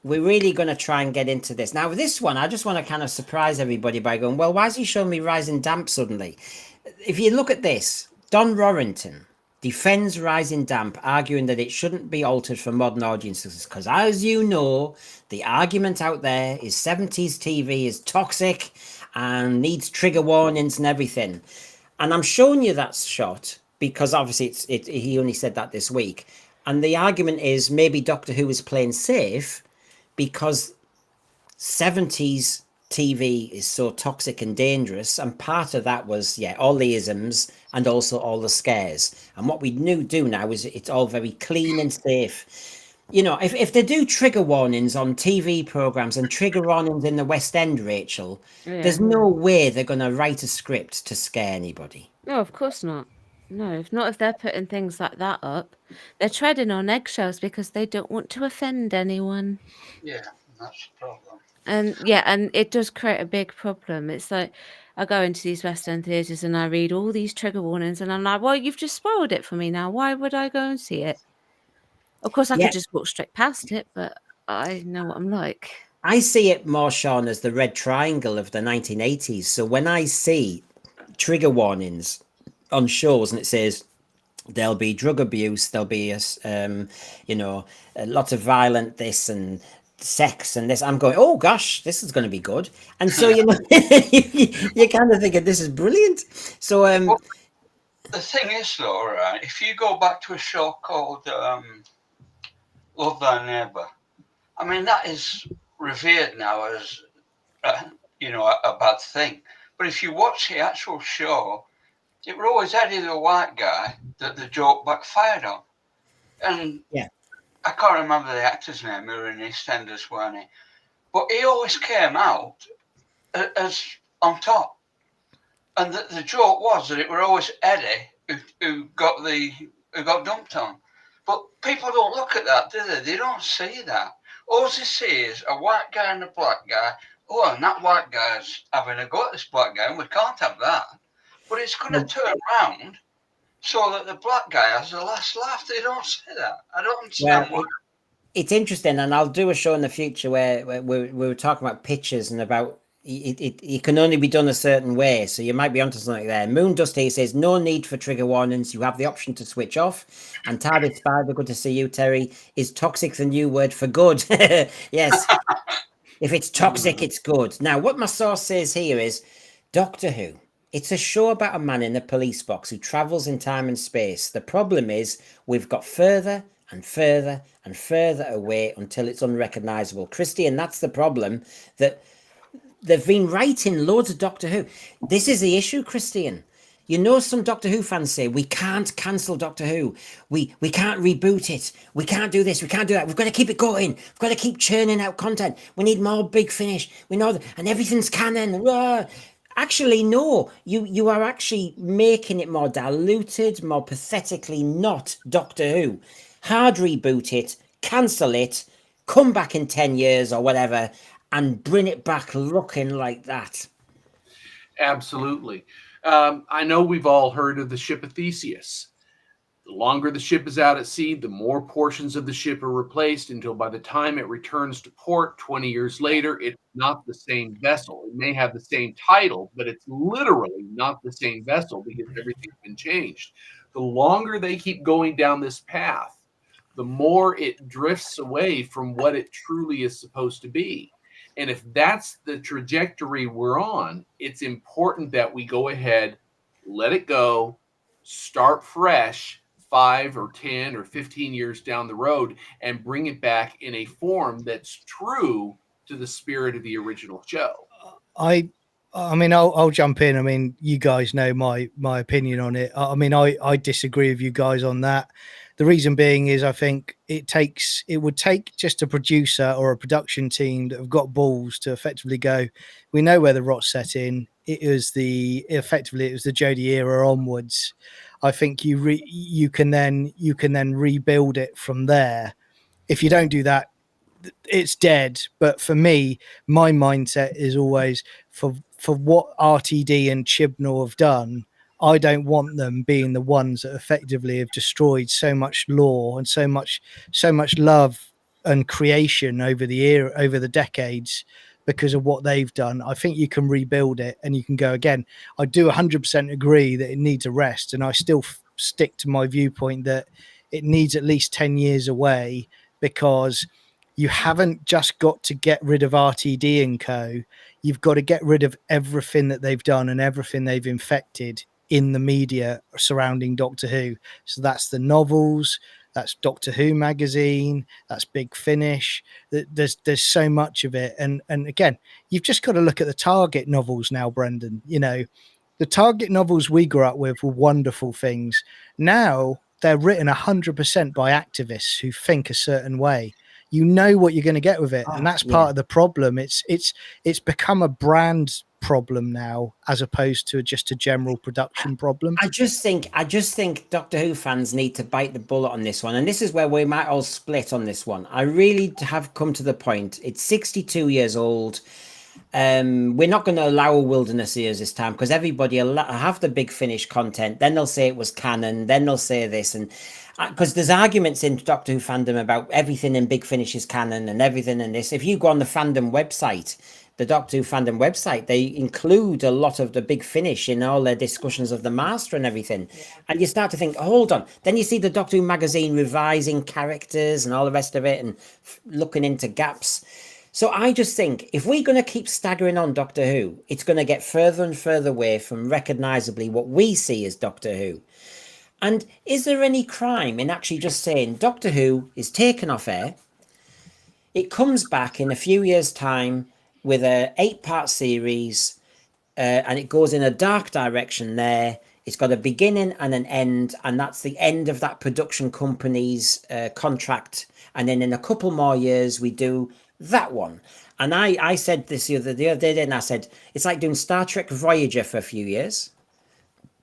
we're really going to try and get into this. Now, with this one, I just want to kind of surprise everybody by going, well, why is he showing me Rising Damp suddenly? If you look at this, Don Warrington defends Rising Damp, arguing that it shouldn't be altered for modern audiences because, as you know, the argument out there is 70s TV is toxic and needs trigger warnings and everything. And I'm showing you that shot because obviously he only said that this week. And the argument is maybe Doctor Who is playing safe because 70s TV is so toxic and dangerous, and part of that was all the isms and also all the scares. And what we do now is it's all very clean and safe. You know, if they do trigger warnings on TV programs and trigger warnings in the West End, Rachel, there's no way they're going to write a script to scare anybody. No, of course not. No, if they're putting things like that up, they're treading on eggshells because they don't want to offend anyone. Yeah, that's the problem. And it does create a big problem. It's like I go into these West End theatres and I read all these trigger warnings and I'm like, well, you've just spoiled it for me now. Why would I go and see it? Of course, I could just walk straight past it, but I know what I'm like. I see it more, Sean, as the red triangle of the 1980s. So when I see trigger warnings on shows and it says there'll be drug abuse, there'll be lots of violent this and sex and this, I'm going, oh gosh, this is going to be good. And so you're kind of thinking this is brilliant. So well, the thing is though, right, if you go back to a show called Love Thy Neighbour, I mean that is revered now as a bad thing, but if you watch the actual show, it was always Eddie the white guy that the joke backfired on. And I can't remember the actor's name who were in EastEnders, weren't he? But he always came out as on top. And the joke was that it were always Eddie who got dumped on. But people don't look at that, do they? They don't see that. All they see is a white guy and a black guy. Oh, and that white guy's having a go at this black guy, and we can't have that. But it's going to turn around so that the black guy has the last laugh. They don't say that. I don't understand why. It's interesting, and I'll do a show in the future where we were talking about pictures and about it can only be done a certain way. So you might be onto something there. Moondust here says, no need for trigger warnings. You have the option to switch off. And TARDIS Spider, good to see you, Terry. Is toxic the new word for good? Yes. If it's toxic, it's good. Now, what my source says here is Doctor Who. It's a show about a man in a police box who travels in time and space. The problem is we've got further and further and further away until it's unrecognizable. Christian, that's the problem, that they've been writing loads of Doctor Who. This is the issue, Christian. You know, some Doctor Who fans say, we can't cancel Doctor Who. We can't reboot it. We can't do this. We can't do that. We've got to keep it going. We've got to keep churning out content. We need more Big Finish. We know that, and everything's canon. Actually, no. You are actually making it more diluted, more pathetically not Doctor Who. Hard reboot it, cancel it, come back in 10 years or whatever, and bring it back looking like that. Absolutely. I know we've all heard of the ship of Theseus. The longer the ship is out at sea, the more portions of the ship are replaced until by the time it returns to port 20 years later, it's not the same vessel. It may have the same title, but it's literally not the same vessel because everything's been changed. The longer they keep going down this path, the more it drifts away from what it truly is supposed to be. And if that's the trajectory we're on, it's important that we go ahead, let it go, start fresh 5 or 10 or 15 years down the road and bring it back in a form that's true to the spirit of the original show. I mean, I'll jump in. I mean, you guys know my opinion on it. I mean, I disagree with you guys on that. The reason being is I think it would take just a producer or a production team that have got balls to effectively go, we know where the rot's set in. It was the Jodie era onwards. I think you can then rebuild it from there. If you don't do that, it's dead. But for me, my mindset is always for what RTD and Chibnall have done. I don't want them being the ones that effectively have destroyed so much lore and so much love and creation over the decades because of what they've done. I think you can rebuild it and you can go again. I do 100% agree that it needs a rest, and I still stick to my viewpoint that it needs at least 10 years away, because you haven't just got to get rid of RTD and co. You've got to get rid of everything that they've done and everything they've infected in the media surrounding Doctor Who. So that's the novels, that's Doctor Who magazine, that's Big Finish. There's so much of it. And again, you've just got to look at the Target novels now, Brendan. You know, the Target novels we grew up with were wonderful things. Now they're written 100% by activists who think a certain way. You know what you're going to get with it, and that's part of the problem. It's become a brand problem now, as opposed to just a general production problem. I just think Doctor Who fans need to bite the bullet on this one, and this is where we might all split on this one. I really have come to the point. It's 62 years old. We're not going to allow wilderness years this time, because everybody will have the Big Finish content. Then they'll say it was canon. Then they'll say this, and because there's arguments in Doctor Who fandom about everything in Big Finish is canon and everything in this. If you go on the fandom website, the Doctor Who fandom website, they include a lot of the Big Finish in all their discussions of the Master and everything. And you start to think, hold on. Then you see the Doctor Who magazine revising characters and all the rest of it and looking into gaps. So I just think if we're going to keep staggering on Doctor Who, it's going to get further and further away from recognisably what we see as Doctor Who. And is there any crime in actually just saying Doctor Who is taken off air, it comes back in a few years' time with a 8-part series, and it goes in a dark direction there. It's got a beginning and an end, and that's the end of that production company's contract. And then in a couple more years, we do that one. And I said this the other day, and I said, it's like doing Star Trek Voyager for a few years,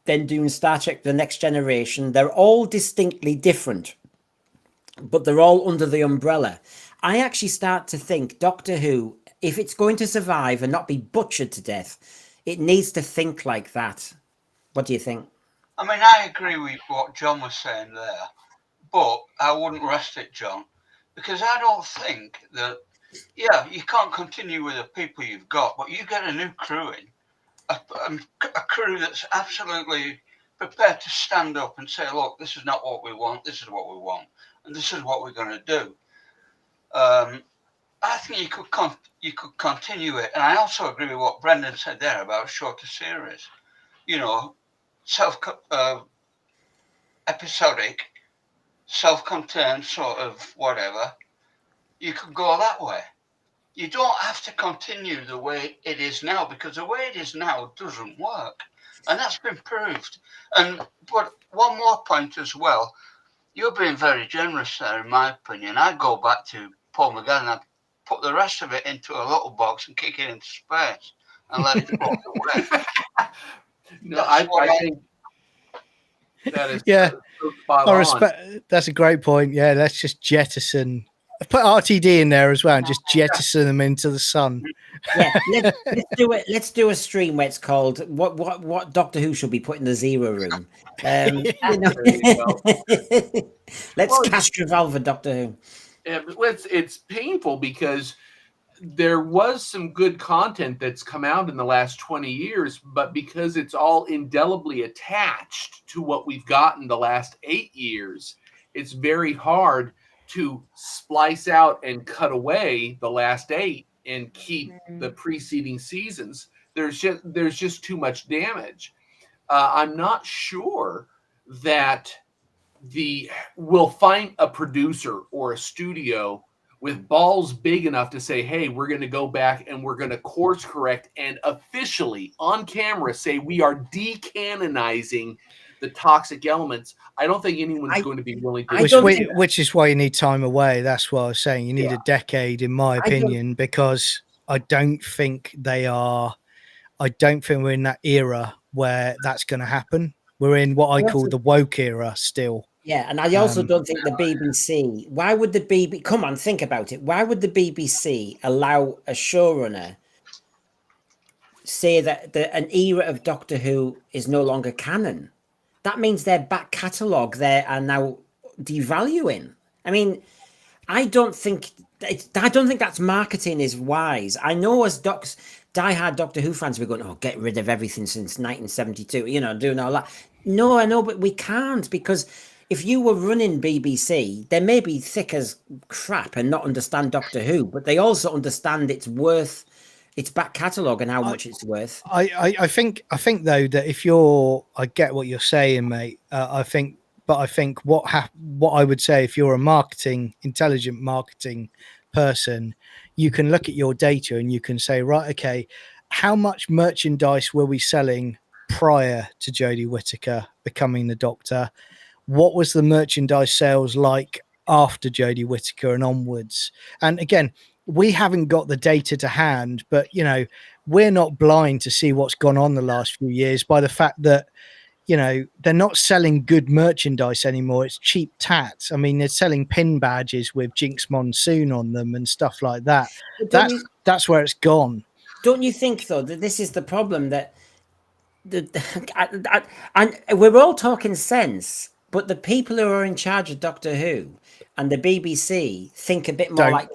then doing Star Trek The Next Generation. They're all distinctly different, but they're all under the umbrella. I actually start to think Doctor Who, if it's going to survive and not be butchered to death, it needs to think like that. What do you think? I mean, I agree with what John was saying there, but I wouldn't rest it, John, because I don't think that, yeah, you can't continue with the people you've got, but you get a new crew in, a crew that's absolutely prepared to stand up and say, look, this is not what we want, this is what we want, and this is what we're going to do. I think you could continue it, and I also agree with what Brendan said there about shorter series. You know, episodic, self-contained sort of whatever. You could go that way. You don't have to continue the way it is now, because the way it is now doesn't work, and that's been proved. But one more point as well. You're being very generous there, in my opinion. I'd go back to Paul McGann and I'd put the rest of it into a little box and kick it into space and let it float away. No, I think that is yeah. I respect. That's a great point. Yeah, let's just jettison. Put RTD in there as well and just jettison them into the sun. Yeah, let's do it. Let's do a stream where it's called what Doctor Who should be put in the zero room. Let's Castrovalva Doctor Who. It's painful because there was some good content that's come out in the last 20 years, but because it's all indelibly attached to what we've gotten the last 8 years, it's very hard to splice out and cut away the last 8 and keep the preceding seasons. There's just too much damage. I'm not sure that we'll find a producer or a studio with balls big enough to say, hey, we're going to go back and we're going to course correct and officially on camera say we are decanonizing the toxic elements. I don't think anyone's going to be willing to. Which is why you need time away. That's what I was saying. You need a decade, in my opinion, because I don't think we're in that era where that's going to happen. We're in what I call the woke era still. Yeah, and I also don't think the BBC, why would the BBC, come on, think about it. Why would the BBC allow a showrunner say that an era of Doctor Who is no longer canon? That means their back catalogue they are now devaluing. I mean, I don't think that's marketing is wise. I know as diehard Doctor Who fans, we're going, oh, get rid of everything since 1972, doing all that. No, I know, but we can't, because if you were running BBC, they may be thick as crap and not understand Doctor Who, but they also understand its worth, its back catalogue and how much it's worth. I think though that I get what you're saying, mate. I think what I would say, if you're a intelligent marketing person, you can look at your data and you can say, right, okay, how much merchandise were we selling prior to Jodie Whittaker becoming the Doctor? What was the merchandise sales like after Jodie Whittaker and onwards? And again, we haven't got the data to hand, but we're not blind to see what's gone on the last few years by the fact that they're not selling good merchandise anymore. It's cheap tats. I mean, they're selling pin badges with Jinx Monsoon on them and stuff like that. That's where it's gone. Don't you think though that this is the problem, that and we're all talking sense, but the people who are in charge of Doctor Who and the BBC think a bit more like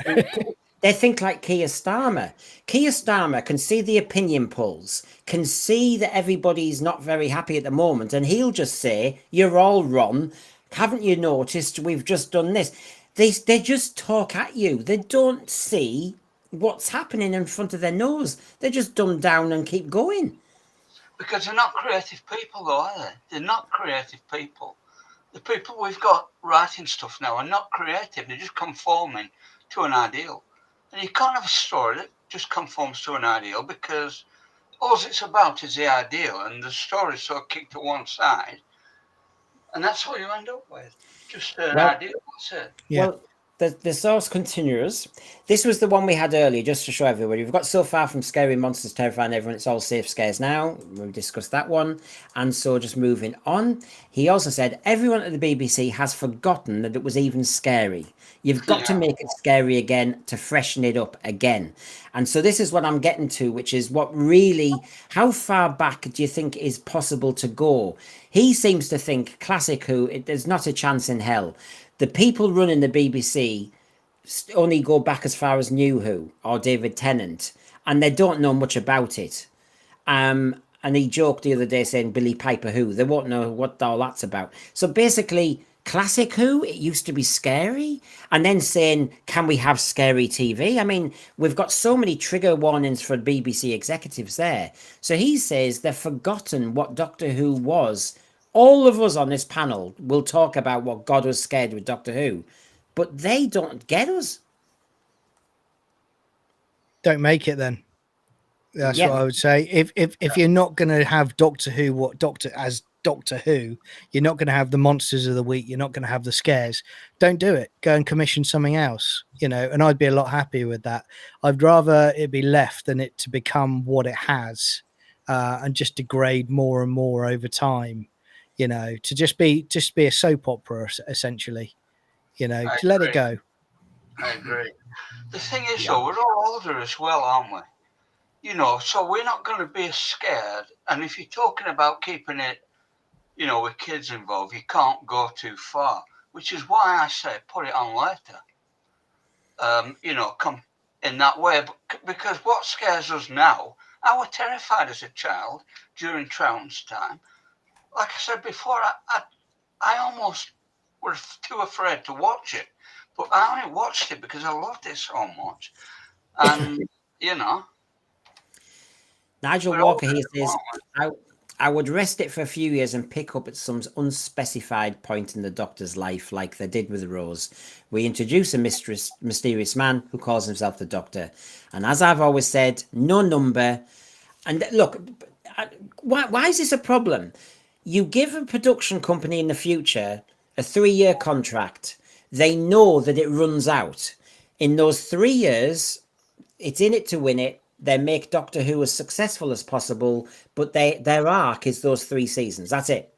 they think like Keir Starmer. Keir Starmer can see the opinion polls, can see that everybody's not very happy at the moment, and he'll just say, "You're all wrong. Haven't you noticed we've just done this?" They just talk at you. They don't see what's happening in front of their nose. They just dumb down and keep going. Because they're not creative people, though, are they? They're not creative people. The people we've got writing stuff now are not creative. They're just conforming to an ideal. And you can't have a story that just conforms to an ideal, because all it's about is the ideal, and the story's so kicked to one side, and that's what you end up with. Just an ideal, that's it. Yeah. Well, the source continues. This was the one we had earlier, just to show everybody. We've got so far from scary monsters terrifying everyone. It's all safe scares now. We've discussed that one. And so just moving on. He also said, everyone at the BBC has forgotten that it was even scary. You've got to make it scary again to freshen it up again. And so this is what I'm getting to, which is how far back do you think is possible to go? He seems to think classic Who, there's not a chance in hell. The people running the BBC only go back as far as New Who or David Tennant, and they don't know much about it. And he joked the other day saying Billy Piper Who. They won't know what all that's about. So basically, classic Who, it used to be scary. And then saying, can we have scary TV? I mean, we've got so many trigger warnings for BBC executives there. So he says they've forgotten what Doctor Who was. All of us on this panel will talk about what God was scared with Doctor Who, but they don't get us. Don't make it then. That's what I would say. If you're not going to have Doctor Who, Doctor Who, you're not going to have the monsters of the week. You're not going to have the scares. Don't do it. Go and commission something else, and I'd be a lot happier with that. I'd rather it be left than it to become what it has, and just degrade more and more over time. To just be a soap opera, essentially, to let it go. I agree. The thing is, though, we're all older as well, aren't we? So we're not going to be as scared. And if you're talking about keeping it, with kids involved, you can't go too far, which is why I say put it on later. Come in that way, because what scares us now, I was terrified as a child during Troughton's time. Like I said before, I almost was too afraid to watch it, but I only watched it because I loved it so much. And, Nigel Walker here says, I would rest it for a few years and pick up at some unspecified point in the Doctor's life, like they did with Rose. We introduce a mysterious man who calls himself the Doctor. And as I've always said, no number. And look, why is this a problem? You give a production company in the future a 3-year contract. They know that it runs out. In those 3 years, it's in it to win it. They make Doctor Who as successful as possible, but their arc is those 3 seasons. That's it.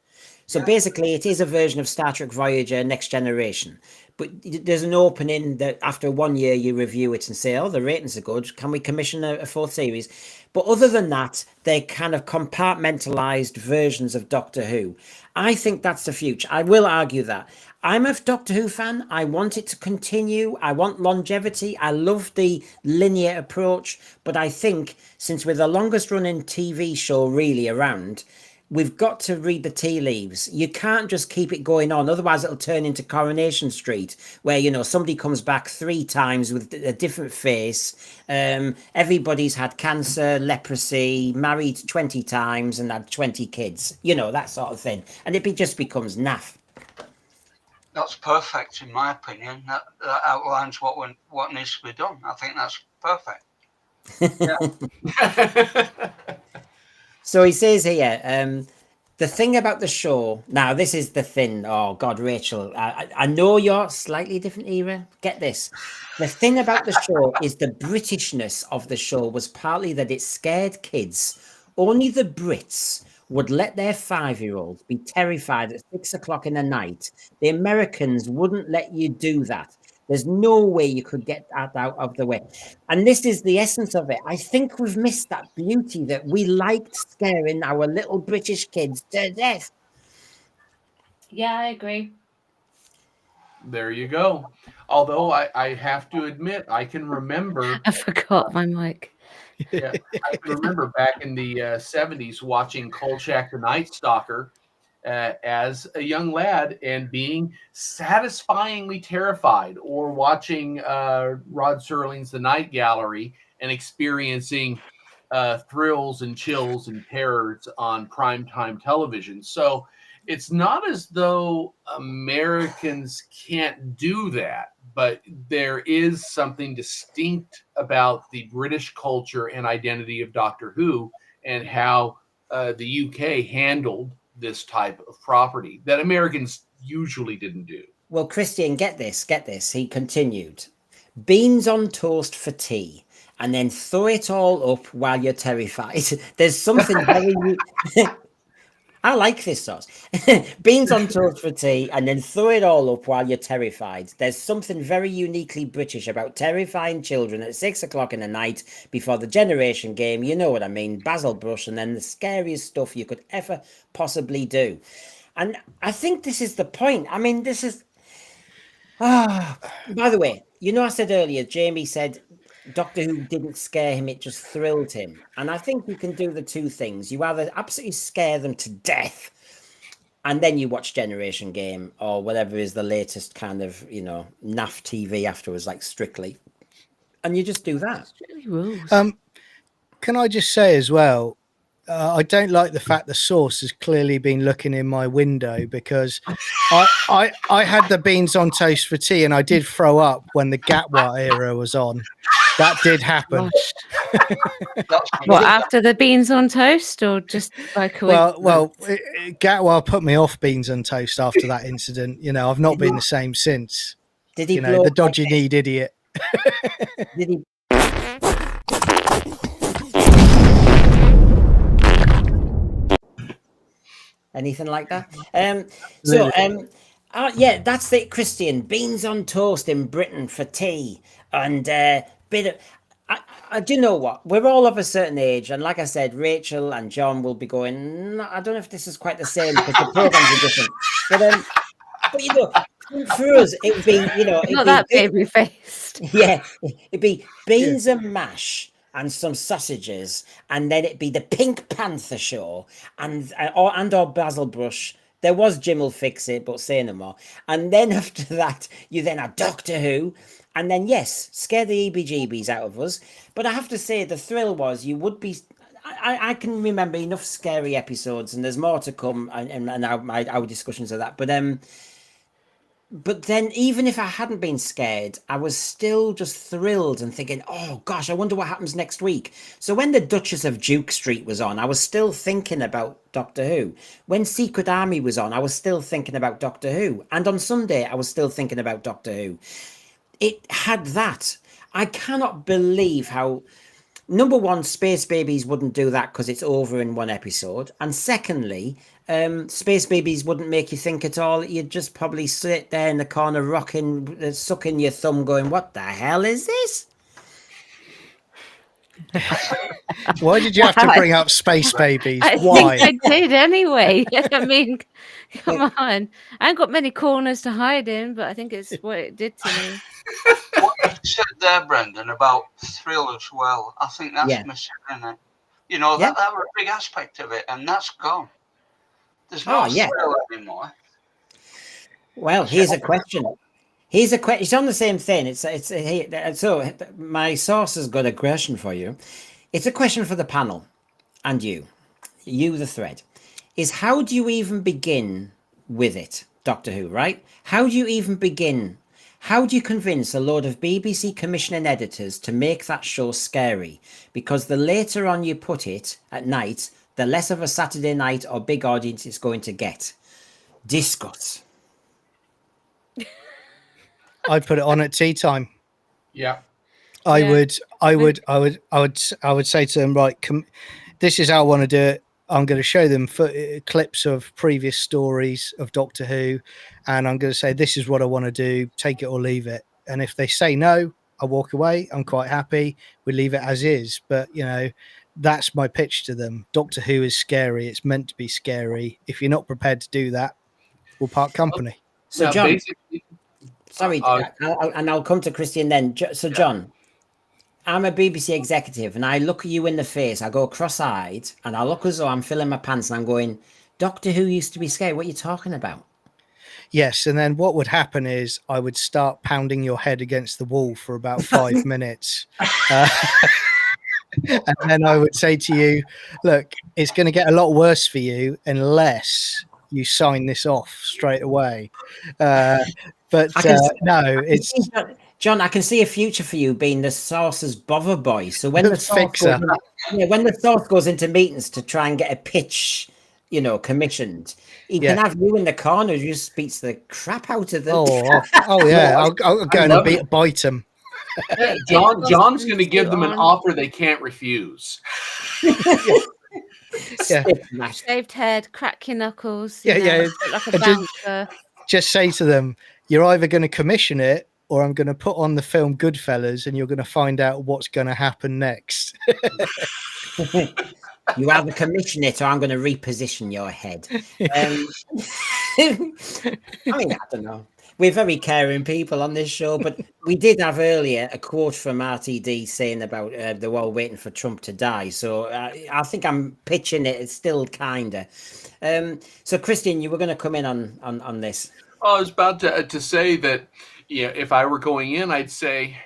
So basically, it is a version of Star Trek Voyager Next Generation. but there's an opening that after 1 year you review it and say, oh, the ratings are good. Can we commission a fourth series? But other than that, they're kind of compartmentalized versions of Doctor Who. I think that's the future. I will argue that. I'm a Doctor Who fan. I want it to continue. I want longevity. I love the linear approach. But I think since we're the longest running TV show really around, we've got to read the tea leaves. You can't just keep it going on. Otherwise, it'll turn into Coronation Street, where, you know, somebody comes back 3 times with a different face. Everybody's had cancer, leprosy, married 20 times and had 20 kids, you know, that sort of thing. And it just becomes naff. That's perfect, in my opinion. That outlines what needs to be done. I think that's perfect. Yeah. So he says here, the thing about the show, now this is the thing, oh God, Rachel, I know you're slightly different era, get this. The thing about the show is the Britishness of the show was partly that it scared kids. Only the Brits would let their 5-year-olds be terrified at 6 o'clock in the night. The Americans wouldn't let you do that. There's no way you could get that out of the way. And this is the essence of it. I think we've missed that beauty that we liked scaring our little British kids to death. Yeah, I agree. There you go. Although I have to admit, I can remember. I forgot my mic. Yeah, I can remember back in the 70s watching Kolchak the Night Stalker as a young lad and being satisfyingly terrified, or watching Rod Serling's The Night Gallery and experiencing thrills and chills and terrors on primetime television. So it's not as though Americans can't do that, but there is something distinct about the British culture and identity of Doctor Who and how the UK handled this type of property that Americans usually didn't do. Well, Christian, get this. He continued. Beans on toast for tea, and then throw it all up while you're terrified. There's something very... I like this sauce. Beans on toast for tea, and then throw it all up while you're terrified. There's something very uniquely British about terrifying children at 6 o'clock in the night before the generation game. You know what I mean? Basil brush, and then the scariest stuff you could ever possibly do. And I think this is the point. I mean, this is... by the way, you know, I said earlier, Jamie said Doctor Who didn't scare him, it just thrilled him. And I think you can do the two things. You either absolutely scare them to death, and then you watch Generation Game or whatever is the latest kind of, you know, naff TV afterwards, like Strictly. And you just do that. Can I just say as well, I don't like the fact the source has clearly been looking in my window, because I had the beans on toast for tea and I did throw up when the Gatwa era was on. That did happen. What, after the beans on toast, or just like well, Gatwa put me off beans on toast after that incident. You know, I've not been the same since. Did he? You know, the dodgy kneed idiot. Did he? Anything like that? Yeah, that's it, Christian. Beans on toast in Britain for tea, and bit of. I do you know what? We're all of a certain age, and like I said, Rachel and John will be going. No, I don't know if this is quite the same because the programs are different. But you know, for us, it would be, you know, not that baby faced. Yeah, it'd be beans and mash and some sausages, and then it'd be the Pink Panther show, and or Basil Brush. There was Jim will fix it, but say no more. And then after that, you then have Doctor Who, and then yes, scare the EBGBs out of us. But I have to say, the thrill was you would be. I can remember enough scary episodes, and there's more to come, and our discussions of that. But then, even if I hadn't been scared, I was still just thrilled and thinking, oh gosh, I wonder what happens next week. So when the Duchess of Duke Street was on, I was still thinking about Doctor Who. When Secret Army was on, I was still thinking about Doctor Who. And on Sunday, I was still thinking about Doctor Who. It had that. I cannot believe how... number one, Space Babies wouldn't do that because it's over in one episode. And secondly, Space Babies wouldn't make you think at all. You'd just probably sit there in the corner rocking, sucking your thumb going, what the hell is this? Why did you have to bring up Space Babies? I Why? think I did anyway. I mean, come on. I ain't got many corners to hide in, but I think it's what it did to me. What you said there, Brendan, about thrill as well, I think that's missing, isn't it? You know, that was a big aspect of it, and that's gone. There's no thrill anymore. Well, here's a question. It's on the same thing. So my source has got a question for you. It's a question for the panel and you, the thread, is how do you even begin with it, Doctor Who, right? How do you even begin? How do you convince a load of BBC commissioning editors to make that show scary? Because the later on you put it at night, the less of a Saturday night or big audience it's going to get. Discuss. I'd put it on at tea time. Yeah. I would say to them, right, this is how I want to do it. I'm going to show them clips of previous stories of Doctor Who, and I'm going to say, this is what I want to do. Take it or leave it. And if they say no, I walk away. I'm quite happy. We leave it as is. But, you know, that's my pitch to them. Doctor Who is scary. It's meant to be scary. If you're not prepared to do that, we'll part company. So, now, John, sorry, and I'll come to Christian then. So, John, I'm a BBC executive, and I look at you in the face. I go cross-eyed, and I look as though I'm filling my pants, and I'm going, Doctor Who used to be scary. What are you talking about? Yes, and then what would happen is I would start pounding your head against the wall for about 5 minutes. And then I would say to you, look, it's going to get a lot worse for you unless you sign this off straight away. No, it's... John, I can see a future for you being the source's bother boy. So when the source goes into meetings to try and get a pitch, you know, commissioned, he can have you in the corner who just beats the crap out of them. Oh yeah, I'll go and bite him. John's going to give them an offer they can't refuse. Shaved head, crack your knuckles. Yeah. Like a bouncer. Just say to them, you're either going to commission it, or I'm going to put on the film Goodfellas, and you're going to find out what's going to happen next. You either commission it, or I'm going to reposition your head. I mean, I don't know. We're very caring people on this show, but we did have earlier a quote from RTD saying about they're all waiting for Trump to die. So I think I'm pitching it. It's still kind of. So, Christian, you were going to come in on this. I was about to say that, if I were going in, I'd say,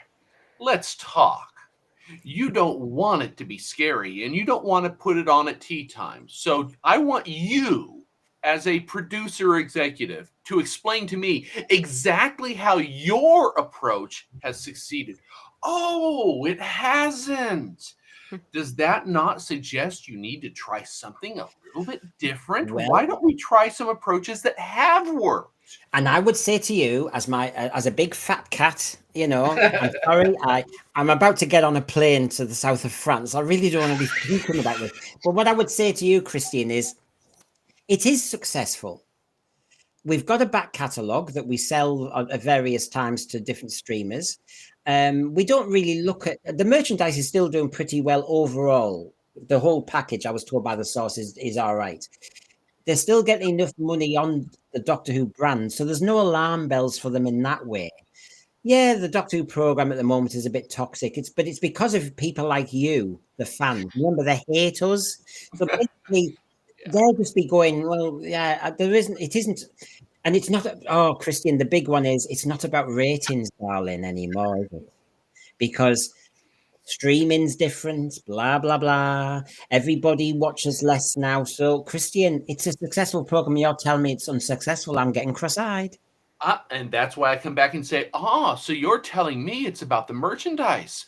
let's talk. You don't want it to be scary, and you don't want to put it on at tea time. So I want you, as a producer executive, to explain to me exactly how your approach has succeeded. Oh, it hasn't. Does that not suggest you need to try something a little bit different? Well, why don't we try some approaches that have worked? And I would say to you, as a big fat cat, I'm sorry, I'm about to get on a plane to the south of France. I really don't want to be thinking about this. But what I would say to you, Christian, is it is successful. We've got a back catalogue that we sell at various times to different streamers. We don't really look at the merchandise is still doing pretty well overall. The whole package, I was told by the source, is all right. They're still getting enough money on the Doctor Who brand, so there's no alarm bells for them in that way. Yeah, the Doctor Who program at the moment is a bit toxic. But it's because of people like you, the fans. Remember, they hate us. So basically, they'll just be going, well, yeah, it isn't. And it's not, Christian, the big one is, it's not about ratings, darling, anymore, is it? Because streaming's different, blah, blah, blah. Everybody watches less now. So, Christian, it's a successful program. You're telling me it's unsuccessful. I'm getting cross-eyed. And that's why I come back and say, so you're telling me it's about the merchandise.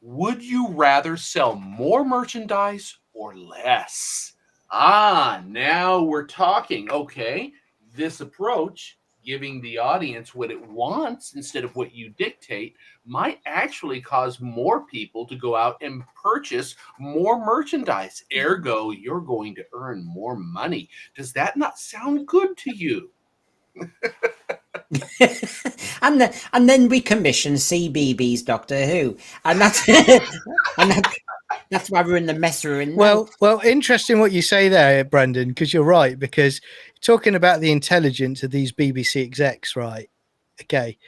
Would you rather sell more merchandise or less? Now we're talking. Okay, this approach giving the audience what it wants instead of what you dictate might actually cause more people to go out and purchase more merchandise. Ergo, you're going to earn more money. Does that not sound good to you? and then we commission CBB's Doctor Who, and that's that's why we're in the mess we're in now. Well, interesting what you say there, Brendan, because you're right. Because talking about the intelligence of these BBC execs, right? Okay,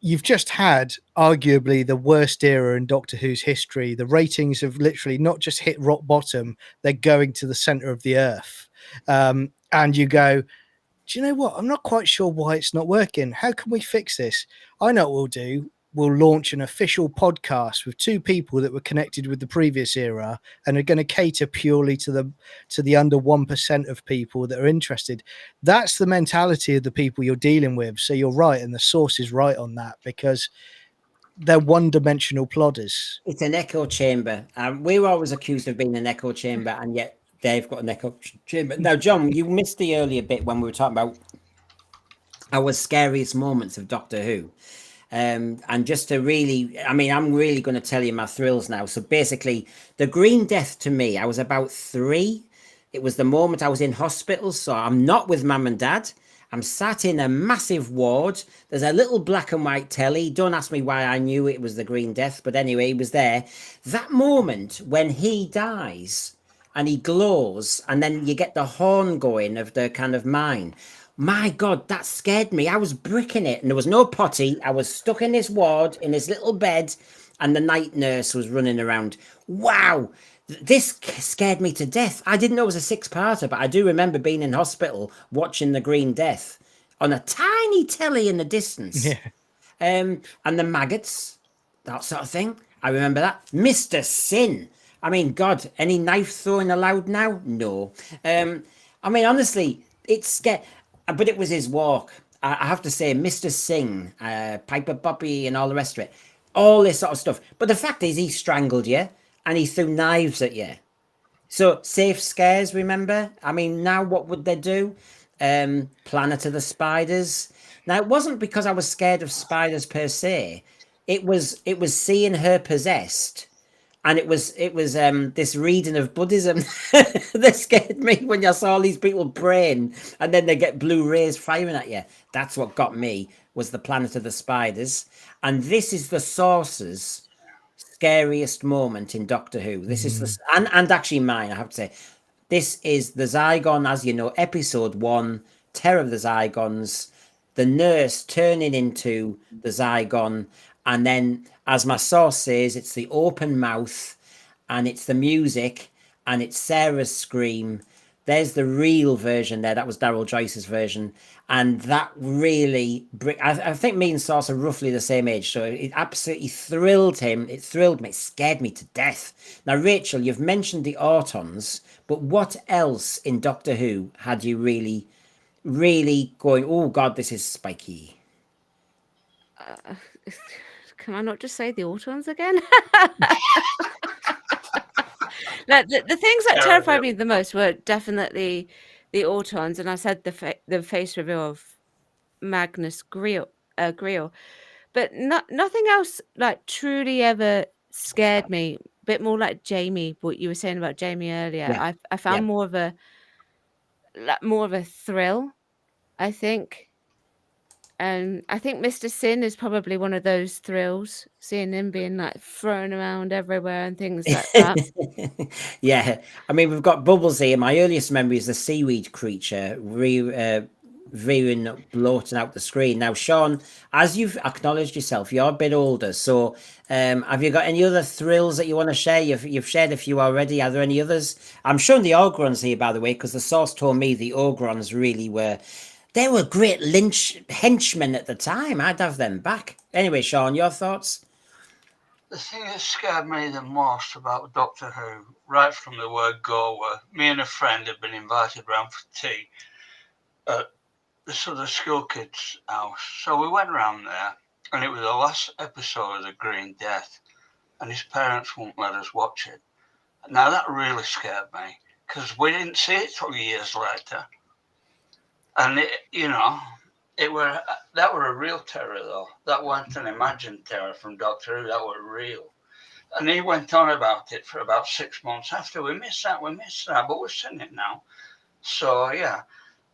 you've just had arguably the worst era in Doctor Who's history. The ratings have literally not just hit rock bottom; they're going to the center of the earth. And you go, do you know what? I'm not quite sure why it's not working. How can we fix this? I know what we'll do. We'll launch an official podcast with two people that were connected with the previous era and are going to cater purely to the under 1% of people that are interested. That's the mentality of the people you're dealing with. So you're right, and the source is right on that, because they're one-dimensional plodders. It's an echo chamber. We were always accused of being an echo chamber, and yet they've got an echo chamber. Now, John, you missed the earlier bit when we were talking about our scariest moments of Doctor Who. And just to really, I mean, I'm really going to tell you my thrills now. So basically, the Green Death to me, I was about 3. It was the moment I was in hospital. So I'm not with mum and dad. I'm sat in a massive ward. There's a little black and white telly. Don't ask me why I knew it was the Green Death. But anyway, he was there. That moment when he dies and he glows, and then you get the horn going of the kind of mine. My God, that scared me. I was bricking it, and there was no potty. I was stuck in this ward, in this little bed, and the night nurse was running around. Wow, this scared me to death. I didn't know it was a 6-parter, but I do remember being in hospital watching The Green Death on a tiny telly in the distance. Yeah. And the maggots, that sort of thing. I remember that. Mr. Sin. I mean, God, any knife throwing allowed now? No. I mean, honestly, it's scary. But it was his walk. I have to say, Mr. Singh, Piper Poppy, and all the rest of it. All this sort of stuff. But the fact is, he strangled you, and he threw knives at you. So, safe scares, remember? I mean, now what would they do? Planet of the Spiders. Now, it wasn't because I was scared of spiders per se. It was seeing her possessed. And it was this reading of Buddhism that scared me when I saw all these people praying and then they get blue rays firing at you. That's what got me, was the Planet of the Spiders. And this is the Source's scariest moment in Doctor Who. This is the and actually mine, I have to say. This is the Zygon, as you know, episode 1, Terror of the Zygons, the nurse turning into the Zygon. And then, as my source says, it's the open mouth, and it's the music, and it's Sarah's scream. There's the real version there. That was Daryl Joyce's version. And that really... I think me and Source are roughly the same age, so it absolutely thrilled him. It thrilled me. It scared me to death. Now, Rachel, you've mentioned the Autons, but what else in Doctor Who had you really, really going, oh, God, this is spiky? Can I not just say the Autons again? The things that terrified me the most were definitely the Autons, and I said the face reveal of Magnus Greel, but nothing else like truly ever scared me. A bit more like Jamie, what you were saying about Jamie earlier. Yeah. I found more of a thrill, I think. And I think Mr. Sin is probably one of those thrills, seeing him being like thrown around everywhere and things like that. Yeah, I mean, we've got Bubbles here. My earliest memory is the seaweed creature veering, bloating out the screen. Now, Sean, as you've acknowledged yourself, you're a bit older. So have you got any other thrills that you want to share? You've shared a few already. Are there any others? I'm showing the Ogrons here, by the way, because the source told me the Ogrons really were... They were great henchmen at the time. I'd have them back. Anyway, Sean, your thoughts? The thing that scared me the most about Doctor Who, right from the word go, were me and a friend had been invited round for tea at the sort of school kids' house. So we went round there, and it was the last episode of The Green Death, and his parents wouldn't let us watch it. Now, that really scared me, because we didn't see it till years later. And, it were that were a real terror though. That wasn't an imagined terror from Doctor Who. That were real. And he went on about it for about 6 months after. We missed that, but we've seen it now. So yeah.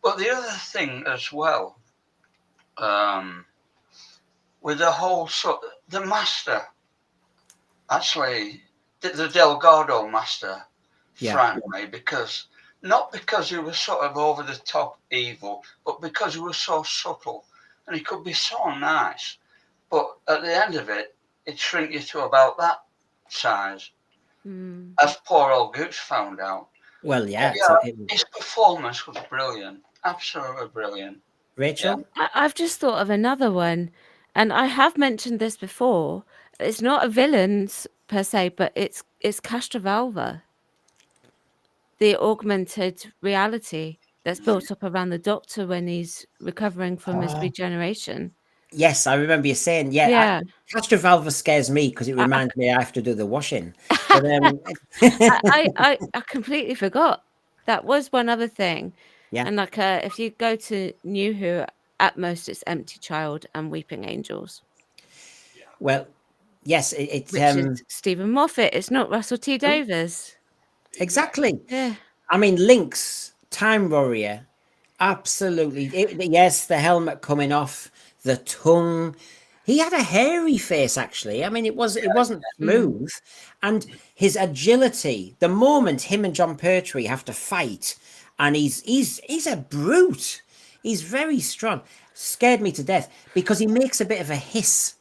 But the other thing as well, with the whole the Master, actually, the Delgado Master frightened me not because he was sort of over the top evil, but because he was so subtle and he could be so nice. But at the end of it, it'd shrink you to about that size. As poor old Goose found out. Well, yeah. His performance was brilliant. Absolutely brilliant. Rachel? Yeah. I've just thought of another one, and I have mentioned this before. It's not a villain's per se, but it's Castrovalva, the augmented reality that's built up around the Doctor when he's recovering from his regeneration. Yes, I remember you saying, Castrovalva scares me because it reminds me I have to do the washing. But, I completely forgot. That was one other thing. Yeah. And like if you go to New Who, at most it's Empty Child and Weeping Angels. Well, yes, it's which is Stephen Moffat. It's not Russell T Davies. Exactly. Yeah. I mean, Lynx, Time Warrior, absolutely. Yes, the helmet coming off, the tongue. He had a hairy face, actually. I mean, it wasn't smooth, and his agility. The moment him and John Pertwee have to fight, and he's a brute. He's very strong. Scared me to death because he makes a bit of a hiss,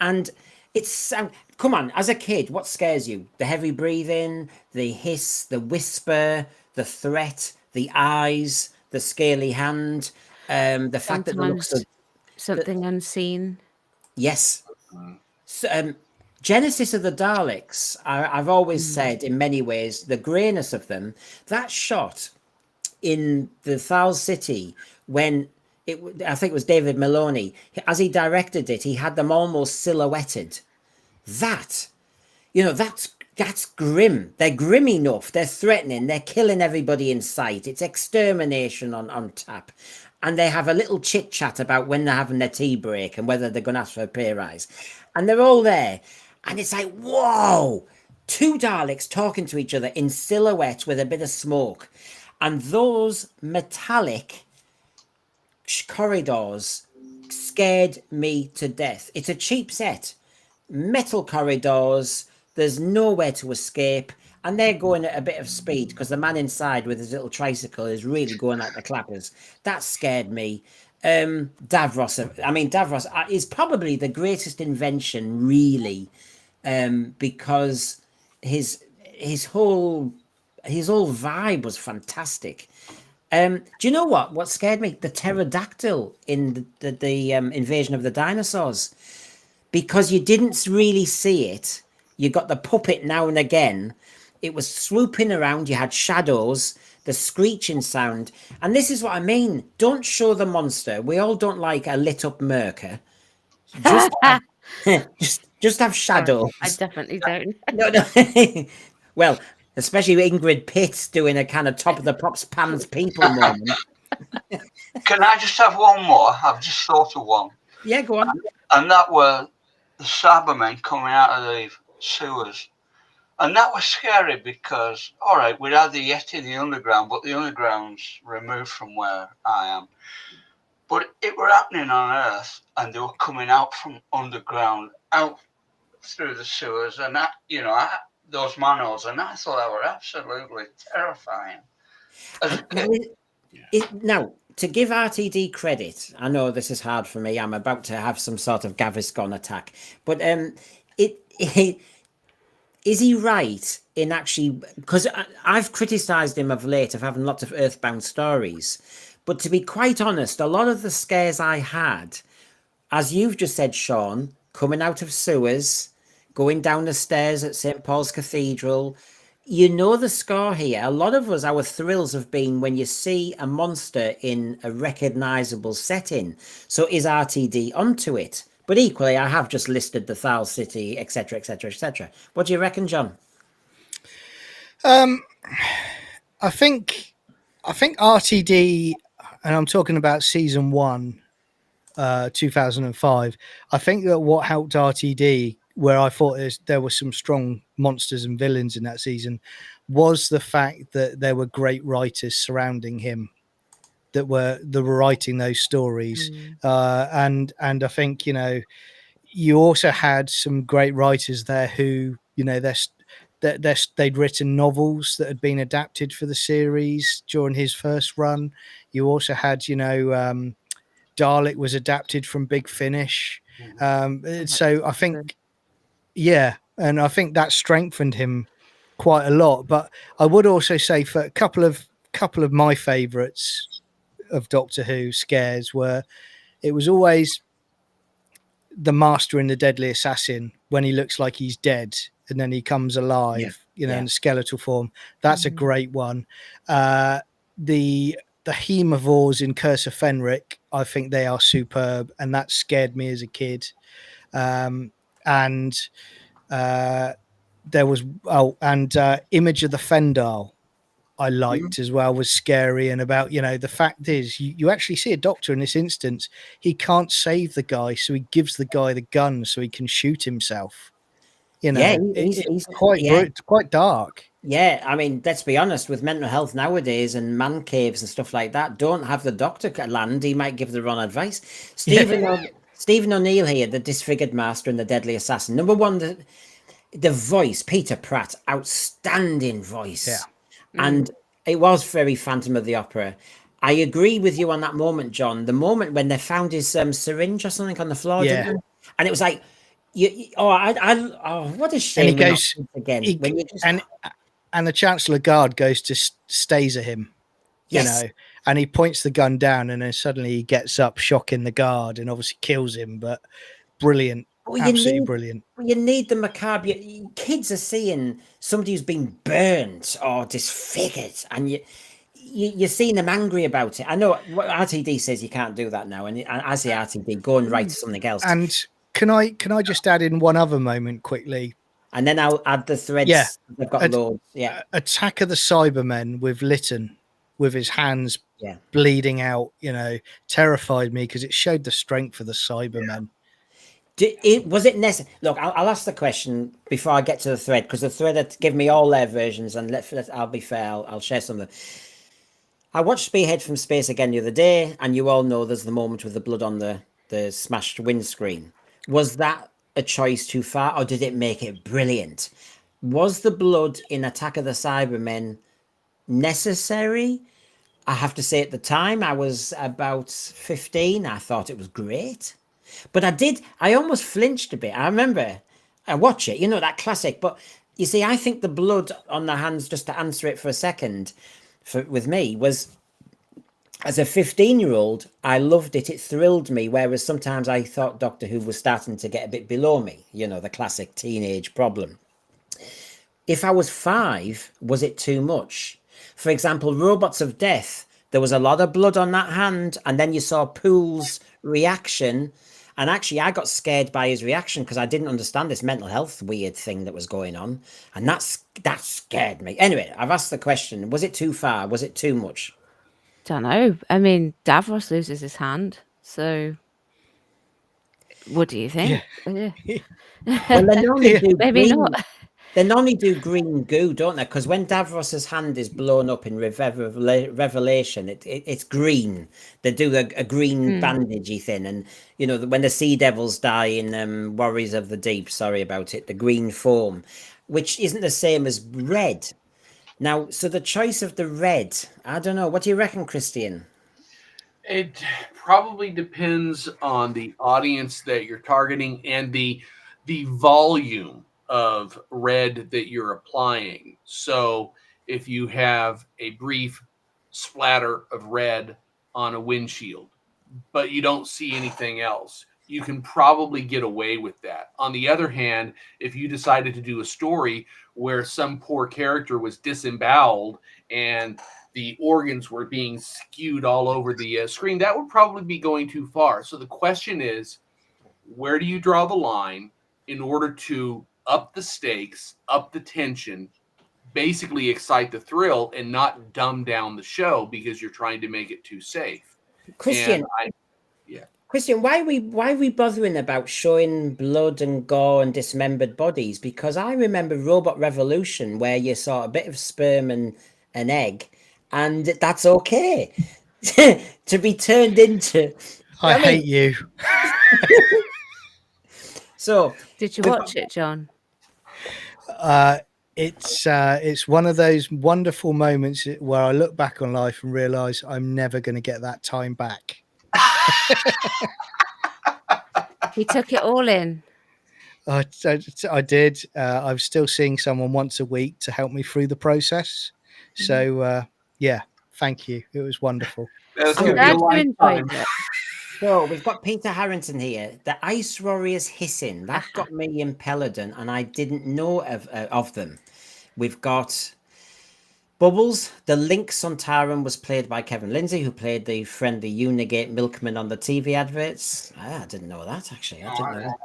and it's come on. As a kid, what scares you? The heavy breathing, the hiss, the whisper, the threat, the eyes, the scaly hand, the fact that the looks of something unseen. Yes. So, Genesis of the Daleks, I've always said in many ways, the greyness of them, that shot in the Thal City when I think it was David Maloney, as he directed it, he had them almost silhouetted. That's grim. They're grim enough. They're threatening. They're killing everybody in sight. It's extermination on tap. And they have a little chit chat about when they're having their tea break and whether they're going to ask for a pay rise. And they're all there. And it's like, whoa, two Daleks talking to each other in silhouette with a bit of smoke. And those metallic corridors scared me to death. It's a cheap set. Metal corridors. There's nowhere to escape. And they're going at a bit of speed because the man inside with his little tricycle is really going at the clappers. That scared me. Davros is probably the greatest invention, really, because his whole vibe was fantastic. Do you know what scared me? The pterodactyl in the Invasion of the Dinosaurs, because you didn't really see it. You got the puppet now and again. It was swooping around. You had shadows, the screeching sound. And this is what I mean. Don't show the monster. We all don't like a lit up murker. Just have shadows. I definitely don't. No. Well, especially Ingrid Pitt doing a kind of top of the pops pans people moment. Can I just have one more? I've just thought of one. Yeah, go on. And that were the Cybermen coming out of the sewers. And that was scary because, all right, we'd had the Yeti in the underground, but the underground's removed from where I am. But it were happening on Earth, and they were coming out from underground, out through the sewers, and that, those manholes, and I thought that were absolutely terrifying. Now, to give RTD credit, I know this is hard for me. I'm about to have some sort of Gaviscon attack, but is he right in actually, because I've criticised him of late of having lots of earthbound stories, but to be quite honest, a lot of the scares I had, as you've just said, Sean, coming out of sewers, going down the stairs at St. Paul's Cathedral, the score here. A lot of us, our thrills have been when you see a monster in a recognisable setting. So is RTD onto it? But equally, I have just listed the Thal City, etc., etc., etc. What do you reckon, John? I think RTD, and I'm talking about season 1, 2005. I think that what helped RTD, where I thought there were some strong monsters and villains in that season, was the fact that there were great writers surrounding him that were writing those stories. And I think, you know, you also had some great writers there who, you know, they'd written novels that had been adapted for the series during his first run. You also had, you know, Dalek was adapted from Big Finish. So I think, yeah, and I think that strengthened him quite a lot. But I would also say for a couple of my favourites of Doctor Who scares were, it was always the Master and the Deadly Assassin when he looks like he's dead and then he comes alive, you know, in skeletal form. That's a great one. The Hemivores in Curse of Fenric, I think they are superb, and that scared me as a kid. And there was Image of the Fendal I liked as well, was scary. And about, you know, the fact is you actually see a doctor in this instance, he can't save the guy, so he gives the guy the gun so he can shoot himself. You know, he's quite dark. Yeah, I mean, let's be honest, with mental health nowadays and man caves and stuff like that, don't have the doctor land. He might give the wrong advice. Stephen O'Neill here, the disfigured master and the deadly assassin. Number one, the voice, Peter Pratt, outstanding voice. Yeah. And it was very Phantom of the Opera. I agree with you on that moment, John. The moment when they found his syringe or something on the floor, didn't they? And it was like, what a shame. And he goes again. And the Chancellor Guard goes to staser him, you know, and he points the gun down, and then suddenly he gets up, shocking the guard, and obviously kills him. But brilliant, absolutely brilliant. You need the macabre. Kids are seeing somebody who's been burnt or disfigured, and you're seeing them angry about it. I know what RTD says you can't do that now, and as the RTD, go and write something else. And can I just add in one other moment quickly? And then I'll add the threads. Yeah, they've got loads. Yeah, Attack of the Cybermen with Lytton, with his hands bleeding out. You know, terrified me because it showed the strength of the Cybermen. Was it necessary? Look, I'll ask the question before I get to the thread, because the thread had given me all their versions, and I'll be fair. I'll share some of them. I watched Spearhead from Space again the other day, and you all know there's the moment with the blood on the smashed windscreen. Was that a choice too far, or did it make it brilliant? Was the blood in Attack of the Cybermen necessary? I have to say, at the time, I was about 15. I thought it was great, but I almost flinched a bit. I remember I watch it, you know, that classic. But you see, I think the blood on the hands, just to answer it for a second, with me, was, as a 15-year-old, I loved it. It thrilled me. Whereas sometimes I thought Doctor Who was starting to get a bit below me, you know, the classic teenage problem. If I was 5, was it too much? For example, Robots of Death, there was a lot of blood on that hand, and then you saw Poole's reaction. And actually, I got scared by his reaction because I didn't understand this mental health weird thing that was going on. And that scared me. Anyway, I've asked the question, was it too far? Was it too much? Don't know. I mean, Davros loses his hand, so what do you think? Yeah. Well, they normally do maybe not. They normally do green goo, don't they? Because when Davros's hand is blown up in Revelation, it's green. They do a green bandagey thing, and you know, when the Sea Devils die in Warriors of the Deep, sorry about it, the green foam, which isn't the same as red. Now, so the choice of the red, I don't know. What do you reckon, Christian? It probably depends on the audience that you're targeting and the volume of red that you're applying. So if you have a brief splatter of red on a windshield, but you don't see anything else, you can probably get away with that. On the other hand, if you decided to do a story where some poor character was disemboweled and the organs were being skewed all over the screen, that would probably be going too far. So the question is, where do you draw the line in order to up the stakes, up the tension, basically excite the thrill and not dumb down the show because you're trying to make it too safe? Christian, Question: why are we bothering about showing blood and gore and dismembered bodies? Because I remember Robot Revolution, where you saw a bit of sperm and an egg, and that's okay to be turned into. I hate you. So, did you watch it, John? It's one of those wonderful moments where I look back on life and realize I'm never going to get that time back. He took it all in. I did. I'm still seeing someone once a week to help me through the process. So, yeah, thank you. It was wonderful. I'm glad you enjoyed it. So we've got Peter Harrington here. The Ice Warriors hissing. That got me in Peladon, and I didn't know of them. We've got Bubbles. The Lynx on Taran was played by Kevin Lindsay, who played the friendly Unigate milkman on the TV adverts. I didn't know that, actually. I didn't know that.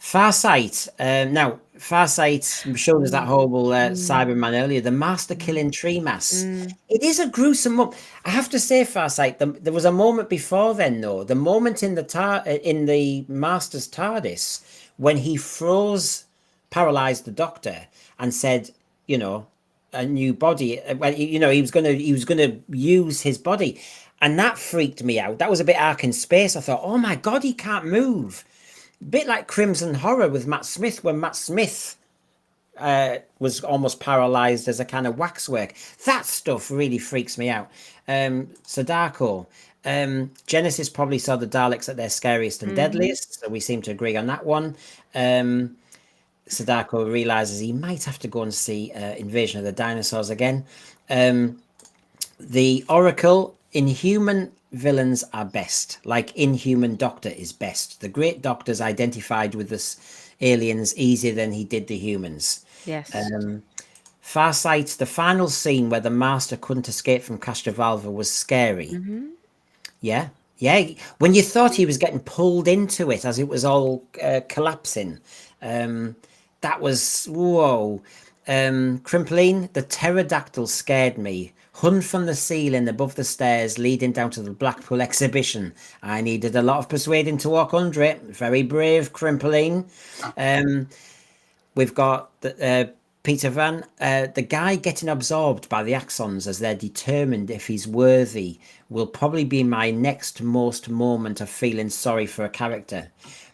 Farsight. Now, Farsight showed us that horrible Cyberman earlier. The Master killing tree mass. It is a gruesome moment. I have to say, Farsight. There was a moment before then, though. The moment in the Master's TARDIS when he paralyzed the Doctor, and said, you know, a new body. Well, you know, he was gonna use his body, and that freaked me out. That was a bit arc in space. I thought, oh my God, he can't move. A bit like Crimson Horror with Matt Smith, when Matt Smith was almost paralyzed as a kind of waxwork. That stuff really freaks me out. Sadako. Genesis probably saw the Daleks at their scariest and deadliest, so we seem to agree on that one. Sadako realizes he might have to go and see Invasion of the Dinosaurs again. The Oracle, Inhuman villains are best, like Inhuman Doctor is best. The Great Doctor's identified with the aliens easier than he did the humans. Yes. Farsight, the final scene where the Master couldn't escape from Castrovalva was scary. Yeah. When you thought he was getting pulled into it as it was all collapsing. That was, whoa. Crimpline, the pterodactyl scared me. Hung from the ceiling above the stairs leading down to the Blackpool exhibition. I needed a lot of persuading to walk under it. Very brave, Crimpline. We've got Peter Van, the guy getting absorbed by the Axons as they're determined if he's worthy will probably be my next most moment of feeling sorry for a character.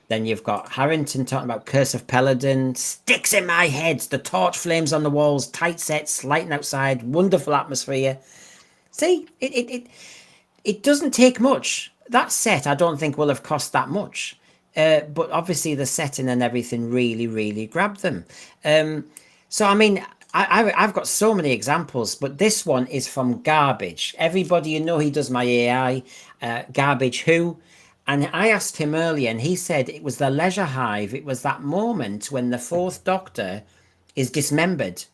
Then you've got Harrington talking about Curse of Peladon, sticks in my head, the torch flames on the walls, tight sets, lighting outside, wonderful atmosphere. See, it doesn't take much. That set, I don't think, will have cost that much. But obviously the setting and everything really, really grabbed them. So, I mean, I've got so many examples, but this one is from Garbage. Everybody, you know, he does my AI, Garbage Who. And I asked him earlier, and he said it was the Leisure Hive. It was that moment when the Fourth Doctor is dismembered.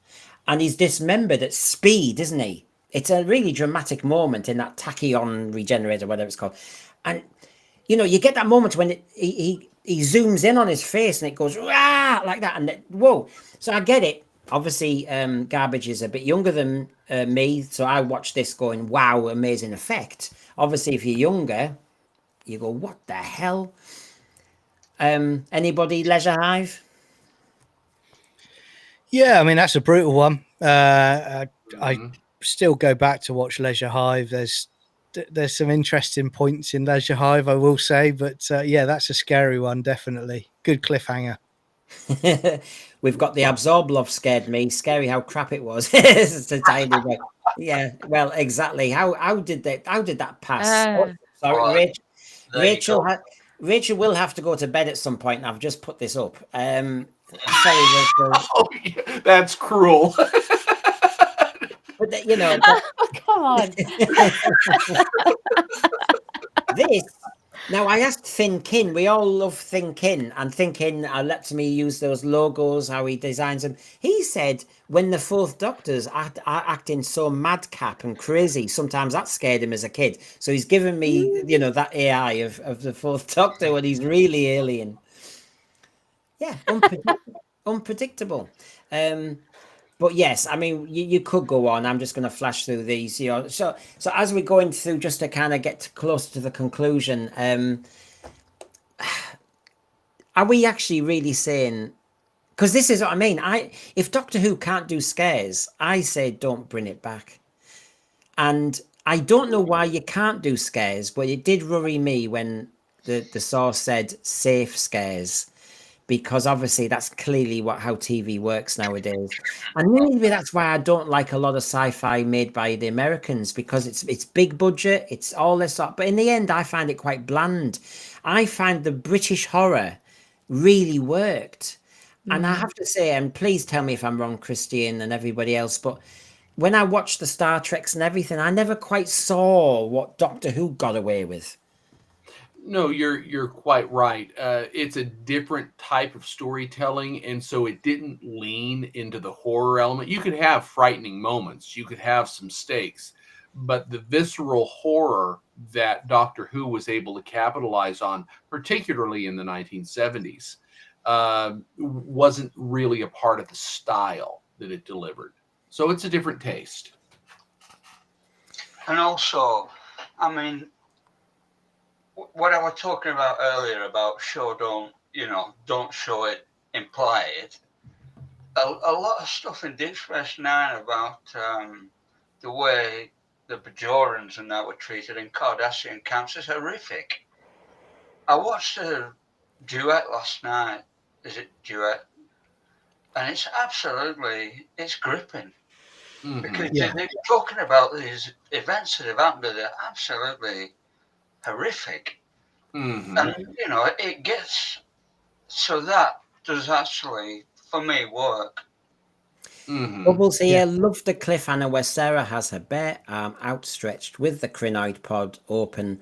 And he's dismembered at speed, isn't he? It's a really dramatic moment in that tachyon regenerator, whatever it's called. And, you know, you get that moment when he zooms in on his face and it goes, rah, like that. And whoa. So I get it. Obviously, Garbage is a bit younger than me. So I watched this going, wow, amazing effect. Obviously, if you're younger, you go, what the hell? Anybody Leisure Hive? Yeah, I mean, that's a brutal one. I still go back to watch Leisure Hive. There's some interesting points in Leisure Hive, I will say, but yeah, that's a scary one, definitely. Good cliffhanger. We've got the Absorblov scared me. Scary how crap it was. It's a tiny bit. Yeah, well, exactly. How did that pass? Sorry, Rachel will have to go to bed at some point, and I've just put this up. Sorry, Rachel. Oh, yeah, that's cruel. But you know, come on. This. Now, I asked Thin Kin. We all love Thin Kin, and Thin Kin lets me use those logos, how he designs them. He said when the Fourth Doctor's are acting so madcap and crazy, sometimes that scared him as a kid. So he's given me, you know, that AI of the Fourth Doctor when he's really alien. Yeah, unpredictable. But yes, I mean, you could go on. I'm just going to flash through these. You know, so as we're going through, just to kind of get close to the conclusion, are we actually really saying? Because this is what I mean. If Doctor Who can't do scares, I say don't bring it back. And I don't know why you can't do scares, but it did worry me when the source said safe scares, because obviously that's clearly how TV works nowadays. And maybe that's why I don't like a lot of sci-fi made by the Americans, because it's big budget, it's all this sort. But in the end, I find it quite bland. I find the British horror really worked. And I have to say, and please tell me if I'm wrong, Christian and everybody else, but when I watched the Star Treks and everything, I never quite saw what Doctor Who got away with. No, you're quite right. It's a different type of storytelling, and so it didn't lean into the horror element. You could have frightening moments, you could have some stakes, but the visceral horror that Doctor Who was able to capitalize on, particularly in the 1970s, wasn't really a part of the style that it delivered. So it's a different taste. And also, I mean, what I was talking about earlier about don't show it, imply it. A lot of stuff in Deep Space Nine about the way the Bajorans and that were treated in Cardassian camps is horrific. I watched a duet last night. Is it duet? And it's gripping. Because they're talking about these events that have happened that are absolutely horrific. And, it gets, so that does actually, for me, work. Bubbles here, love the cliffhanger where Sarah has her bare arm outstretched with the crinoid pod open.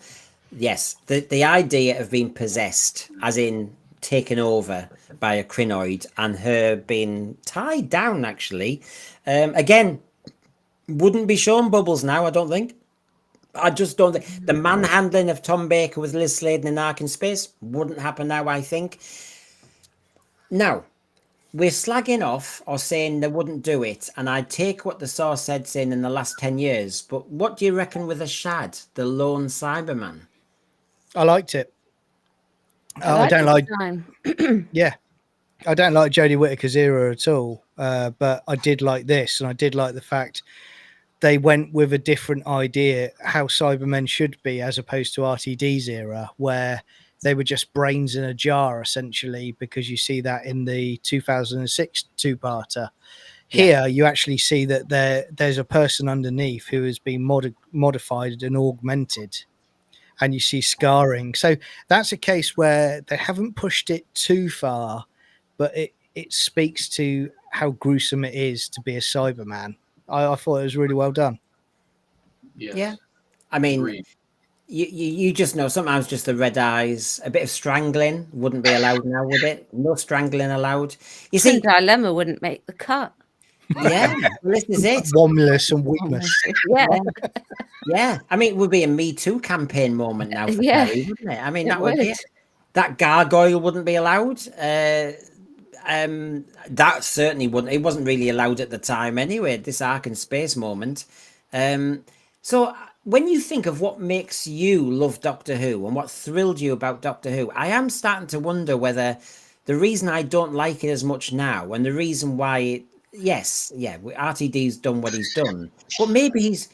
Yes, the idea of being possessed, as in taken over by a crinoid, and her being tied down, actually. Again, wouldn't be shown, Bubbles, now, I don't think. I just don't think. The manhandling of Tom Baker with Liz Sladen in Ark in Space wouldn't happen now, I think. Now, we're slagging off or saying they wouldn't do it, and I take what the source said saying in the last 10 years, but what do you reckon with a Shad, the lone Cyberman? I liked it. I don't like yeah, I don't like Jodie Whittaker's era at all, but I did like this, and I did like the fact they went with a different idea how Cybermen should be, as opposed to RTD's era, where they were just brains in a jar, essentially, because you see that in the 2006 two-parter. Here, you actually see that there's a person underneath who has been modified and augmented, and you see scarring. So that's a case where they haven't pushed it too far, but it speaks to how gruesome it is to be a Cyberman. I thought it was really well done. Yes. Yeah. I mean, you just know sometimes just the red eyes, a bit of strangling wouldn't be allowed now, would it? No strangling allowed. You see, Dilemma wouldn't make the cut. Yeah, well, this is it. Womless and weakness. Yeah. I mean, it would be a Me Too campaign moment now for Kerry, wouldn't it? I mean, that would be it. That gargoyle wouldn't be allowed. That certainly wouldn't. It wasn't really allowed at the time anyway, this Ark in Space moment. So when you think of what makes you love Doctor Who and what thrilled you about Doctor Who, I am starting to wonder whether the reason I don't like it as much now, and the reason why RTD's done what he's done, but maybe is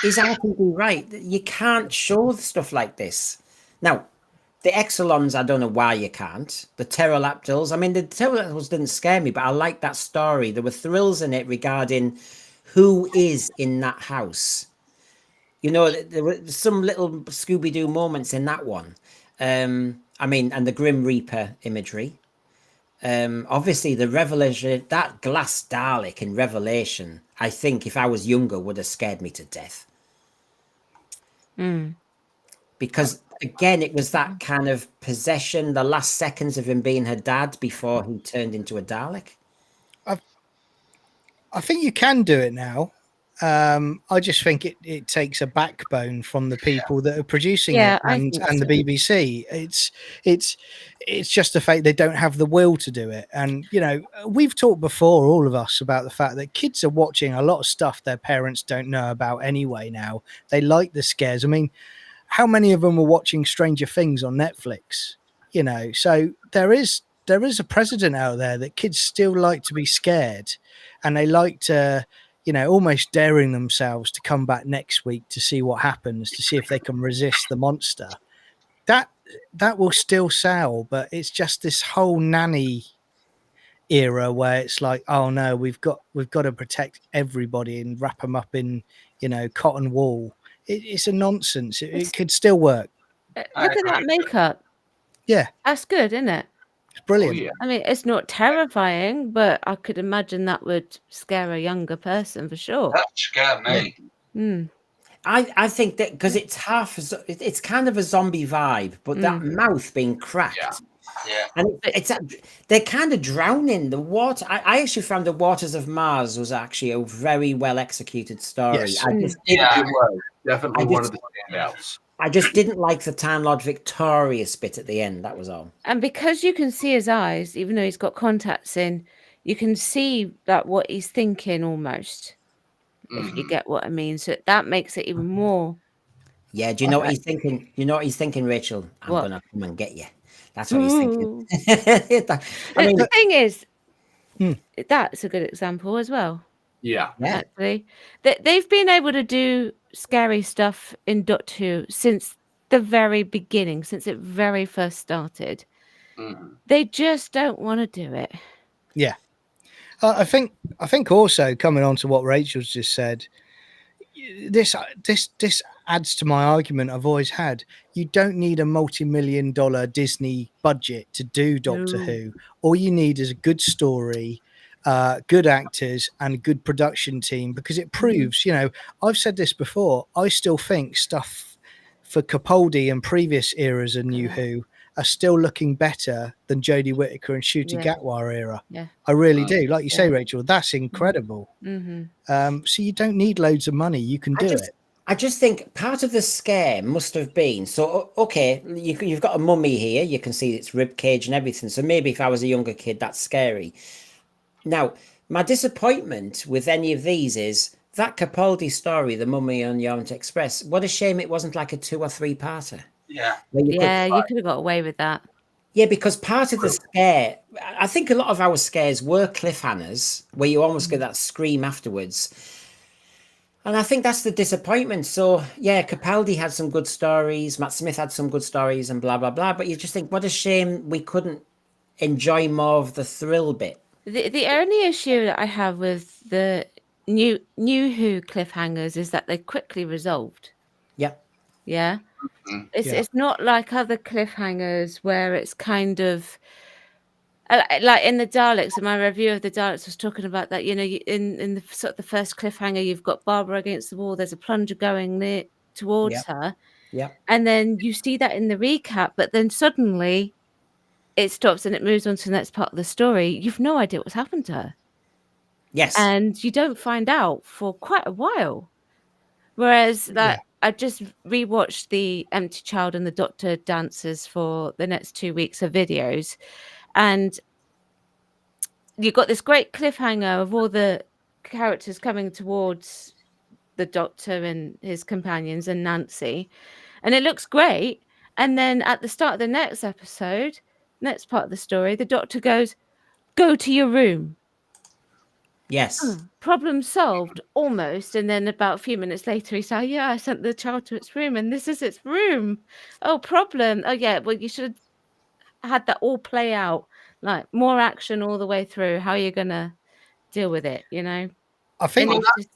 RTD right? You can't show stuff like this. Now, the Exelons, I don't know why you can't. The pterodactyls, I mean, the pterodactyls didn't scare me, but I liked that story. There were thrills in it regarding who is in that house. You know, there were some little Scooby-Doo moments in that one. I mean, and the Grim Reaper imagery. Obviously, the Revelation, that glass Dalek in Revelation, I think if I was younger, would have scared me to death. Because, again, it was that kind of possession, the last seconds of him being her dad before he turned into a Dalek. I think you can do it now. I just think it takes a backbone from the people that are producing it and the BBC. It's just the fact they don't have the will to do it. And, you know, we've talked before, all of us, about the fact that kids are watching a lot of stuff their parents don't know about anyway now. They like the scares. I mean, how many of them were watching Stranger Things on Netflix? You know, so there is there is a precedent out there that kids still like to be scared, and they like to, you know, almost daring themselves to come back next week to see what happens, to see if they can resist the monster. That will still sell, but it's just this whole nanny era where it's like, oh no, we've got to protect everybody and wrap them up in, you know, cotton wool. It's a nonsense. It could still work. Look at that makeup. Yeah, That's good, isn't it? it's brilliant. Oh, yeah. I mean, it's not terrifying, but I could imagine that would scare a younger person for sure. That scared me. Mm. I think that because it's it's kind of a zombie vibe, but that mouth being cracked. Yeah. And they're kind of drowning the water. I actually found The Waters of Mars was actually a very well executed story. Yes. I just It was definitely one of the standouts. I just didn't like the Time Lord Victorious bit at the end. That was all. And because you can see his eyes, even though he's got contacts in, you can see that what he's thinking almost, if you get what I mean. So that makes it even more. Yeah, do you know what he's thinking? You know what he's thinking, Rachel? I'm What? gonna come and get you. That's what he's thinking. Ooh. I mean, The thing is, that's a good example as well. Yeah. Actually, they've been able to do scary stuff in Doctor Who since the very beginning, since it very first started. They just don't want to do it. Yeah. I think also, coming on to what Rachel's just said, this adds to my argument I've always had. You don't need a multi-million-dollar Disney budget to do Doctor Who. All you need is a good story, good actors, and a good production team, because it proves, you know, I've said this before, I still think stuff for Capaldi and previous eras of New Who are still looking better than Jodie Whittaker and Ncuti Gatwa era. Yeah. I really do. Like you say, Rachel, that's incredible. Mm-hmm. So you don't need loads of money. You can do it. I just think part of the scare must have been, so, okay, you've got a mummy here. You can see its rib cage and everything. So maybe if I was a younger kid, that's scary. Now, my disappointment with any of these is that Capaldi story, The Mummy on the Orient Express. What a shame it wasn't like a 2 or 3 parter. Yeah. You could have got away with that. Yeah, because part of the scare, I think a lot of our scares were cliffhangers where you almost get that scream afterwards. And I think that's the disappointment. So, yeah, Capaldi had some good stories. Matt Smith had some good stories and blah, blah, blah. But you just think, what a shame we couldn't enjoy more of the thrill bit. The only issue that I have with the new Who cliffhangers is that they're quickly resolved. Yeah. Yeah. It's not like other cliffhangers where it's kind of like in the Daleks. In my review of the Daleks was talking about that. You know, in the sort of the first cliffhanger, you've got Barbara against the wall. There's a plunger going towards her. Yeah. And then you see that in the recap, but then suddenly it stops and it moves on to the next part of the story. You've no idea what's happened to her. Yes. And you don't find out for quite a while. Whereas I just rewatched the Empty Child and the Doctor dances for the next 2 weeks of videos. And you got this great cliffhanger of all the characters coming towards the Doctor and his companions and Nancy. And it looks great. And then at the start of the next episode, next part of the story, the Doctor goes, "Go to your room." Yes. Problem solved, almost. And then about a few minutes later, he said, "Yeah, I sent the child to its room, and this is its room." Oh, problem. Oh, yeah. Well, you should have had that all play out, like more action all the way through. How are you going to deal with it? You know, I think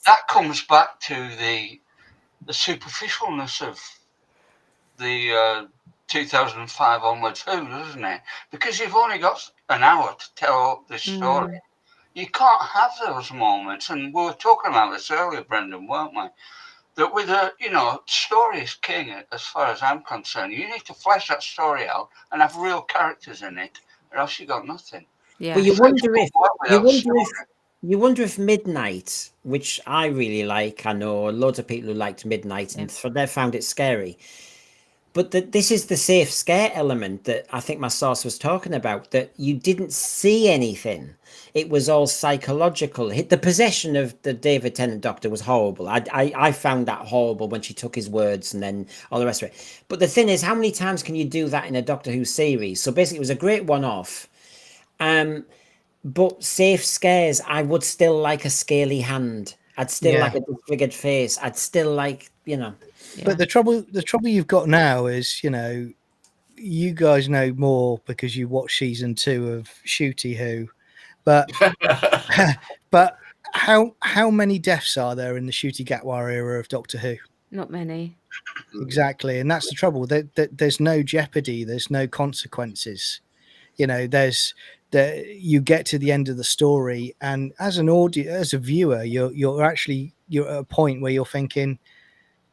that comes back to the superficialness of the 2005 onwards Who, doesn't it? Because you've only got an hour to tell this story. You can't have those moments. And we were talking about this earlier, Brendan, weren't we? That with story is king as far as I'm concerned. You need to flesh that story out and have real characters in it, or else you got nothing. Yeah. But you wonder if Midnight, which I really like, I know loads of people who liked Midnight and they found it scary. But this is the safe scare element that I think my source was talking about, that you didn't see anything. It was all psychological. The possession of the David Tennant Doctor was horrible. I found that horrible when she took his words and then all the rest of it. But the thing is, how many times can you do that in a Doctor Who series? So basically, it was a great one-off. But safe scares, I would still like a scaly hand. I'd still like a disfigured face. I'd still like, you know. But the trouble you've got now is, you know, you guys know more because you watched season 2 of Ncuti Who, but but how many deaths are there in the Ncuti Gatwa era of Doctor Who? Not many. Exactly, and that's the trouble. There's no jeopardy. There's no consequences. You know, you get to the end of the story, and as a viewer, you're at a point where you're thinking,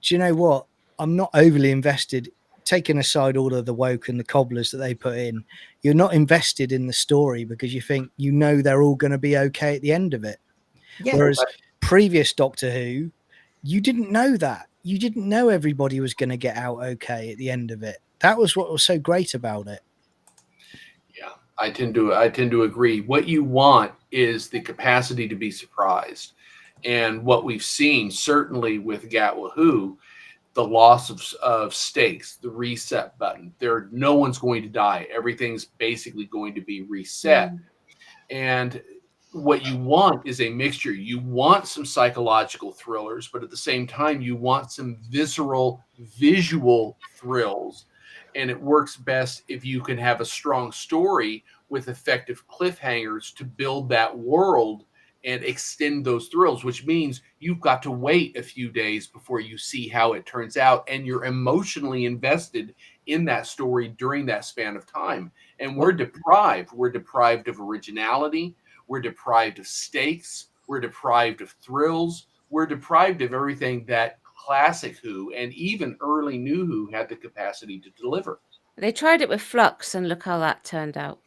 do you know what? I'm not overly invested. Taking aside all of the woke and the cobblers that they put in, you're not invested in the story because you think you know they're all going to be okay at the end of it. Yeah, whereas previous Doctor Who, you didn't know that. You didn't know everybody was going to get out okay at the end of it. That was what was so great about it. Yeah, I tend to agree. What you want is the capacity to be surprised. And what we've seen, certainly with Gatwa Who, the loss of stakes, the reset button. No one's going to die. Everything's basically going to be reset. And what you want is a mixture. You want some psychological thrillers, but at the same time, you want some visceral, visual thrills. And it works best if you can have a strong story with effective cliffhangers to build that world and extend those thrills, which means you've got to wait a few days before you see how it turns out, and you're emotionally invested in that story during that span of time. And we're deprived of originality, we're deprived of stakes, we're deprived of thrills, we're deprived of everything that classic Who and even early New Who had the capacity to deliver. They tried it with Flux, and look how that turned out.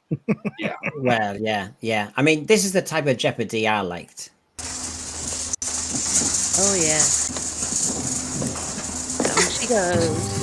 Yeah. Well, yeah. I mean, this is the type of jeopardy I liked. Oh yeah. Down she goes.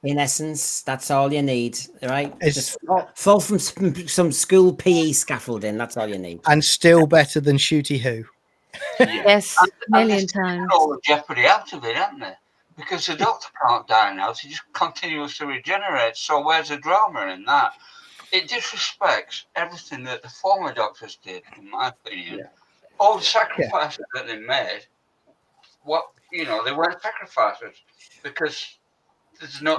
In essence, that's all you need, right? Just fall from some school PE scaffolding. That's all you need. And still better than Ncuti Who. Yes, a million times. All the jeopardy out of it, haven't they? Because the Doctor can't die now, so he just continuously regenerates. So where's the drama in that? It disrespects everything that the former Doctors did, in my opinion. Yeah. All the sacrifices that they made, they weren't sacrifices because there's no.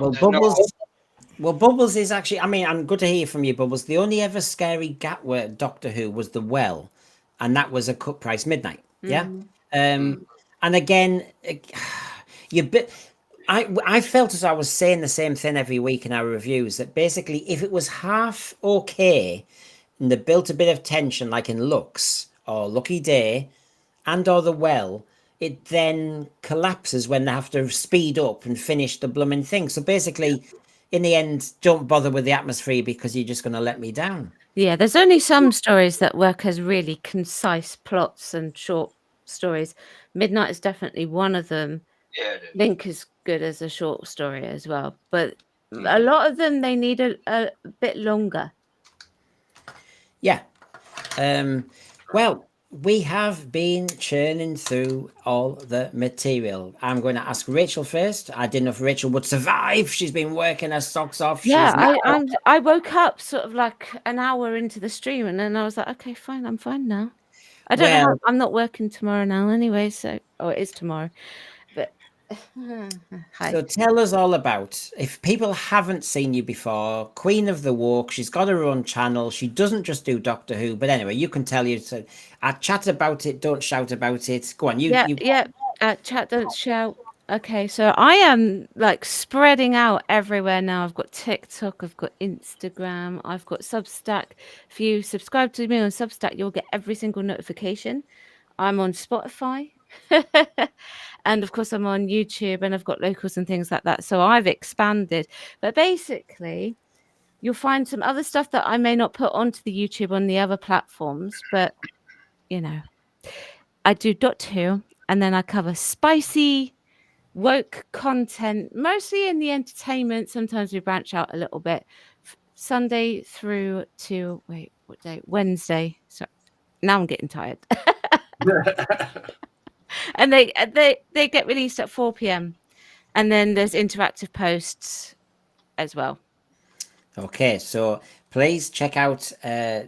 Well, Bubbles is actually. I mean, I'm good to hear from you, Bubbles. The only ever scary Gatwa Doctor Who was the Well, and that was a cut price midnight. Yeah. And again, I felt as I was saying the same thing every week in our reviews that basically, if it was half okay, and they built a bit of tension, like in Lux or Lucky Day, and or the Well, it then collapses when they have to speed up and finish the blooming thing. So basically, in the end, don't bother with the atmosphere because you're just going to let me down. Yeah, there's only some stories that work as really concise plots and short stories. Midnight is definitely one of them. Yeah, Link is good as a short story as well, but a lot of them, they need a bit longer. Yeah. Well, we have been churning through all the material. I'm going to ask Rachel first. I didn't know if Rachel would survive. She's been working her socks off. Yeah, I woke up sort of like an hour into the stream, and then I was like, okay, fine, I'm fine now. I don't know. I'm not working tomorrow now anyway, so it is tomorrow. But hi. So tell us all about, if people haven't seen you before, Queen of the Walk. She's got her own channel. She doesn't just do Doctor Who, but anyway, you can tell you. So I chat about it, don't shout about it. Go on, chat, don't shout. Okay, so I am like spreading out everywhere now. I've got TikTok, I've got Instagram, I've got Substack. If you subscribe to me on Substack, you'll get every single notification. I'm on Spotify. And of course I'm on YouTube, and I've got locals and things like that. So I've expanded. But basically, you'll find some other stuff that I may not put onto the YouTube on the other platforms. But, I do Doctor Who, and then I cover spicy, woke content, mostly in the entertainment. Sometimes we branch out a little bit. Sunday through to what day? Wednesday. So now I'm getting tired. And they get released at 4 p.m. and then there's interactive posts as well. Okay, so please check out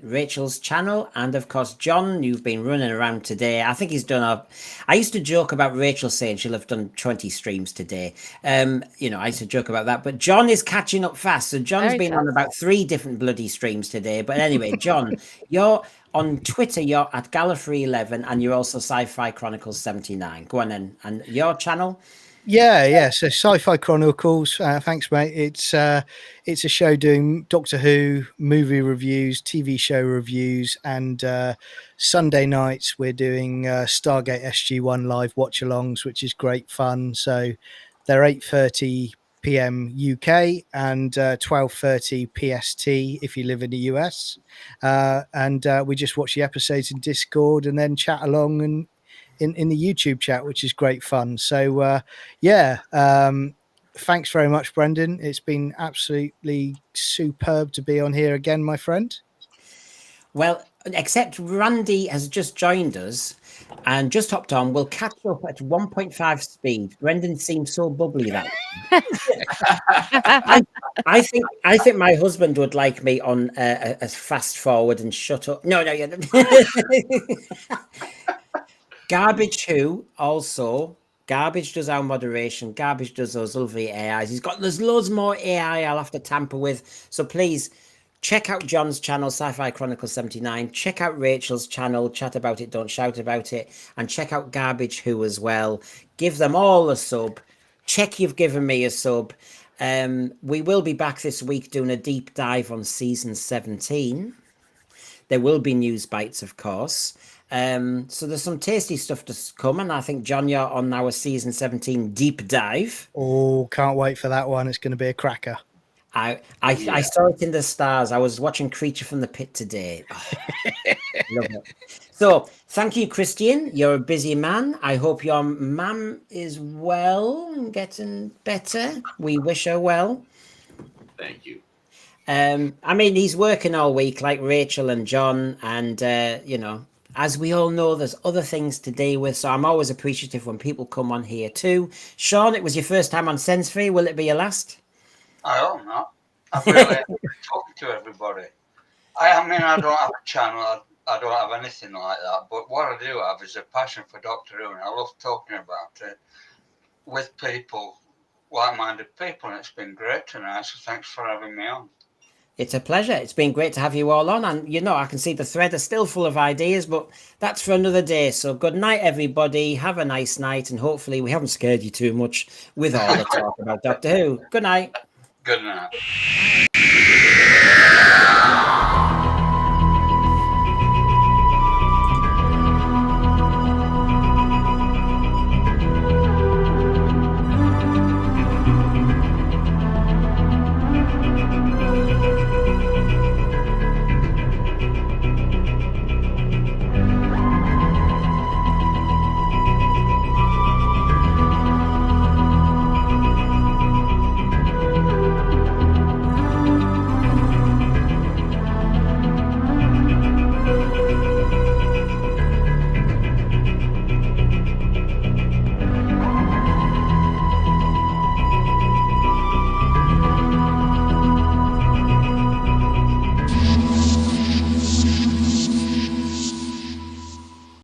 Rachel's channel, and of course, John, you've been running around today. I think he's done I used to joke about Rachel saying she'll have done 20 streams today. You know, I used to joke about that, but John is catching up fast. So John's been on about 3 different bloody streams today. But anyway, John, you're on Twitter, you're at Gallifrey11, and you're also Sci-Fi Chronicles 79. Go on then, and your channel. Yeah. So Sci-Fi Chronicles. Thanks, mate. It's a show doing Doctor Who movie reviews, TV show reviews, and Sunday nights we're doing Stargate SG-1 live watch-alongs, which is great fun. So they're 8:30 p.m. UK and 12:30 PST if you live in the US. And we just watch the episodes in Discord and then chat along and in the YouTube chat, which is great fun. So thanks very much, Brendan. It's been absolutely superb to be on here again, my friend. Well, except Randy has just joined us and just hopped on. We'll catch up at 1.5 speed. Brendan seems so bubbly that I think my husband would like me on a fast forward and shut up. No. Garbage Who also. Garbage does our moderation. Garbage does those lovely AIs. There's loads more AI I'll have to tamper with. So please check out John's channel, Sci-Fi Chronicles 79. Check out Rachel's channel, Chat About It, Don't Shout About It. And check out Garbage Who as well. Give them all a sub. Check you've given me a sub. We will be back this week doing a deep dive on season 17. There will be news bites, of course. So there's some tasty stuff to come, and I think, John, you're on our season 17 deep dive. Oh, can't wait for that one. It's going to be a cracker. I saw it in the stars. I was watching Creature from the Pit today. Oh, love it. So thank you, Christian. You're a busy man. I hope your mum is well and getting better. We wish her well. Thank you. I mean, he's working all week like Rachel and John, and as we all know, there's other things to deal with, so I'm always appreciative when people come on here too. Sean, it was your first time on Sense Free. Will it be your last? I hope not. I've really enjoyed talking to everybody. I mean, I don't have a channel. I don't have anything like that. But what I do have is a passion for Doctor Who, and I love talking about it with people, like-minded people, and it's been great tonight, so thanks for having me on. It's a pleasure. It's been great to have you all on. And, I can see the thread is still full of ideas, but that's for another day. So good night, everybody. Have a nice night. And hopefully we haven't scared you too much with all the talk about Doctor Who. Good night. Good night.